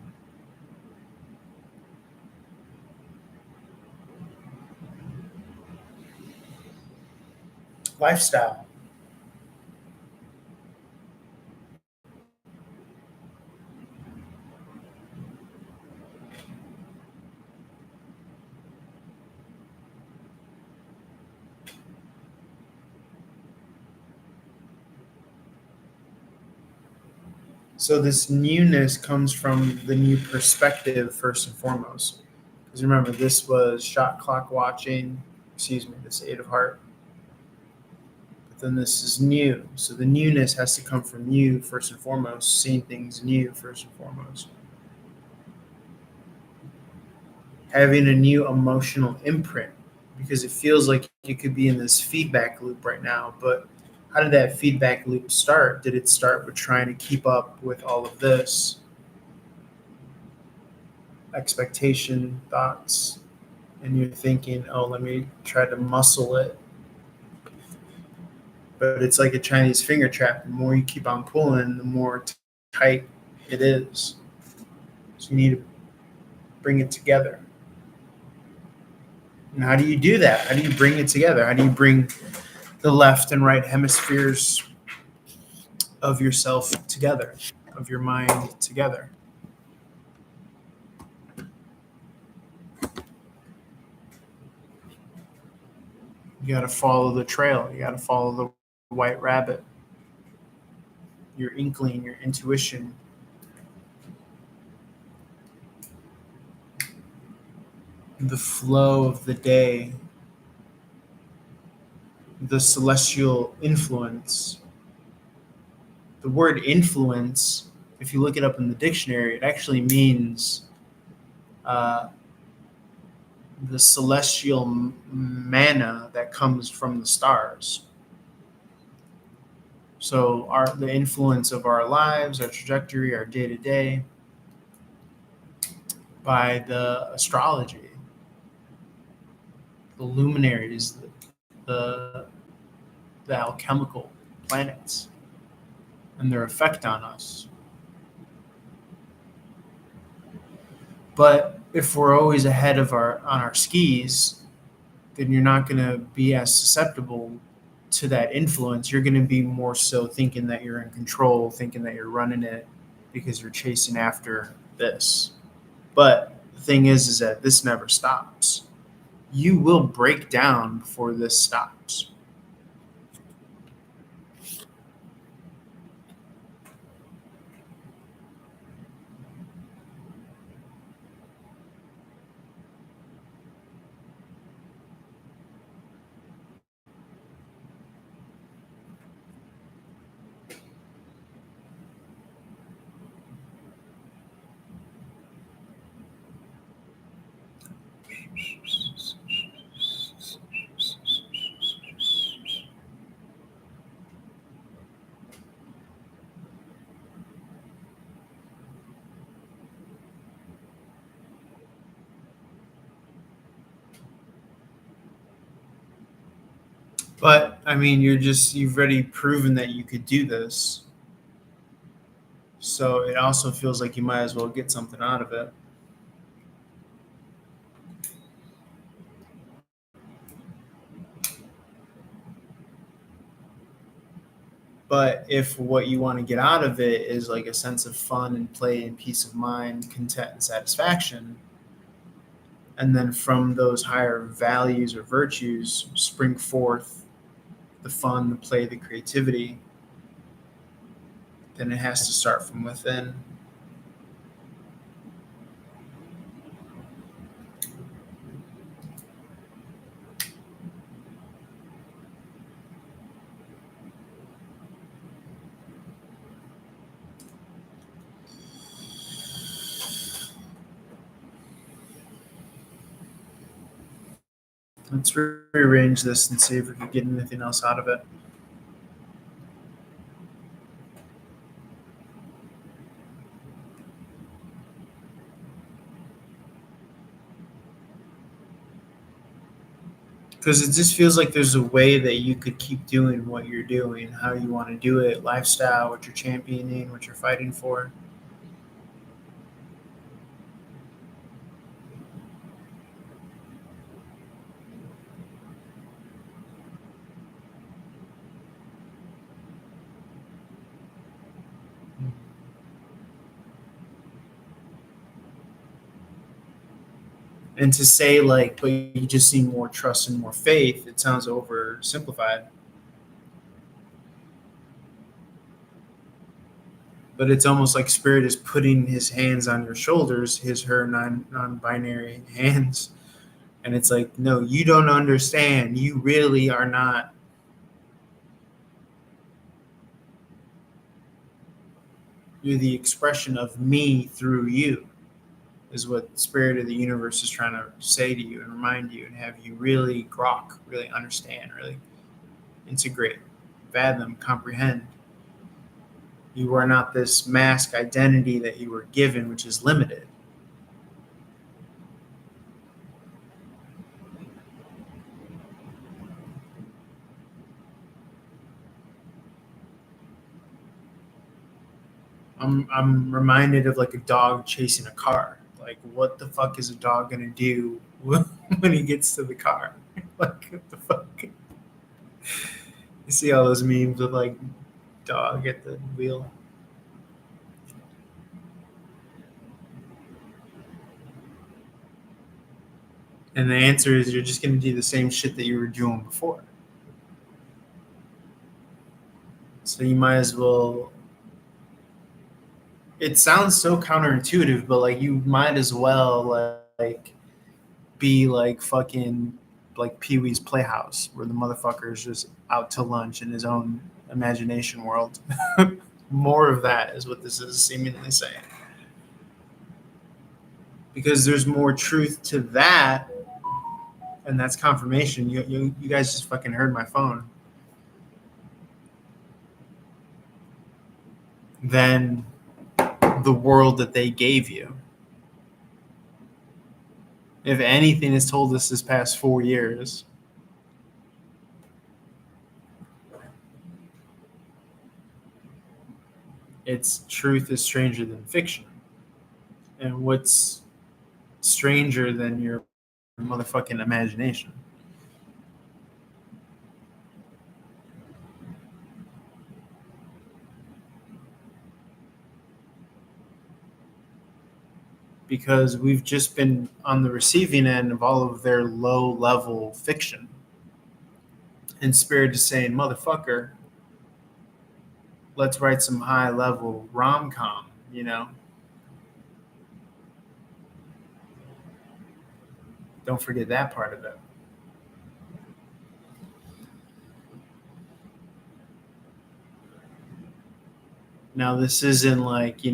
Lifestyle. So this newness comes from the new perspective first and foremost. Because remember, this was shot clock watching, this eight of heart. But then this is new. So the newness has to come from you first and foremost, seeing things new first and foremost. Having a new emotional imprint, because it feels like you could be in this feedback loop right now, but how did that feedback loop start? Did it start with trying to keep up with all of this? Expectation, thoughts, and you're thinking, oh, let me try to muscle it. But it's like a Chinese finger trap. The more you keep on pulling, the more tight it is. So you need to bring it together. And how do you do that? How do you bring it together? How do you bring the left and right hemispheres of yourself together, of your mind together? You got to follow the trail. You got to follow the white rabbit, your inkling, your intuition. The flow of the day, the celestial influence. The word influence, if you look it up in the dictionary, it actually means the celestial manna that comes from the stars. So the influence of our lives, our trajectory, our day to day, by the astrology, the luminaries, the alchemical planets, and their effect on us. But if we're always ahead of on our skis, then you're not going to be as susceptible to that influence. You're going to be more so thinking that you're in control, thinking that you're running it because you're chasing after this. But the thing is that this never stops. You will break down before this stops. But I mean, you've already proven that you could do this. So it also feels like you might as well get something out of it. But if what you want to get out of it is like a sense of fun and play and peace of mind, content and satisfaction, and then from those higher values or virtues spring forth the fun, the play, the creativity, then it has to start from within. Let's rearrange this and see if we can get anything else out of it. Because it just feels like there's a way that you could keep doing what you're doing, how you want to do it, lifestyle, what you're championing, what you're fighting for. And to say like, but you just need more trust and more faith, it sounds oversimplified. But it's almost like spirit is putting his hands on your shoulders, his her non-binary hands, and it's like, no, you don't understand. You really are not. You're the expression of me through you, is what the spirit of the universe is trying to say to you and remind you and have you really grok, really understand, really integrate, fathom, comprehend. You are not this mask identity that you were given, which is limited. I'm reminded of like a dog chasing a car. Like, what the fuck is a dog gonna do when he gets to the car? Like, what the fuck? You see all those memes with like dog at the wheel. And the answer is you're just gonna do the same shit that you were doing before. So you might as well. It sounds so counterintuitive, but like you might as well like be like fucking like Pee Wee's Playhouse, where the motherfucker is just out to lunch in his own imagination world. More of that is what this is seemingly saying. Because there's more truth to that, and that's confirmation. You guys just fucking heard my phone. Than the world that they gave you. If anything has told us this past 4 years, it's truth is stranger than fiction. And what's stranger than your motherfucking imagination? Because we've just been on the receiving end of all of their low level fiction. And Spirit is saying, motherfucker, let's write some high level rom com, you know? Don't forget that part of it. Now, this isn't like,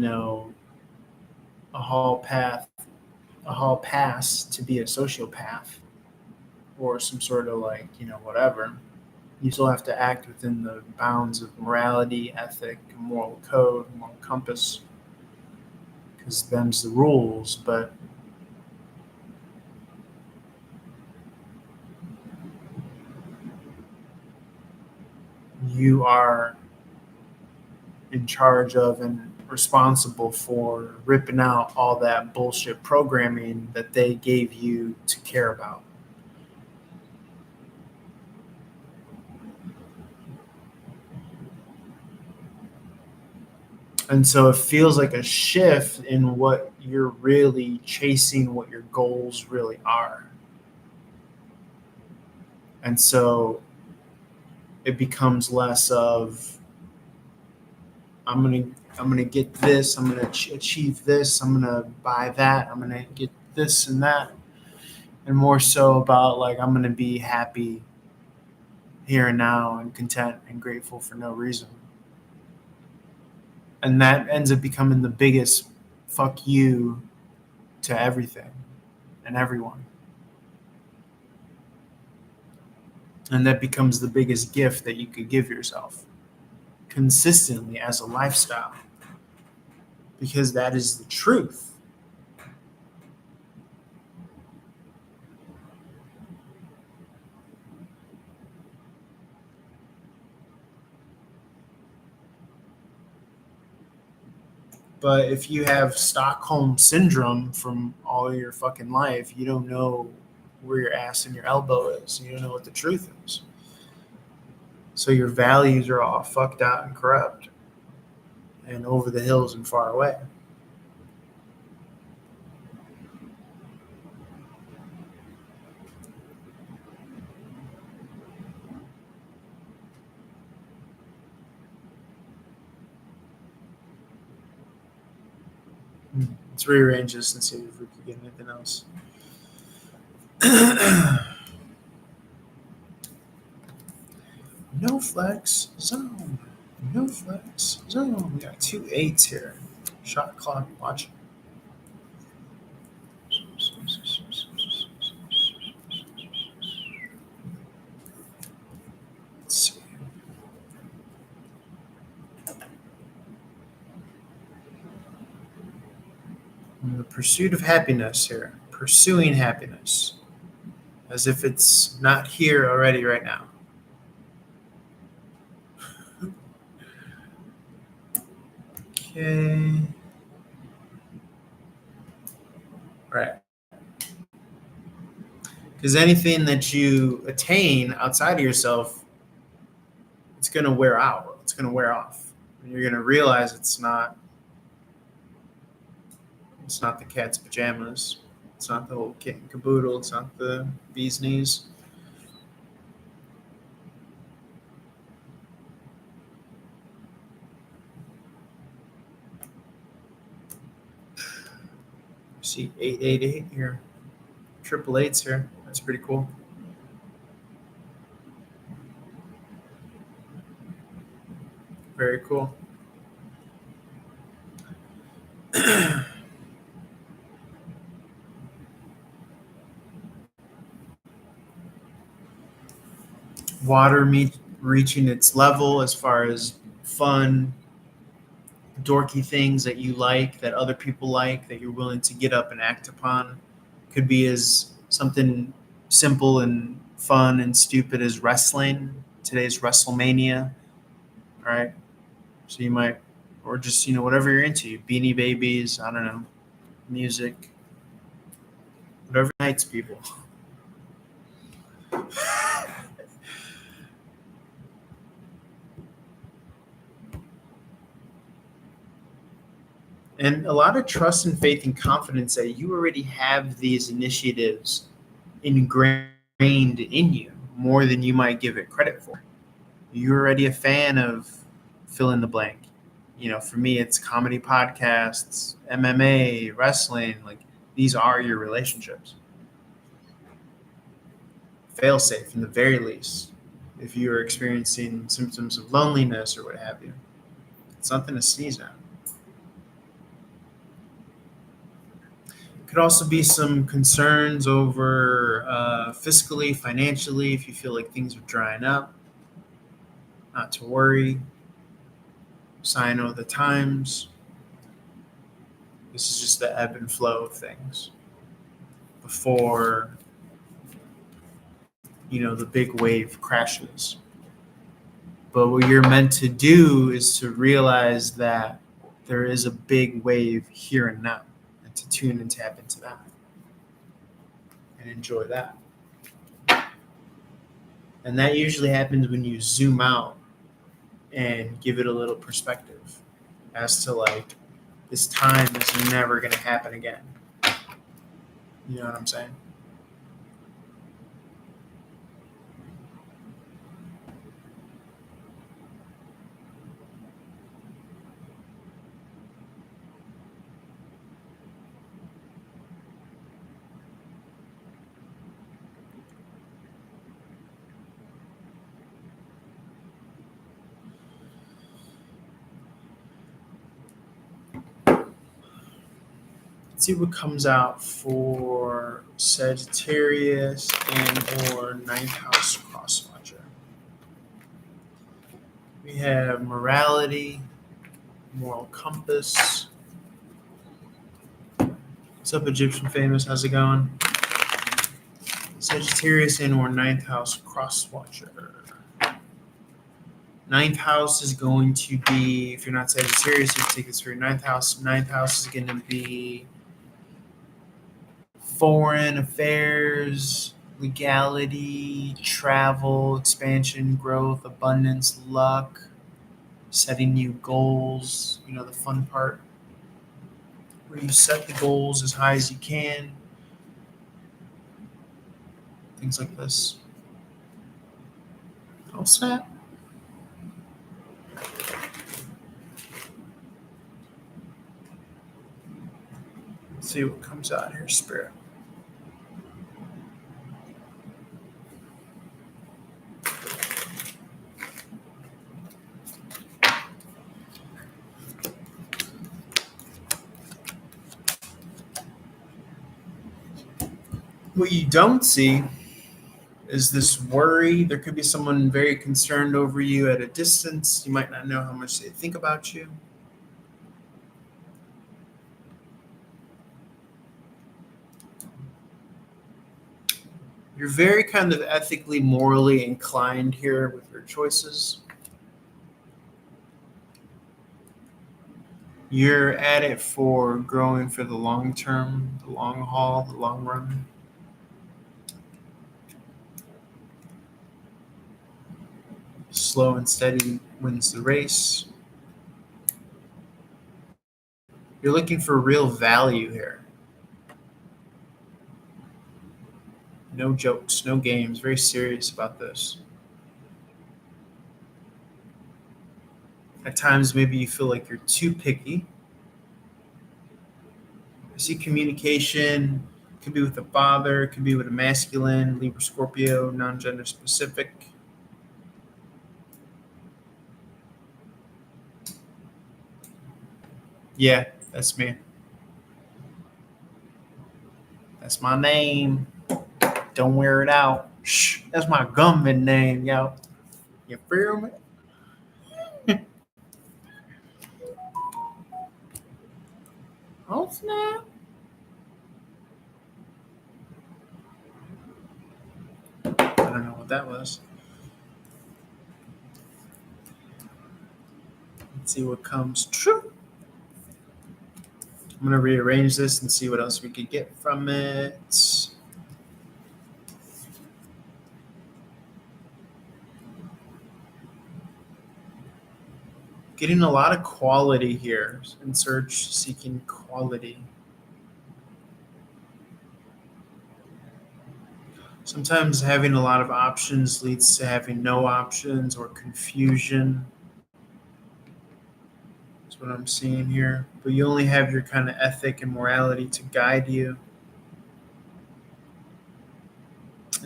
a hall path, a hall pass to be a sociopath or some sort of like, whatever. You still have to act within the bounds of morality, ethic, moral code, moral compass, because them's the rules. But you are in charge of and responsible for ripping out all that bullshit programming that they gave you to care about. And so it feels like a shift in what you're really chasing, what your goals really are. And so it becomes less of I'm gonna get this, I'm gonna achieve this, I'm gonna buy that, I'm gonna get this and that, and more so about like I'm gonna be happy here and now and content and grateful for no reason. And that ends up becoming the biggest fuck you to everything and everyone. And that becomes the biggest gift that you could give yourself consistently as a lifestyle, because that is the truth. But if you have Stockholm syndrome from all your fucking life, you don't know where your ass and your elbow is. You don't know what the truth is. So your values are all fucked out and corrupt and over the hills and far away. Let's rearrange this and see if we can get anything else. No flex zone. No flex zone. We got 2 8s here. Shot clock watching. Let's see. The pursuit of happiness here. Pursuing happiness. As if it's not here already right now. Okay. Right. Because anything that you attain outside of yourself, it's going to wear out. It's going to wear off. And you're going to realize it's not the cat's pajamas. It's not the whole kit and caboodle. It's not the bee's knees. See 888 here. Triple eights here. That's pretty cool. Very cool. Water reaching its level as far as fun, dorky things that you like, that other people like, that you're willing to get up and act upon. Could be as something simple and fun and stupid as wrestling. Today's WrestleMania, right? So you might, or just, whatever you're into, Beanie Babies, I don't know, music, whatever unites people. And a lot of trust and faith and confidence that you already have these initiatives ingrained in you more than you might give it credit for. You're already a fan of fill in the blank. For me, it's comedy podcasts, MMA, wrestling. Like, these are your relationships. Fail safe, in the very least, if you're experiencing symptoms of loneliness or what have you. It's something to sneeze at. Could also be some concerns over fiscally, financially, if you feel like things are drying up. Not to worry. Sign of the times. This is just the ebb and flow of things before, the big wave crashes. But what you're meant to do is to realize that there is a big wave here and now, and to tune and tap into that and enjoy that. And that usually happens when you zoom out and give it a little perspective as to like, this time is never going to happen again. You know what I'm saying? Let's see what comes out for Sagittarius and or ninth house crosswatcher. We have morality, moral compass. What's up, Egyptian famous? How's it going? Sagittarius and or ninth house crosswatcher. Ninth house is going to be, if you're not Sagittarius, you take this for your ninth house. Ninth house is going to be foreign affairs, legality, travel, expansion, growth, abundance, luck, setting new goals, you know, the fun part where you set the goals as high as you can, things like this. All set. Let's see what comes out here, Spirit. What you don't see is this worry. There could be someone very concerned over you at a distance. You might not know how much they think about you. You're very kind of ethically, morally inclined here with your choices. You're at it for growing for the long term, the long haul, the long run. Slow and steady wins the race. You're looking for real value here. No jokes, no games, very serious about this. At times, maybe you feel like you're too picky. I see communication, could be with a father, could be with a masculine, Libra, Scorpio, non-gender specific. Yeah, that's me. That's my name. Don't wear it out. Shh, that's my government name, yo. You feel me? Oh, snap. I don't know what that was. Let's see what comes true. I'm going to rearrange this and see what else we could get from it. Getting a lot of quality here. In search, seeking quality. Sometimes having a lot of options leads to having no options or confusion. That's what I'm seeing here. But you only have your kind of ethic and morality to guide you.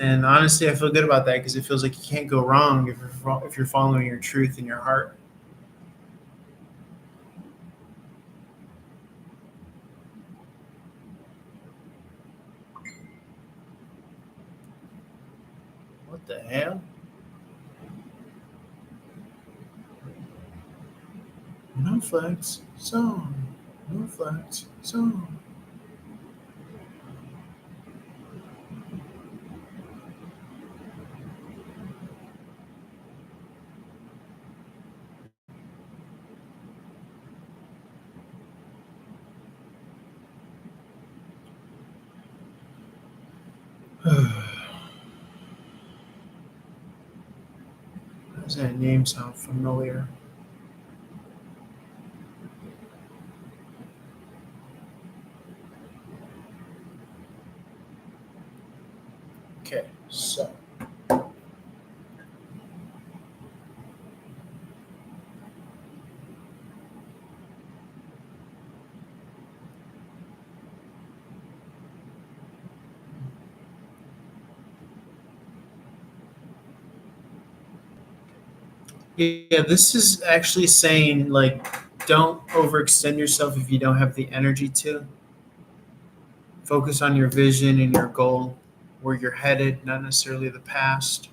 And honestly, I feel good about that because it feels like you can't go wrong if you're following your truth in your heart. What the hell? No flags, song. No flags, song. Does that name sound familiar? Okay, so yeah, this is actually saying like don't overextend yourself if you don't have the energy to. Focus on your vision and your goal, where you're headed, not necessarily the past.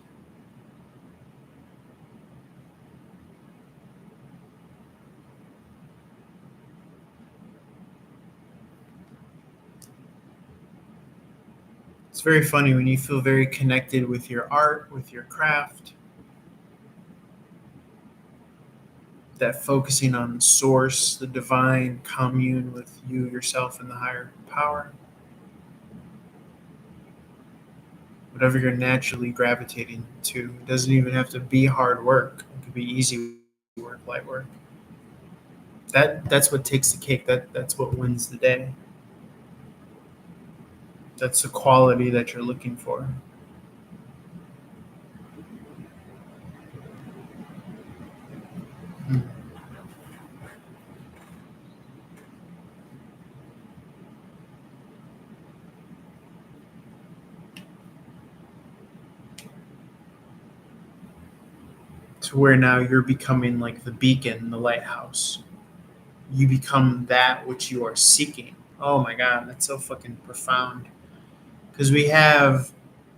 It's very funny when you feel very connected with your art, with your craft, that focusing on source, the divine, commune with you, yourself, and the higher power. Whatever you're naturally gravitating to. It doesn't even have to be hard work. It could be easy work, light work. That's what takes the cake. That's what wins the day. That's the quality that you're looking for. Hmm. To where now you're becoming like the beacon, the lighthouse. You become that which you are seeking. Oh my God, that's so fucking profound. Because we have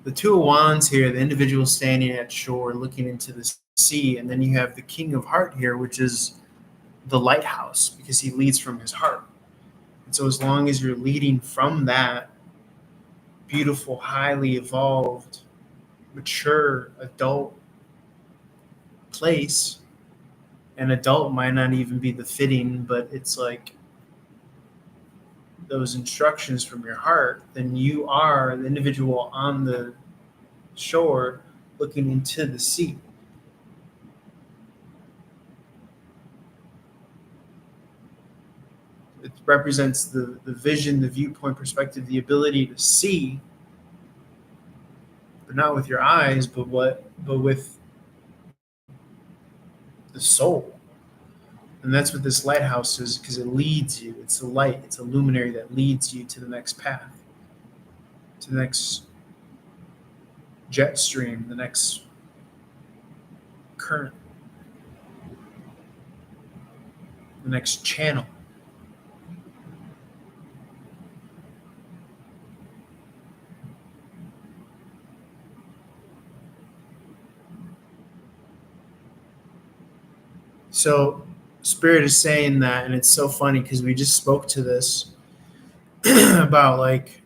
the Two of Wands here, the individual standing at shore looking into the sea, and then you have the King of Heart here, which is the lighthouse because he leads from his heart. And so, as long as you're leading from that beautiful, highly evolved, mature adult place, an adult might not even be the fitting, but it's like those instructions from your heart, then you are the individual on the shore looking into the sea. It represents the vision, the viewpoint, perspective, the ability to see, but not with your eyes, but with the soul. And that's what this lighthouse is because it leads you. It's a light, it's a luminary that leads you to the next path, to the next jet stream, the next current, the next channel. So, Spirit is saying that, and it's so funny because we just spoke to this about like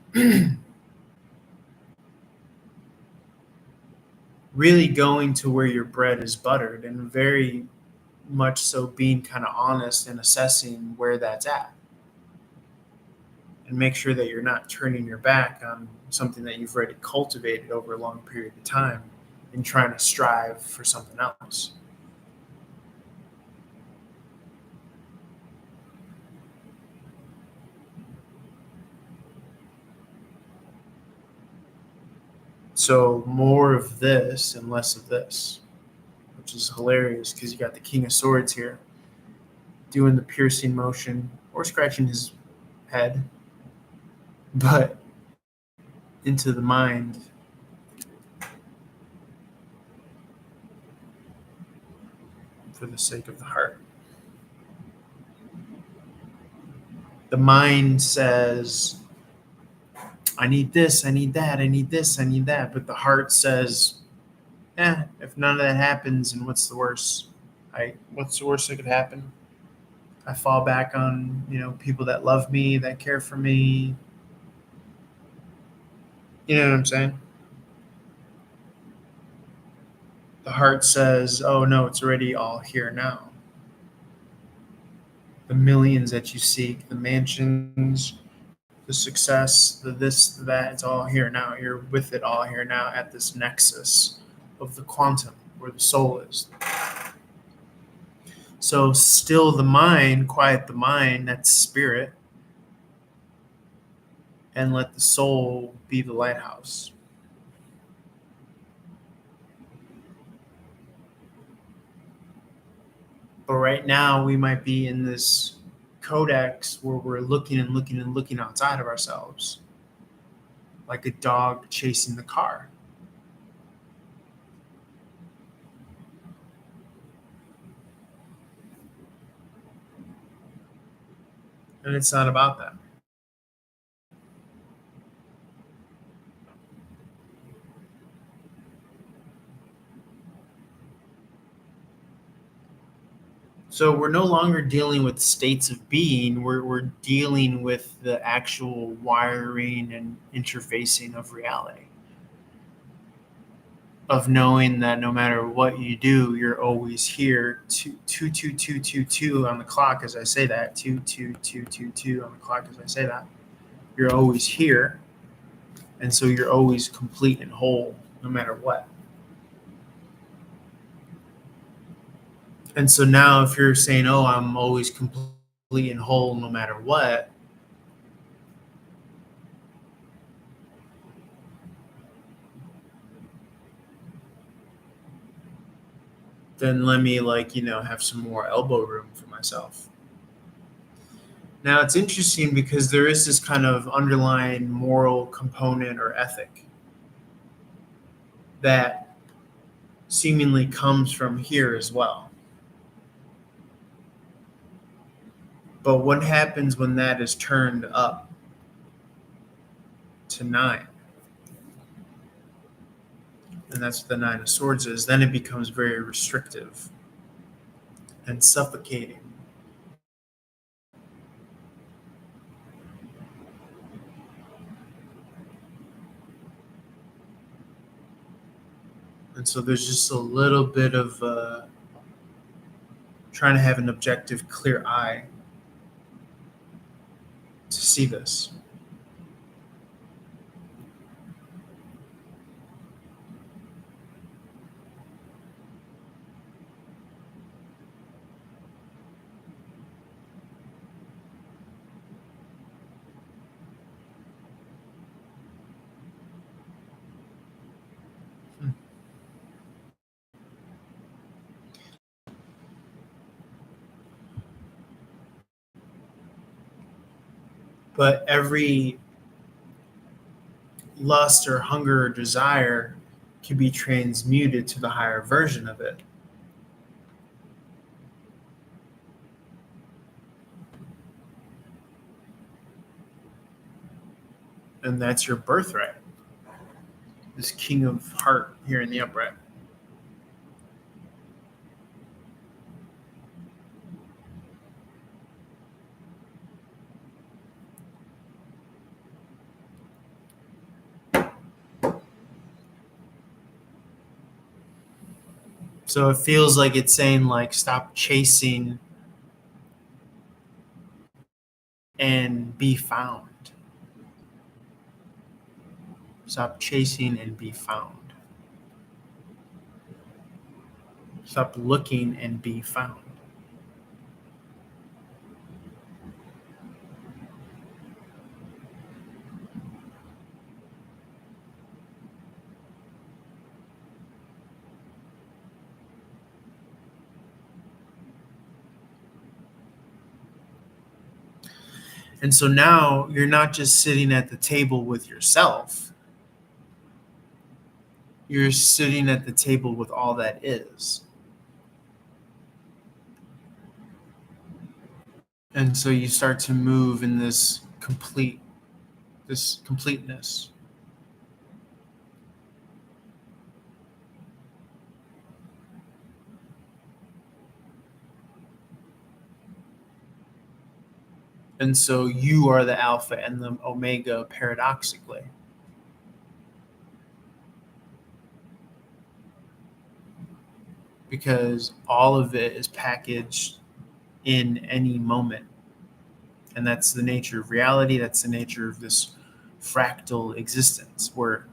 really going to where your bread is buttered and very much so being kind of honest and assessing where that's at and make sure that you're not turning your back on something that you've already cultivated over a long period of time and trying to strive for something else. So more of this and less of this, which is hilarious because you got the King of Swords here doing the piercing motion or scratching his head, but into the mind. For the sake of the heart. The mind says, I need this, I need that, I need this, I need that. But the heart says, if none of that happens, and what's the worst? What's the worst that could happen? I fall back on, people that love me, that care for me. You know what I'm saying? The heart says, oh no, it's already all here now. The millions that you seek, the mansions, the success, the this, the that, it's all here now. You're with it all here now at this nexus of the quantum where the soul is. So still the mind, quiet the mind, that's spirit, and let the soul be the lighthouse. But right now we might be in this codex where we're looking and looking and looking outside of ourselves, like a dog chasing the car. And it's not about that. So we're no longer dealing with states of being, we're dealing with the actual wiring and interfacing of reality. Of knowing that no matter what you do, you're always here. 22222 on the clock as I say that. 22222 on the clock as I say that. You're always here. And so you're always complete and whole no matter what. And so now if you're saying, oh, I'm always complete and whole no matter what, then let me have some more elbow room for myself. Now it's interesting because there is this kind of underlying moral component or ethic that seemingly comes from here as well. But what happens when that is turned up to 9? And that's what the 9 of Swords is. Then it becomes very restrictive and suffocating. And so there's just a little bit of trying to have an objective, clear eye to see this. But every lust or hunger or desire can be transmuted to the higher version of it. And that's your birthright. This King of Heart here in the upright. So it feels like it's saying, stop chasing and be found. Stop chasing and be found. Stop looking and be found. And so now you're not just sitting at the table with yourself. You're sitting at the table with all that is. And so you start to move in this completeness. And so you are the alpha and the omega paradoxically. Because all of it is packaged in any moment. And that's the nature of reality. That's the nature of this fractal existence, where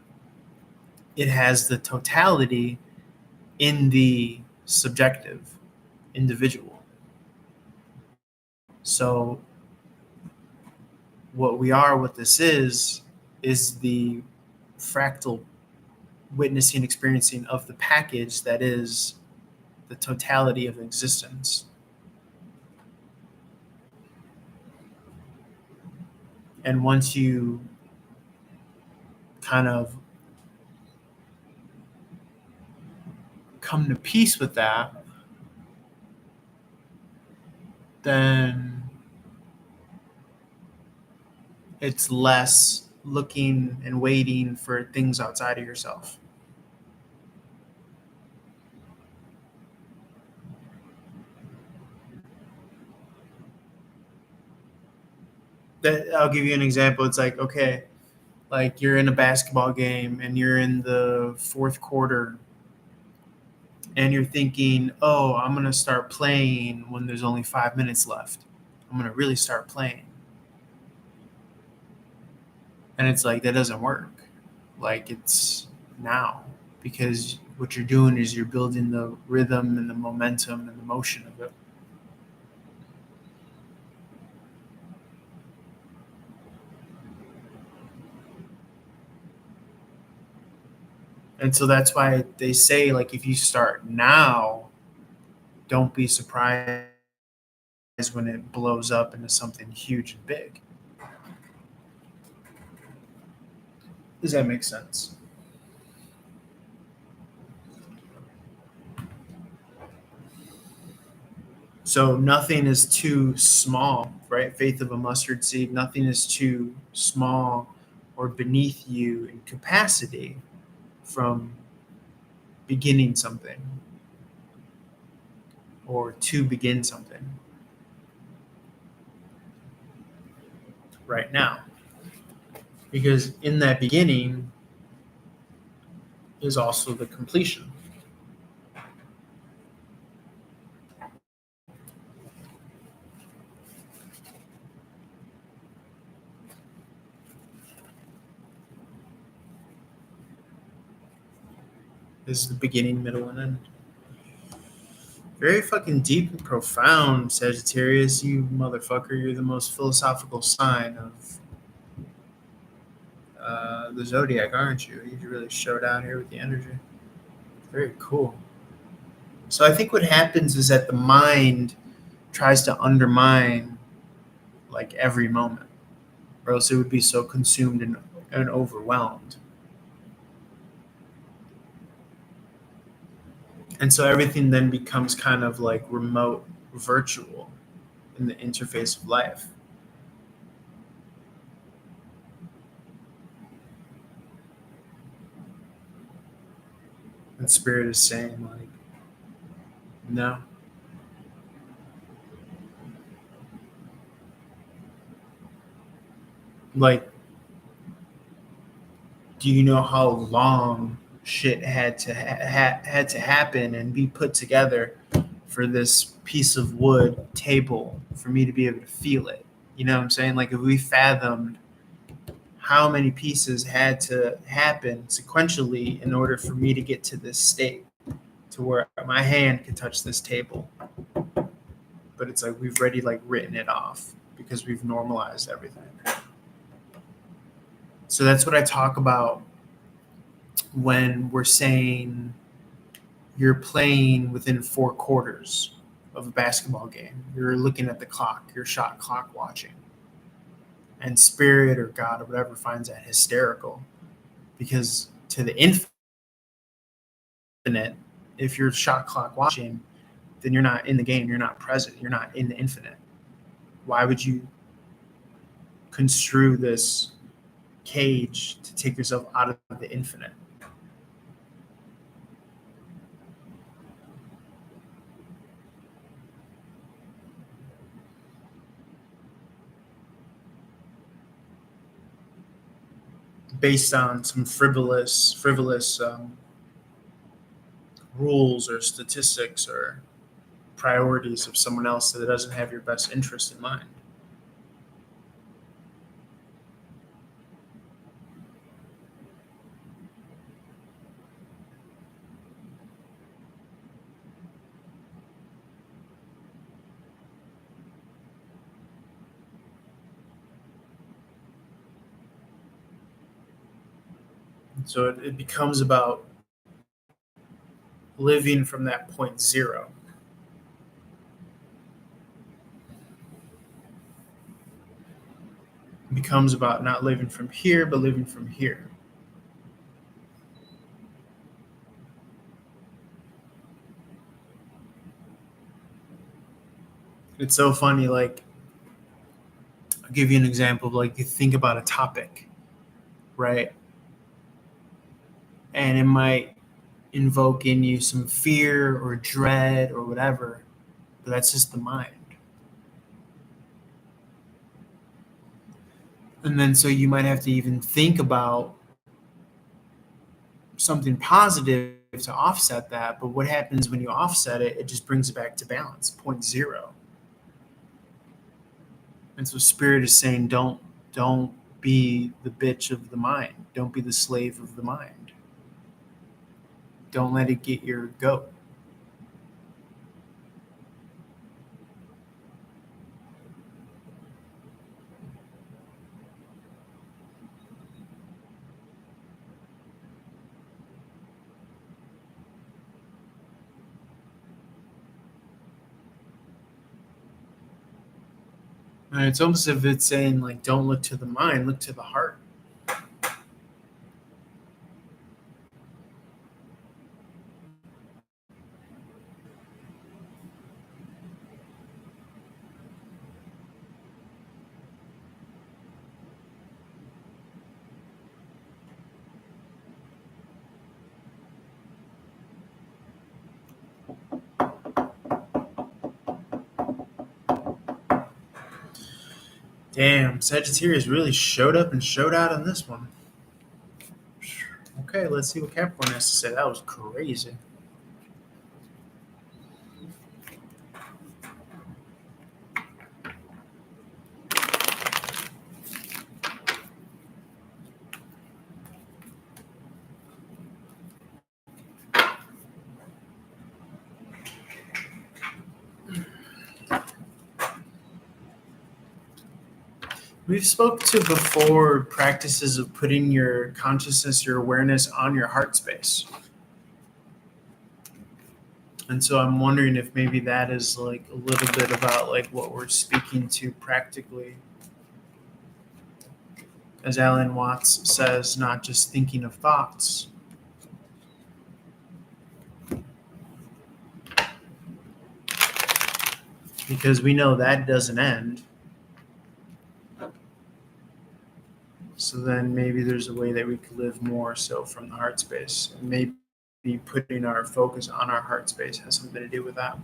it has the totality in the subjective individual. So what this is the fractal witnessing, experiencing of the package that is the totality of existence. And once you kind of come to peace with that, then it's less looking and waiting for things outside of yourself. That I'll give you an example. It's like, okay, like you're in a basketball game and you're in the fourth quarter and you're thinking, oh, I'm going to start playing when there's only 5 minutes left. I'm going to really start playing. And it's like, that doesn't work. Like, it's now, because what you're doing is you're building the rhythm and the momentum and the motion of it. And so that's why they say, like, if you start now, don't be surprised when it blows up into something huge and big. Does that make sense? So nothing is too small, right? Faith of a mustard seed, nothing is too small or beneath you in capacity from beginning something or to begin something right now. Because in that beginning is also the completion. This is the beginning, middle, and end. Very fucking deep and profound, Sagittarius. You motherfucker. You're the most philosophical sign of the zodiac, aren't you? You really showed out here with the energy. Very cool. So I think what happens is that the mind tries to undermine like every moment, or else it would be so consumed and overwhelmed. And so everything then becomes kind of like remote, virtual in the interface of life. And spirit is saying, like, no. Like, do you know how long shit had to had to happen and be put together for this piece of wood table for me to be able to feel it? You know what I'm saying? Like, if we fathomed how many pieces had to happen sequentially in order for me to get to this state to where my hand could touch this table. But it's like we've already like written it off because we've normalized everything. So that's what I talk about when we're saying you're playing within 4 quarters of a basketball game. You're looking at the clock, your shot clock watching. And spirit or God or whatever finds that hysterical, because to the infinite, if you're shot clock watching, then you're not in the game, you're not present, you're not in the infinite. Why would you construe this cage to take yourself out of the infinite? Based on some frivolous rules or statistics or priorities of someone else that doesn't have your best interest in mind. So it becomes about living from that point zero. It becomes about not living from here, but living from here. It's so funny, like, I'll give you an example of, like, you think about a topic, right? And it might invoke in you some fear or dread or whatever, but that's just the mind. And then so you might have to even think about something positive to offset that. But what happens when you offset it? It just brings it back to balance, point zero. And so spirit is saying, don't be the bitch of the mind. Don't be the slave of the mind. Don't let it get your goat. And it's almost as if it's saying, like, don't look to the mind, look to the heart. Damn, Sagittarius really showed up and showed out on this one. Okay, let's see what Capricorn has to say. That was crazy. We've spoke to before practices of putting your consciousness, your awareness on your heart space. And so I'm wondering if maybe that is like a little bit about like what we're speaking to practically. As Alan Watts says, not just thinking of thoughts. Because we know that doesn't end. So then maybe there's a way that we could live more so from the heart space. And maybe putting our focus on our heart space has something to do with that.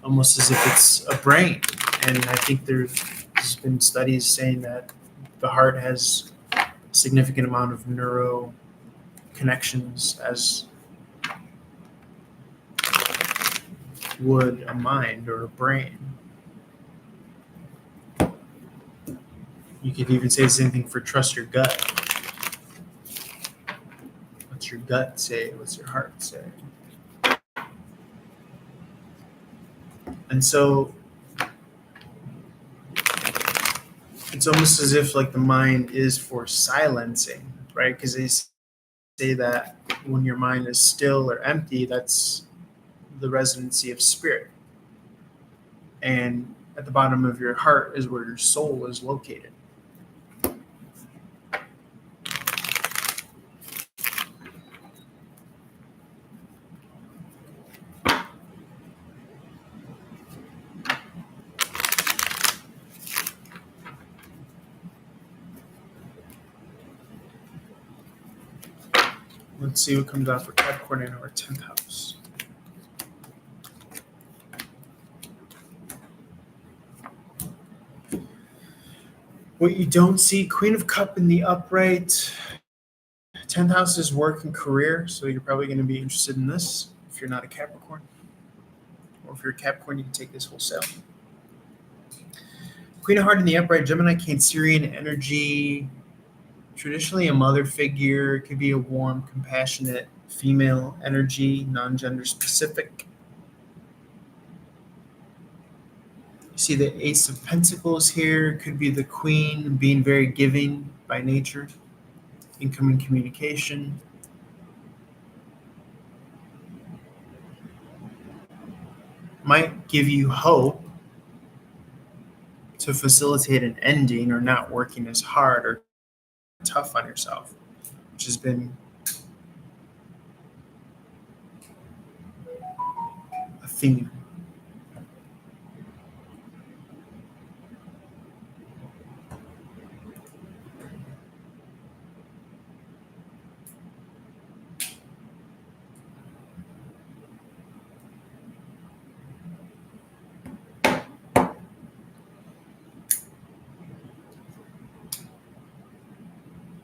Almost as if it's a brain. And I think there's been studies saying that the heart has a significant amount of neuro connections as would a mind or a brain. You could even say the same thing for trust your gut. What's your gut say? What's your heart say? And so it's almost as if like the mind is for silencing, right? Because they say that when your mind is still or empty, that's the residency of spirit. And at the bottom of your heart is where your soul is located. Let's see what comes out for Capricorn in our 10th house. What you don't see, Queen of Cup in the upright. 10th house is work and career, so you're probably going to be interested in this if you're not a Capricorn. Or if you're a Capricorn, you can take this wholesale. Queen of Heart in the upright, Gemini, Cancerian energy. Traditionally a mother figure. It could be a warm, compassionate female energy, non-gender specific. You see the Ace of Pentacles here. Could be the Queen being very giving by nature. incoming communication. Might give you hope to facilitate an ending or not working as hard or tough on yourself, which has been a theme.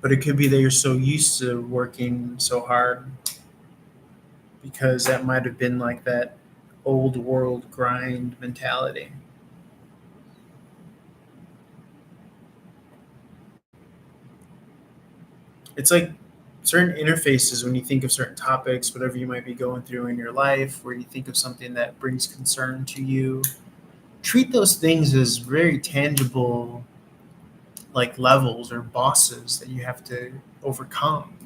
But it could be that you're so used to working so hard because that might have been like that old world grind mentality. It's like certain interfaces when you think of certain topics, whatever you might be going through in your life, where you think of something that brings concern to you, treat those things as very tangible, like levels or bosses that you have to overcome,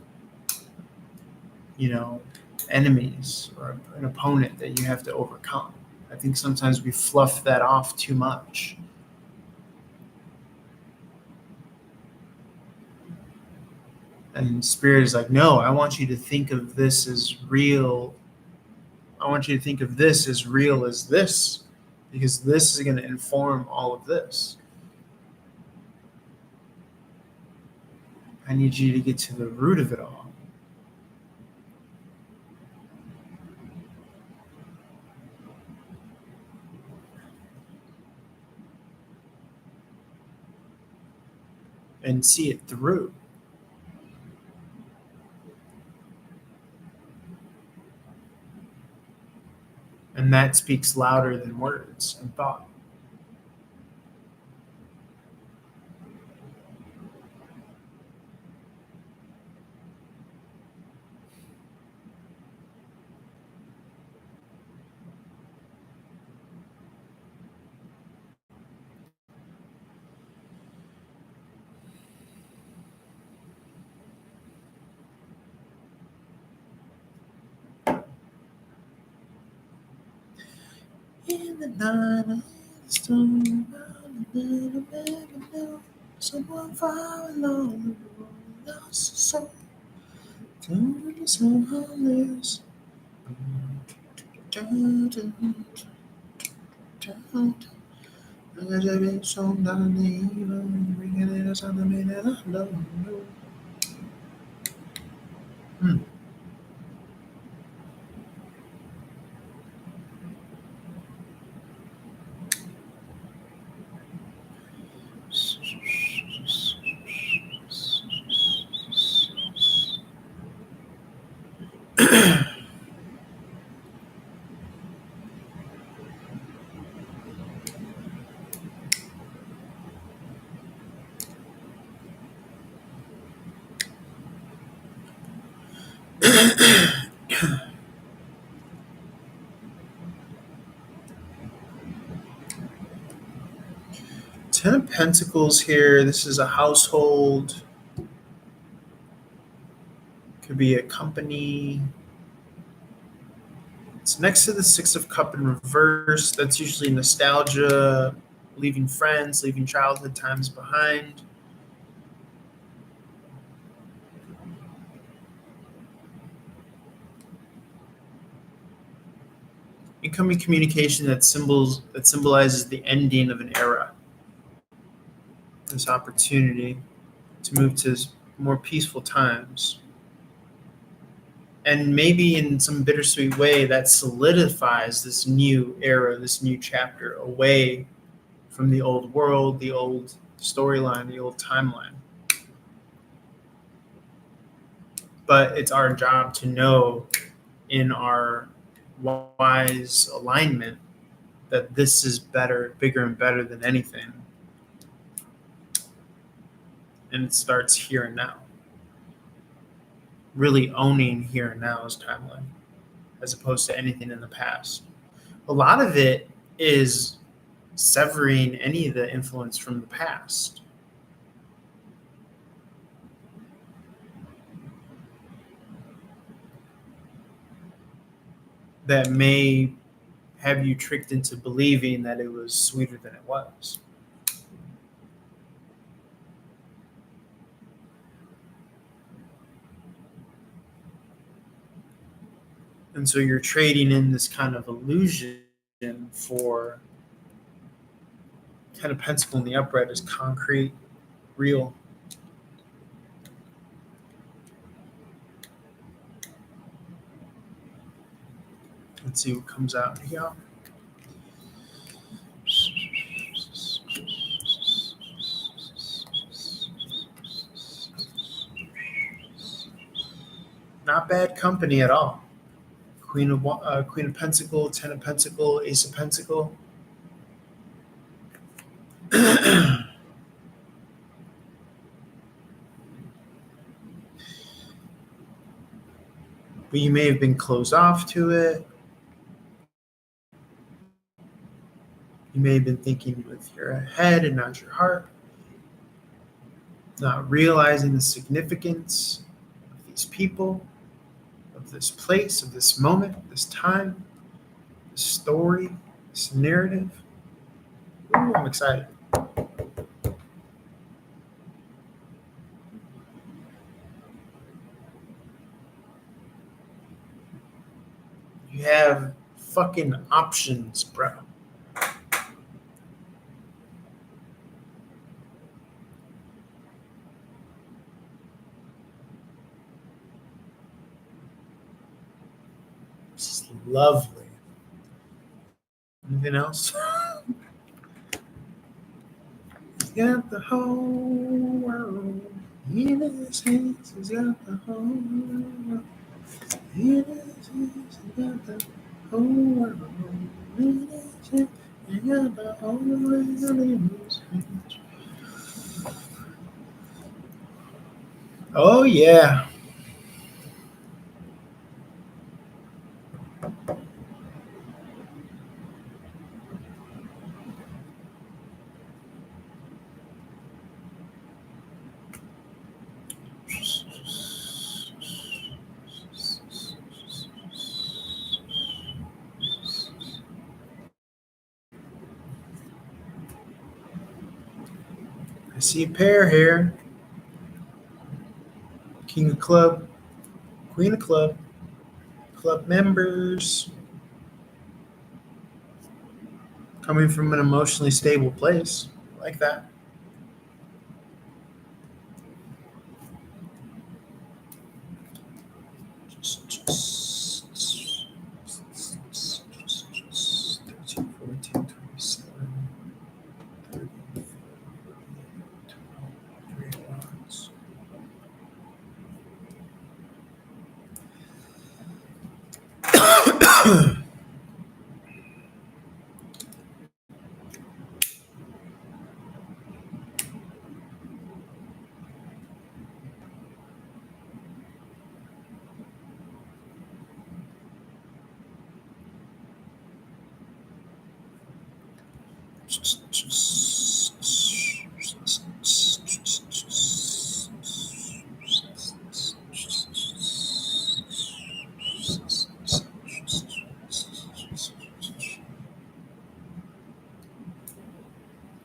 you know, enemies or an opponent that you have to overcome. I think sometimes we fluff that off too much. And spirit is like, no, I want you to think of this as real. I want you to think of this as real as this, because this is going to inform all of this. I need you to get to the root of it all. And see it through. And that speaks louder than words and thought. In the night, storm, a little bit of blue. Someone far along the road, lost a soul. Doing so harmless. Hmm. Ten of Pentacles here. This is a household. Could be a company. It's next to the Six of Cup in reverse. That's usually nostalgia, leaving friends, leaving childhood times behind. Incoming communication that symbolizes the ending of an era. This opportunity to move to more peaceful times. And maybe in some bittersweet way that solidifies this new era, this new chapter away from the old world, the old storyline, the old timeline. But it's our job to know in our wise alignment that this is better, bigger and better than anything. And it starts here and now. Really owning here and now's timeline as opposed to anything in the past. A lot of it is severing any of the influence from the past. that may have you tricked into believing that it was sweeter than it was. And so you're trading in this kind of illusion for Ten of Pentacles in the upright is concrete, real. Let's see what comes out here. Not bad company at all. Queen of Pentacle, Ten of Pentacle, Ace of Pentacle. But you may have been closed off to it. You may have been thinking with your head and not your heart, not realizing the significance of these people, of this place, of this moment, this time, this story, this narrative. Ooh, I'm excited. You have fucking options, bro. This is lovely. Anything else? He's got the whole world in his hands. He's got the whole world in his hands. He's got the whole world in his hands. He's got the whole world in his hands. Oh, yeah. I see a pair here. King of club, queen of club, club members. Coming from an emotionally stable place. I like that.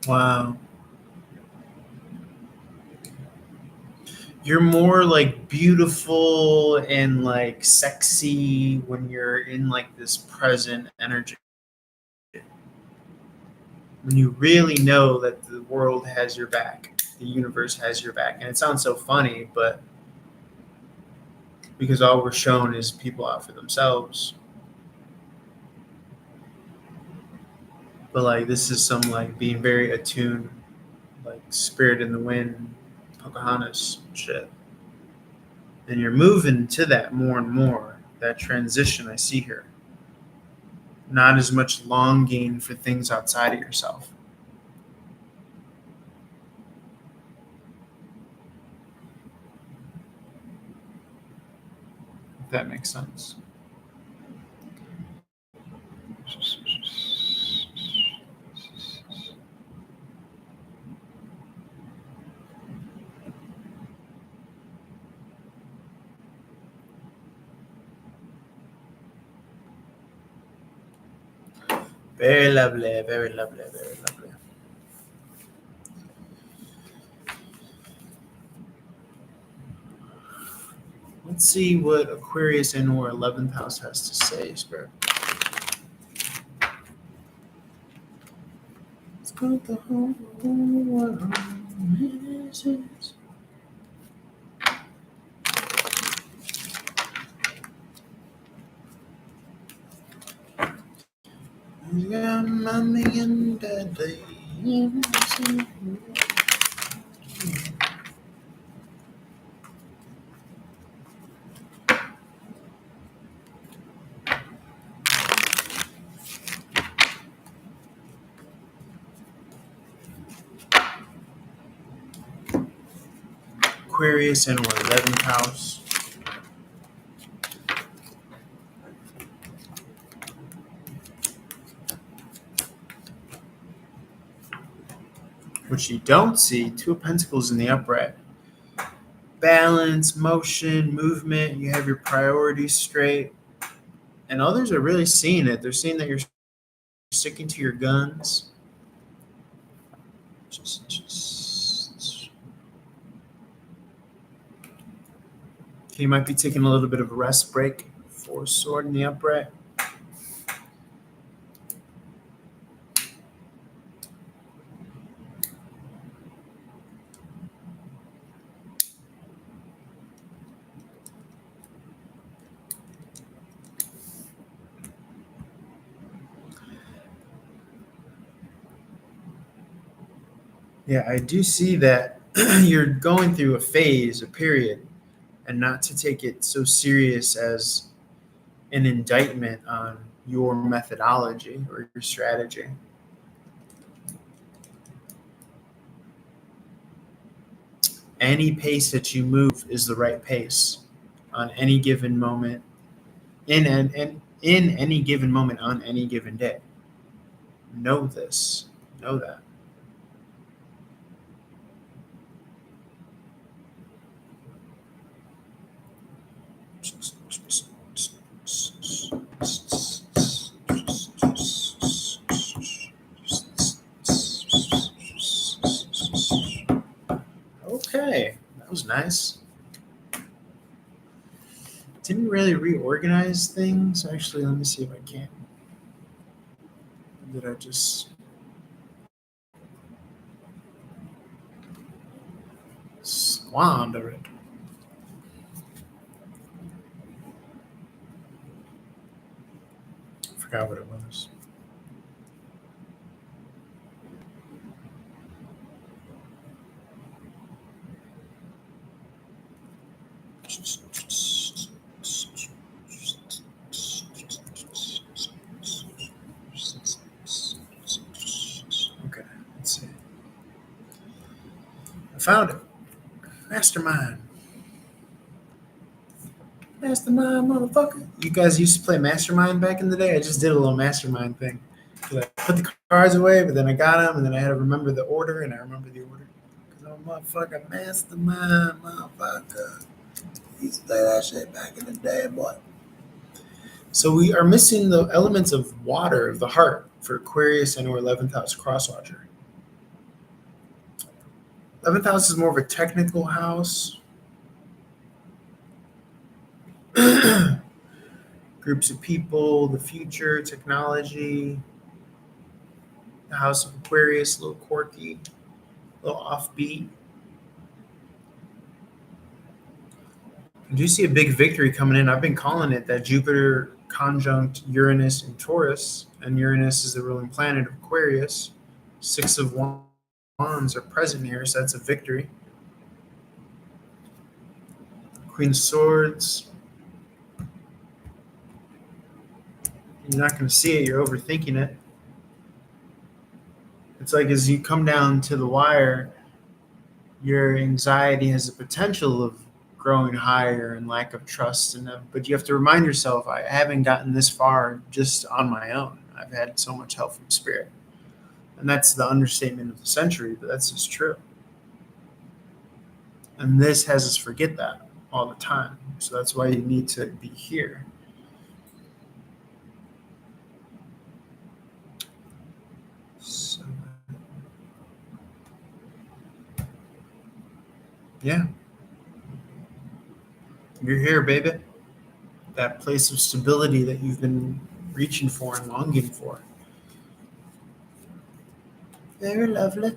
Wow. You're more like beautiful and like sexy when you're in like this present energy. When you really know that the world has your back, the universe has your back. And it sounds so funny, but because all we're shown is people out for themselves. But like this is some like being very attuned, like spirit in the wind, Pocahontas shit. And you're moving to that more and more, that transition I see here. Not as much longing for things outside of yourself. If that makes sense. Very lovely, very lovely, very lovely. Let's see what Aquarius in or 11th house has to say, Spirit. Let's go the whole world. Yeah, mommy and daddy. Aquarius in or 11th house. What you don't see, Two of Pentacles in the upright. Balance, motion, movement. You have your priorities straight. And others are really seeing it. They're seeing that you're sticking to your guns. You might be taking a little bit of a rest break for Sword in the upright. Yeah, I do see that you're going through a phase, a period, and not to take it so serious as an indictment on your methodology or your strategy. Any pace that you move is the right pace on any given moment, in any given moment on any given day. Know this. Know that. Okay, that was nice. Didn't really reorganize things. Actually, let me see if I can. Did I just squander it? Forgot what it was. Okay, let's see. I found it. Mastermind. Mastermind, motherfucker. You guys used to play Mastermind back in the day? I just did a little Mastermind thing. I put the cards away, but then I got them, and then I had to remember the order, and I remember the order. Because I'm a motherfucking Mastermind, motherfucker. Used to play that shit back in the day, boy. So we are missing the elements of water, of the heart, for Aquarius and or 11th house cross-watcher. 11th house is more of a technical house. Groups of people, the future, technology. The house of Aquarius, a little quirky, a little offbeat. I do see a big victory coming in. I've been calling it that Jupiter conjunct Uranus and Taurus, and Uranus is the ruling planet of Aquarius. 6 of Wands are present here, so that's a victory. Queen of Swords. You're not going to see it. You're overthinking it. It's like as you come down to the wire, your anxiety has the potential of growing higher and lack of trust in them. But you have to remind yourself, I haven't gotten this far just on my own. I've had so much help from spirit. And that's the understatement of the century, but that's just true. And this has us forget that all the time. So that's why you need to be here. So, yeah, you're here, baby. That place of stability that you've been reaching for and longing for. Very lovely.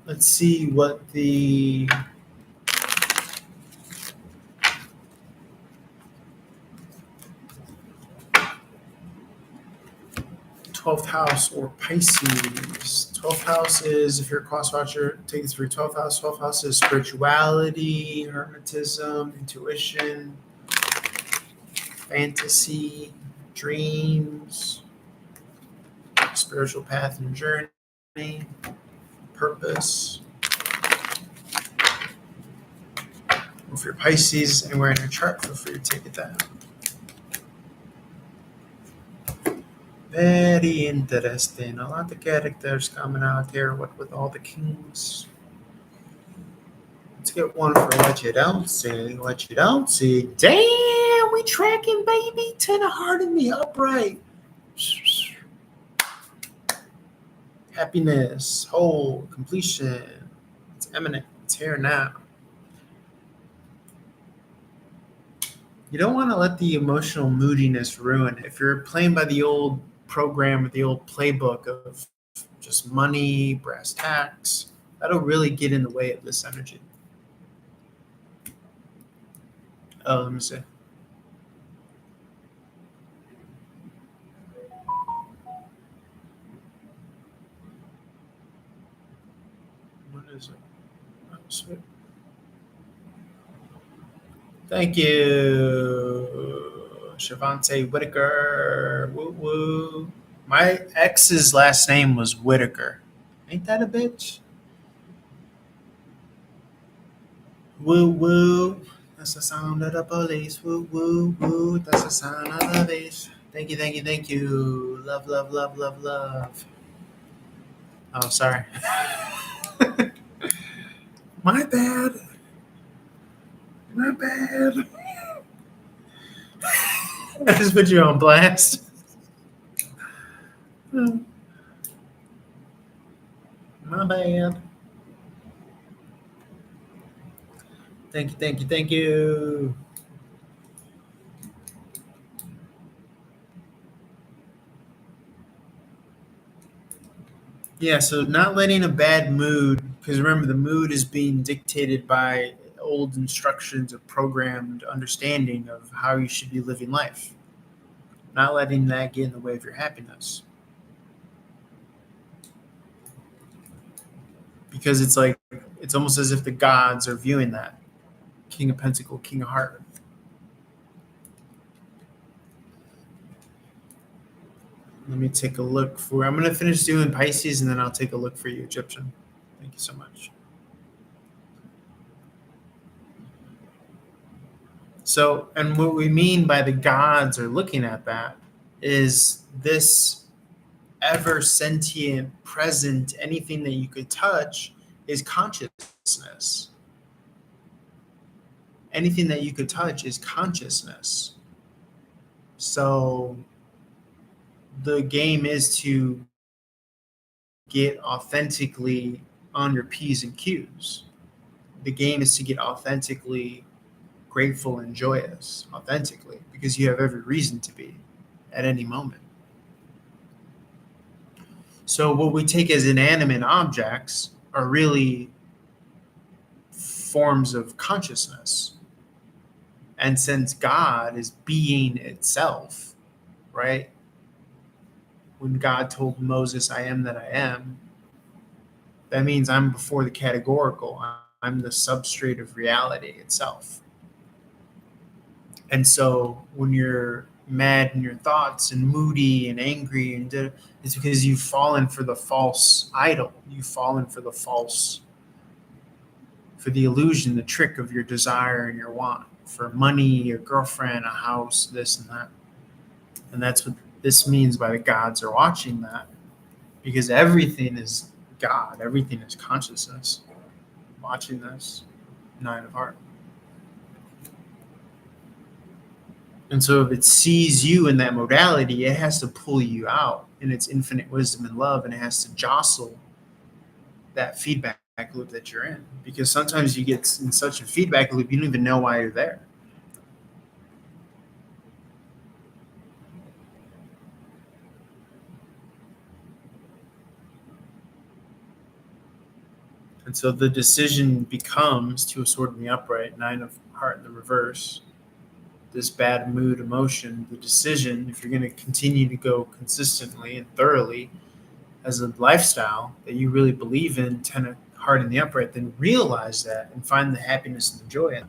Let's see what the 12th house or Pisces. 12th house is, if you're a cross watcher, take it through 12th house. 12th house is spirituality, hermetism, intuition, fantasy, dreams, spiritual path and journey, purpose. If you're Pisces anywhere in your chart, feel free to take it down. Very interesting. A lot of characters coming out here. What with all the kings? Let's get one for what you don't see. What you don't see. Damn, we tracking, baby. 10 of heart in the upright. Happiness, whole, completion. It's imminent. It's here now. You don't want to let the emotional moodiness ruin it. If you're playing by the old program or the old playbook of just money, brass tacks, that'll really get in the way of this energy. Oh, let me see. What is it? Oh, sweet. Thank you, Shavante Whitaker. Woo woo. My ex's last name was Whitaker. Ain't that a bitch? Woo woo. That's the sound of the police. Woo woo woo. That's the sound of the bass. Thank you, thank you, thank you. Love, love, love, love, love. Oh, sorry. My bad. My bad. I just put you on blast. My bad. Thank you, thank you, thank you. Yeah, so not letting a bad mood, because remember, the mood is being dictated by old instructions of programmed understanding of how you should be living life. Not letting that get in the way of your happiness. Because it's like, it's almost as if the gods are viewing that. King of Pentacle, King of Heart. Let me take a look for, I'm going to finish doing Pisces and then I'll take a look for you, Egyptian. Thank you so much. So, and what we mean by the gods are looking at that is this ever sentient, present, anything that you could touch is consciousness. Anything that you could touch is consciousness. So the game is to get authentically on your P's and Q's. The game is to get authentically grateful and joyous, authentically, because you have every reason to be at any moment. So what we take as inanimate objects are really forms of consciousness. And since God is being itself, right? When God told Moses, I am that I am, that means I'm before the categorical. I'm the substrate of reality itself. And so when you're mad in your thoughts and moody and angry, and it's because you've fallen for the false idol. You've fallen for the false, for the illusion, the trick of your desire and your want for money, your girlfriend, a house, this and that. And that's what this means by the gods are watching that, because everything is God, everything is consciousness watching this. Nine of Heart. And so if it sees you in that modality, it has to pull you out in its infinite wisdom and love, and it has to jostle that feedback loop that you're in. Because sometimes you get in such a feedback loop, you don't even know why you're there. And so the decision becomes to a sword in the upright, 9 of heart in the reverse, this bad mood emotion, the decision, if you're going to continue to go consistently and thoroughly as a lifestyle that you really believe in, 10 of heart in the upright, then realize that and find the happiness and the joy in it.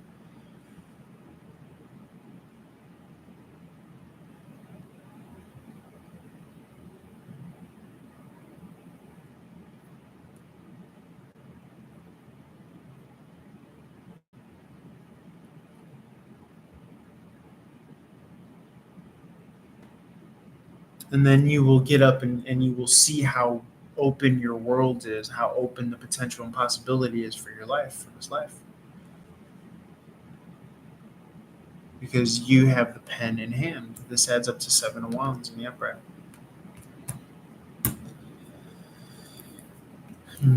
And then you will get up and you will see how open your world is, how open the potential and possibility is for your life, for this life. Because you have the pen in hand. This adds up to 7 of wands in the upright.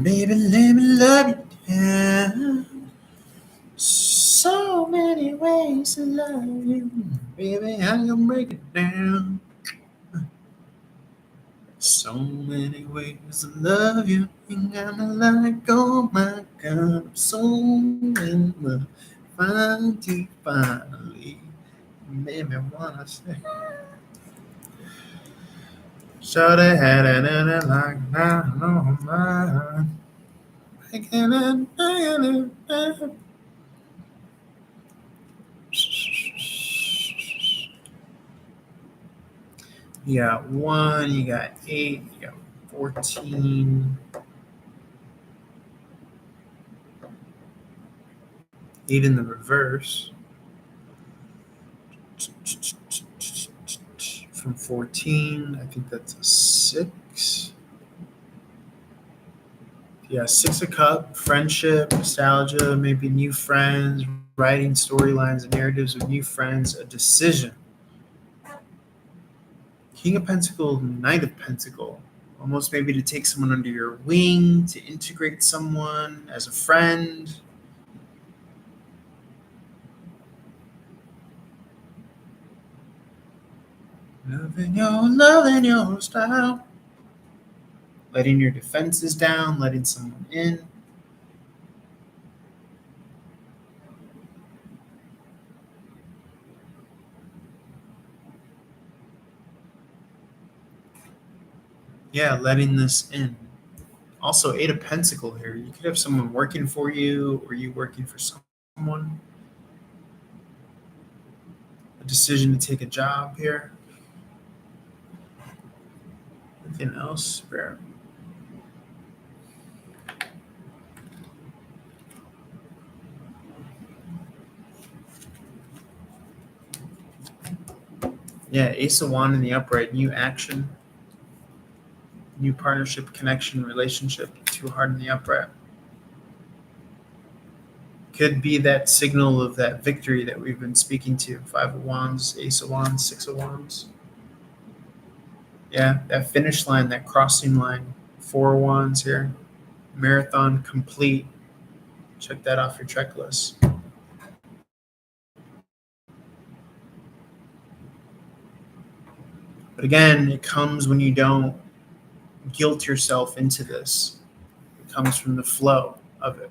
Baby, let me love you. Yeah. So many ways to love you. Baby, how you break it down? So many ways to love you. Ain't gonna let go, my God. I'm so in love. Find you finally. Made me wanna say. Should have had it in it like now, no mind. Making it. You got 1, you got 8, you got 14. 8 in the reverse. From 14, I think that's a 6. Yeah, 6 of cups, friendship, nostalgia, maybe new friends, writing storylines and narratives with new friends, a decision. King of Pentacles, Knight of Pentacles. Almost maybe to take someone under your wing, to integrate someone as a friend. Loving your style. Letting your defenses down, letting someone in. Yeah, letting this in. Also, 8 of Pentacles here. You could have someone working for you or you working for someone. A decision to take a job here. Anything else? Rare. Yeah, Ace of Wand in the upright. New action. New partnership, connection, relationship. 2 hard in the upright. Could be that signal of that victory that we've been speaking to. 5 of Wands, Ace of Wands, 6 of Wands. Yeah, that finish line, that crossing line. 4 of Wands here. Marathon complete. Check that off your checklist. But again, it comes when you don't guilt yourself into this. It comes from the flow of it.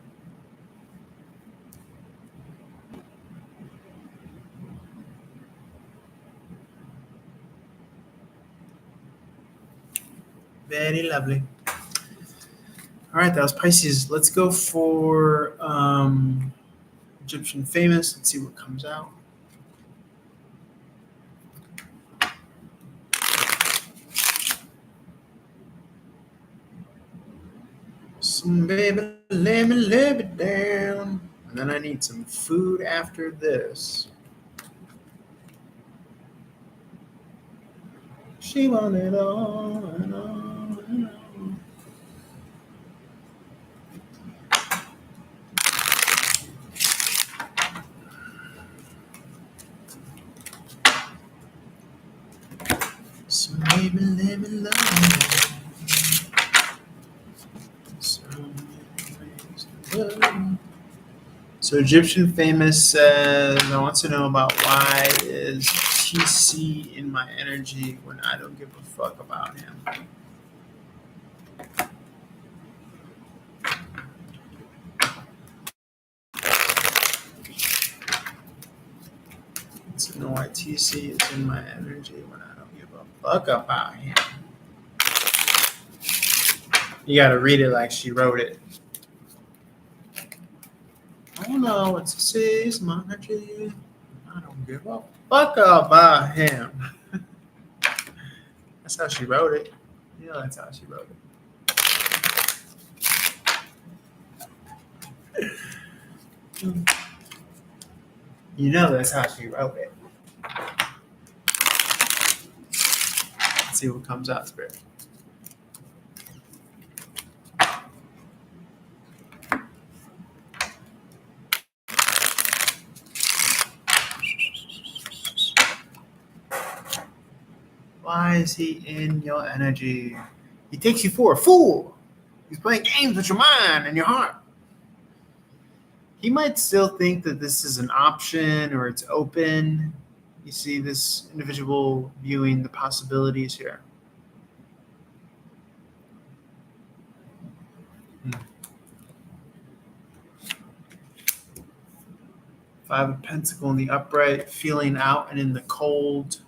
Very lovely. All right, that was Pisces. Let's go for Egyptian famous. Let's see what comes out. Some baby, let me down. And then I need some food after this. She wanted all and all and all. So maybe live in love. So many ways to love. So Egyptian famous says, I want to know about why is TC in my energy when I don't give a fuck about him. I want to know why TC is in my energy when I don't give a fuck about him. You gotta read it like she wrote it. I don't know what to say is my energy. I don't give a fuck about him. That's how she wrote it. Yeah, that's how she wrote it. You know that's how she wrote it. Let's see what comes out, Spirit. Why is he in your energy? He takes you for a fool. He's playing games with your mind and your heart. He might still think that this is an option or it's open. You see this individual viewing the possibilities here. Five of Pentacles in the upright, feeling out and in the cold.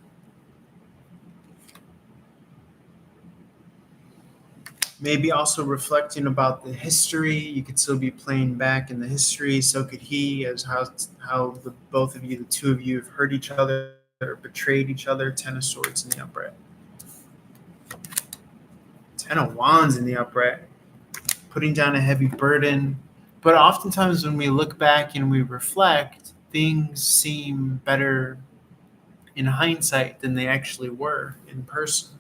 Maybe also reflecting about the history. You could still be playing back in the history. So could he, as how the both of you, the two of you, have hurt each other or betrayed each other. 10 of Swords in the upright. 10 of Wands in the upright. Putting down a heavy burden. But oftentimes when we look back and we reflect, things seem better in hindsight than they actually were in person.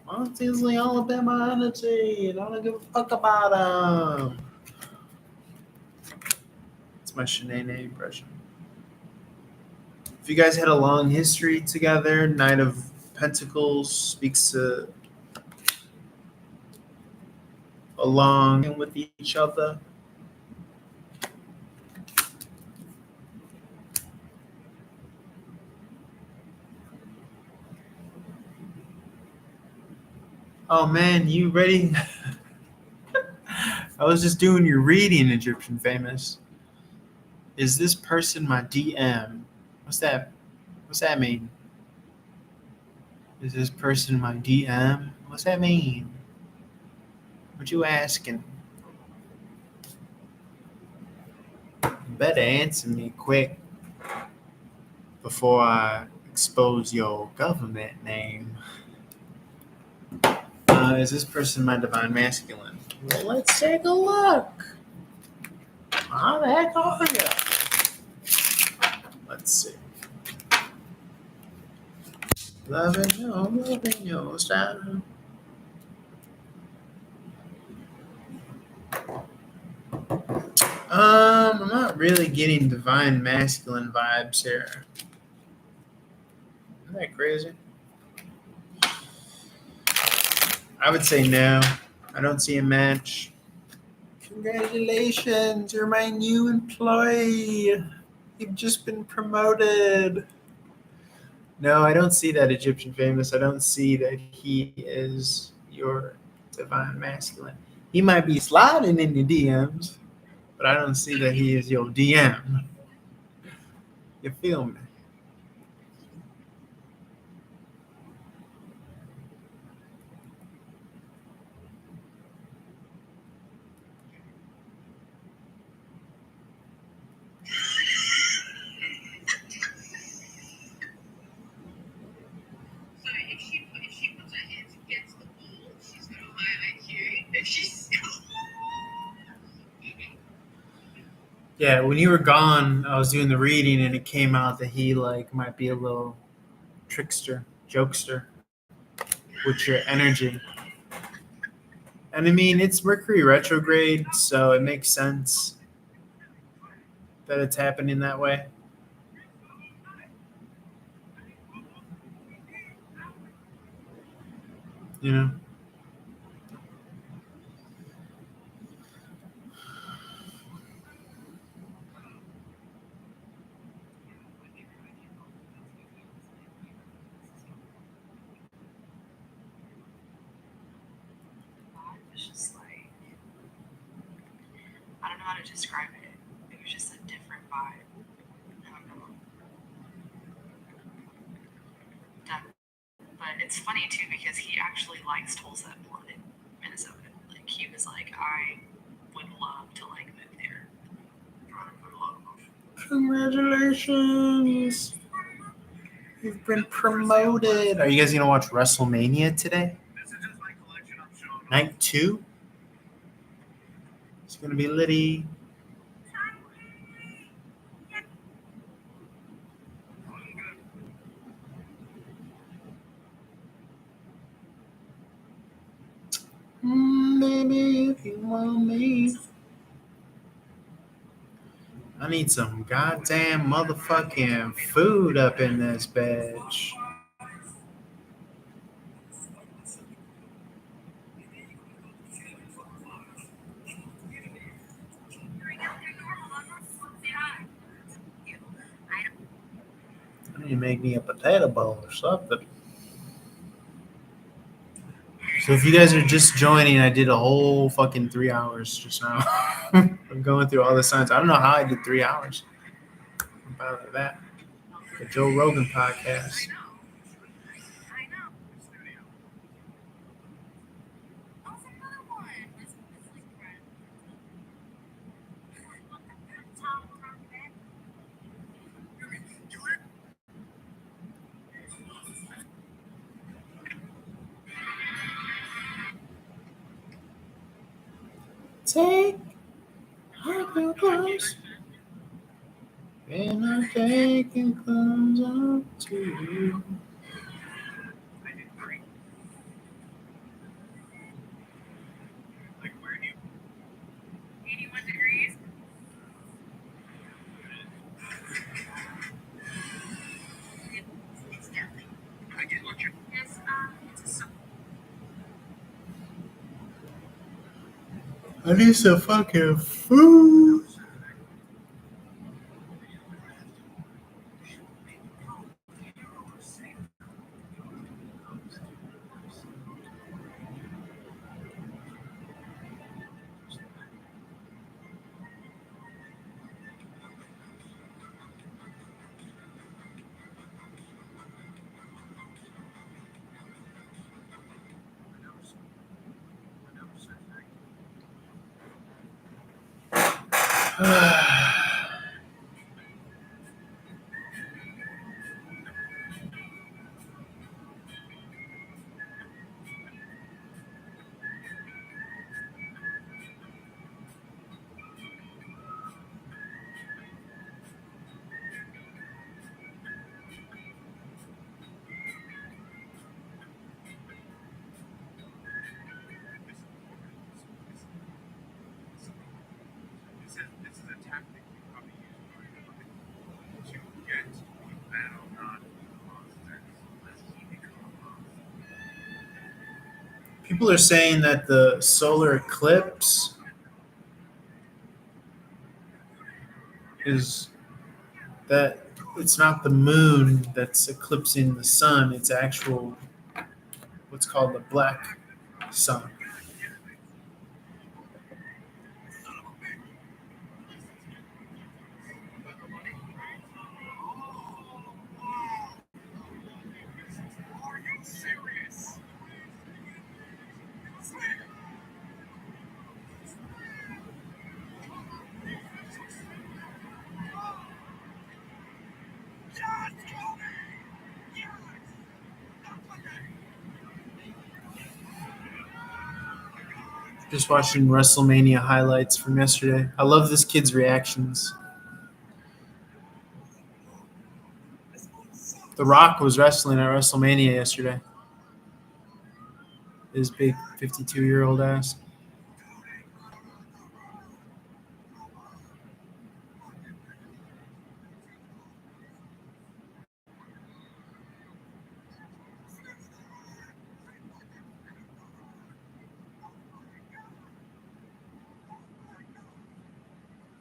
Monty's the Alabama energy, and I don't give a fuck about him. It's my Shanae impression. If you guys had a long history together, Knight of Pentacles speaks to along with each other. Oh man, you ready? I was just doing your reading, Egyptian famous. Is this person my DM? What's that mean? Is this person my DM? What's that mean? What you asking? You better answer me quick before I expose your government name. Is this person my divine masculine? Well, let's take a look. How the heck are you? Let's see. Loving your style. I'm not really getting divine masculine vibes here. Isn't that crazy? I would say no. I don't see a match. Congratulations, you're my new employee. You've just been promoted. No, I don't see that, Egyptian famous. I don't see that he is your divine masculine. He might be sliding in the DMs, but I don't see that he is your DM. You feel me? Yeah, when you were gone, I was doing the reading, and it came out that he might be a little trickster, jokester with your energy. And I mean, it's Mercury retrograde, so it makes sense that it's happening that way. You know. It was just like, I don't know how to describe it. It was just a different vibe. I don't know. But it's funny too because he actually likes Tulsa more than Minnesota. Like he was like, I would love to like move there. Congratulations. You've been promoted. Are you guys gonna watch WrestleMania today? Night 2? It's gonna be litty. Baby, if you want me. I need some goddamn motherfucking food up in this bitch. I need to make me a potato bowl or something. So if you guys are just joining, I did a whole fucking 3 hours just now. I'm going through all the signs. I don't know how I did 3 hours. I'm proud of that. The Joe Rogan podcast. Take off your clothes. And I'm taking clothes off to you. I need some fucking food. People are saying that the solar eclipse is that it's not the moon that's eclipsing the sun, it's actual what's called the black sun. Just watching WrestleMania highlights from yesterday. I love this kid's reactions. The Rock was wrestling at WrestleMania yesterday. His big 52-year-old ass.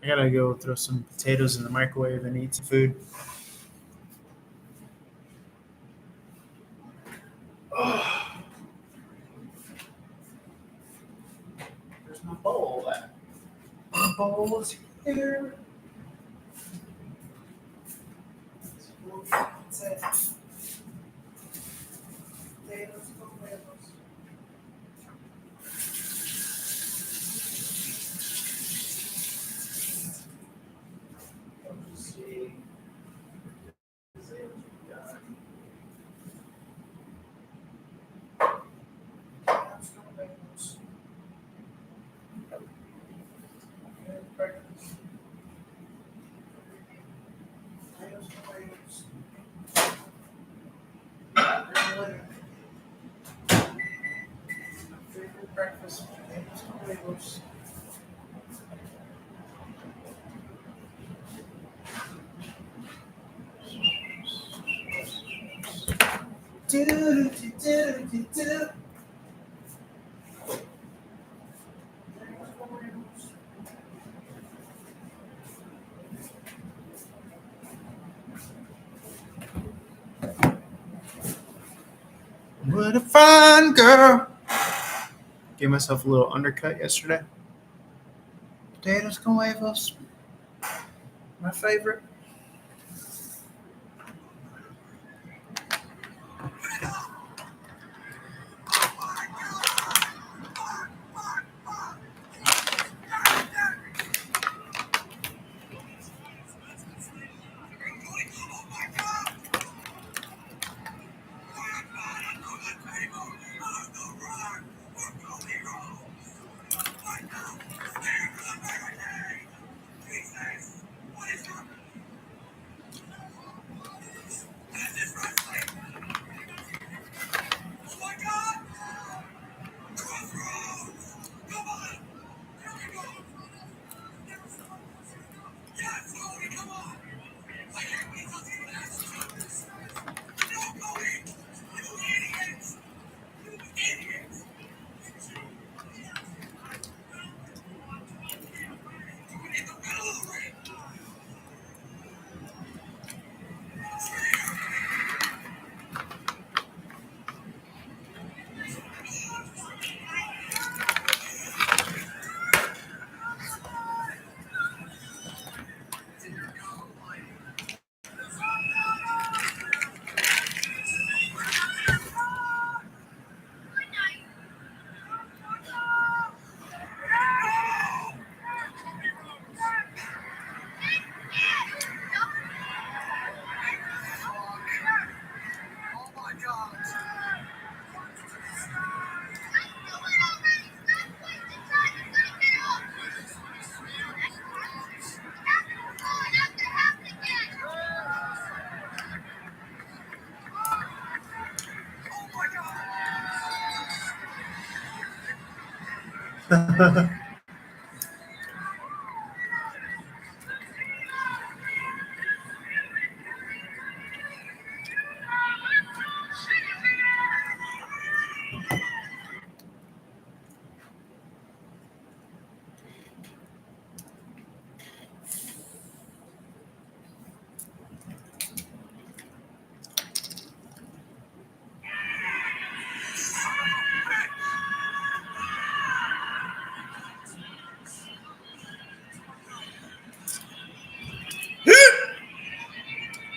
I gotta go throw some potatoes in the microwave and eat some food. Oh. There's my bowl at. My bowl is here. What's that? Potatoes, tomatoes. Let's see. Favorite breakfast, potatoes, tomatoes. What a fine girl. Gave myself a little undercut yesterday. Potatoes con huevos. My favorite.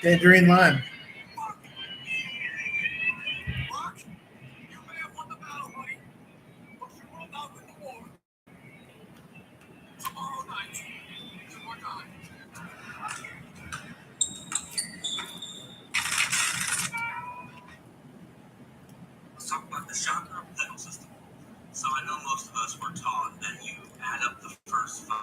Tangerine lime. Let's talk about the shotgun pedal system. So I know most of us were taught that you add up the first 5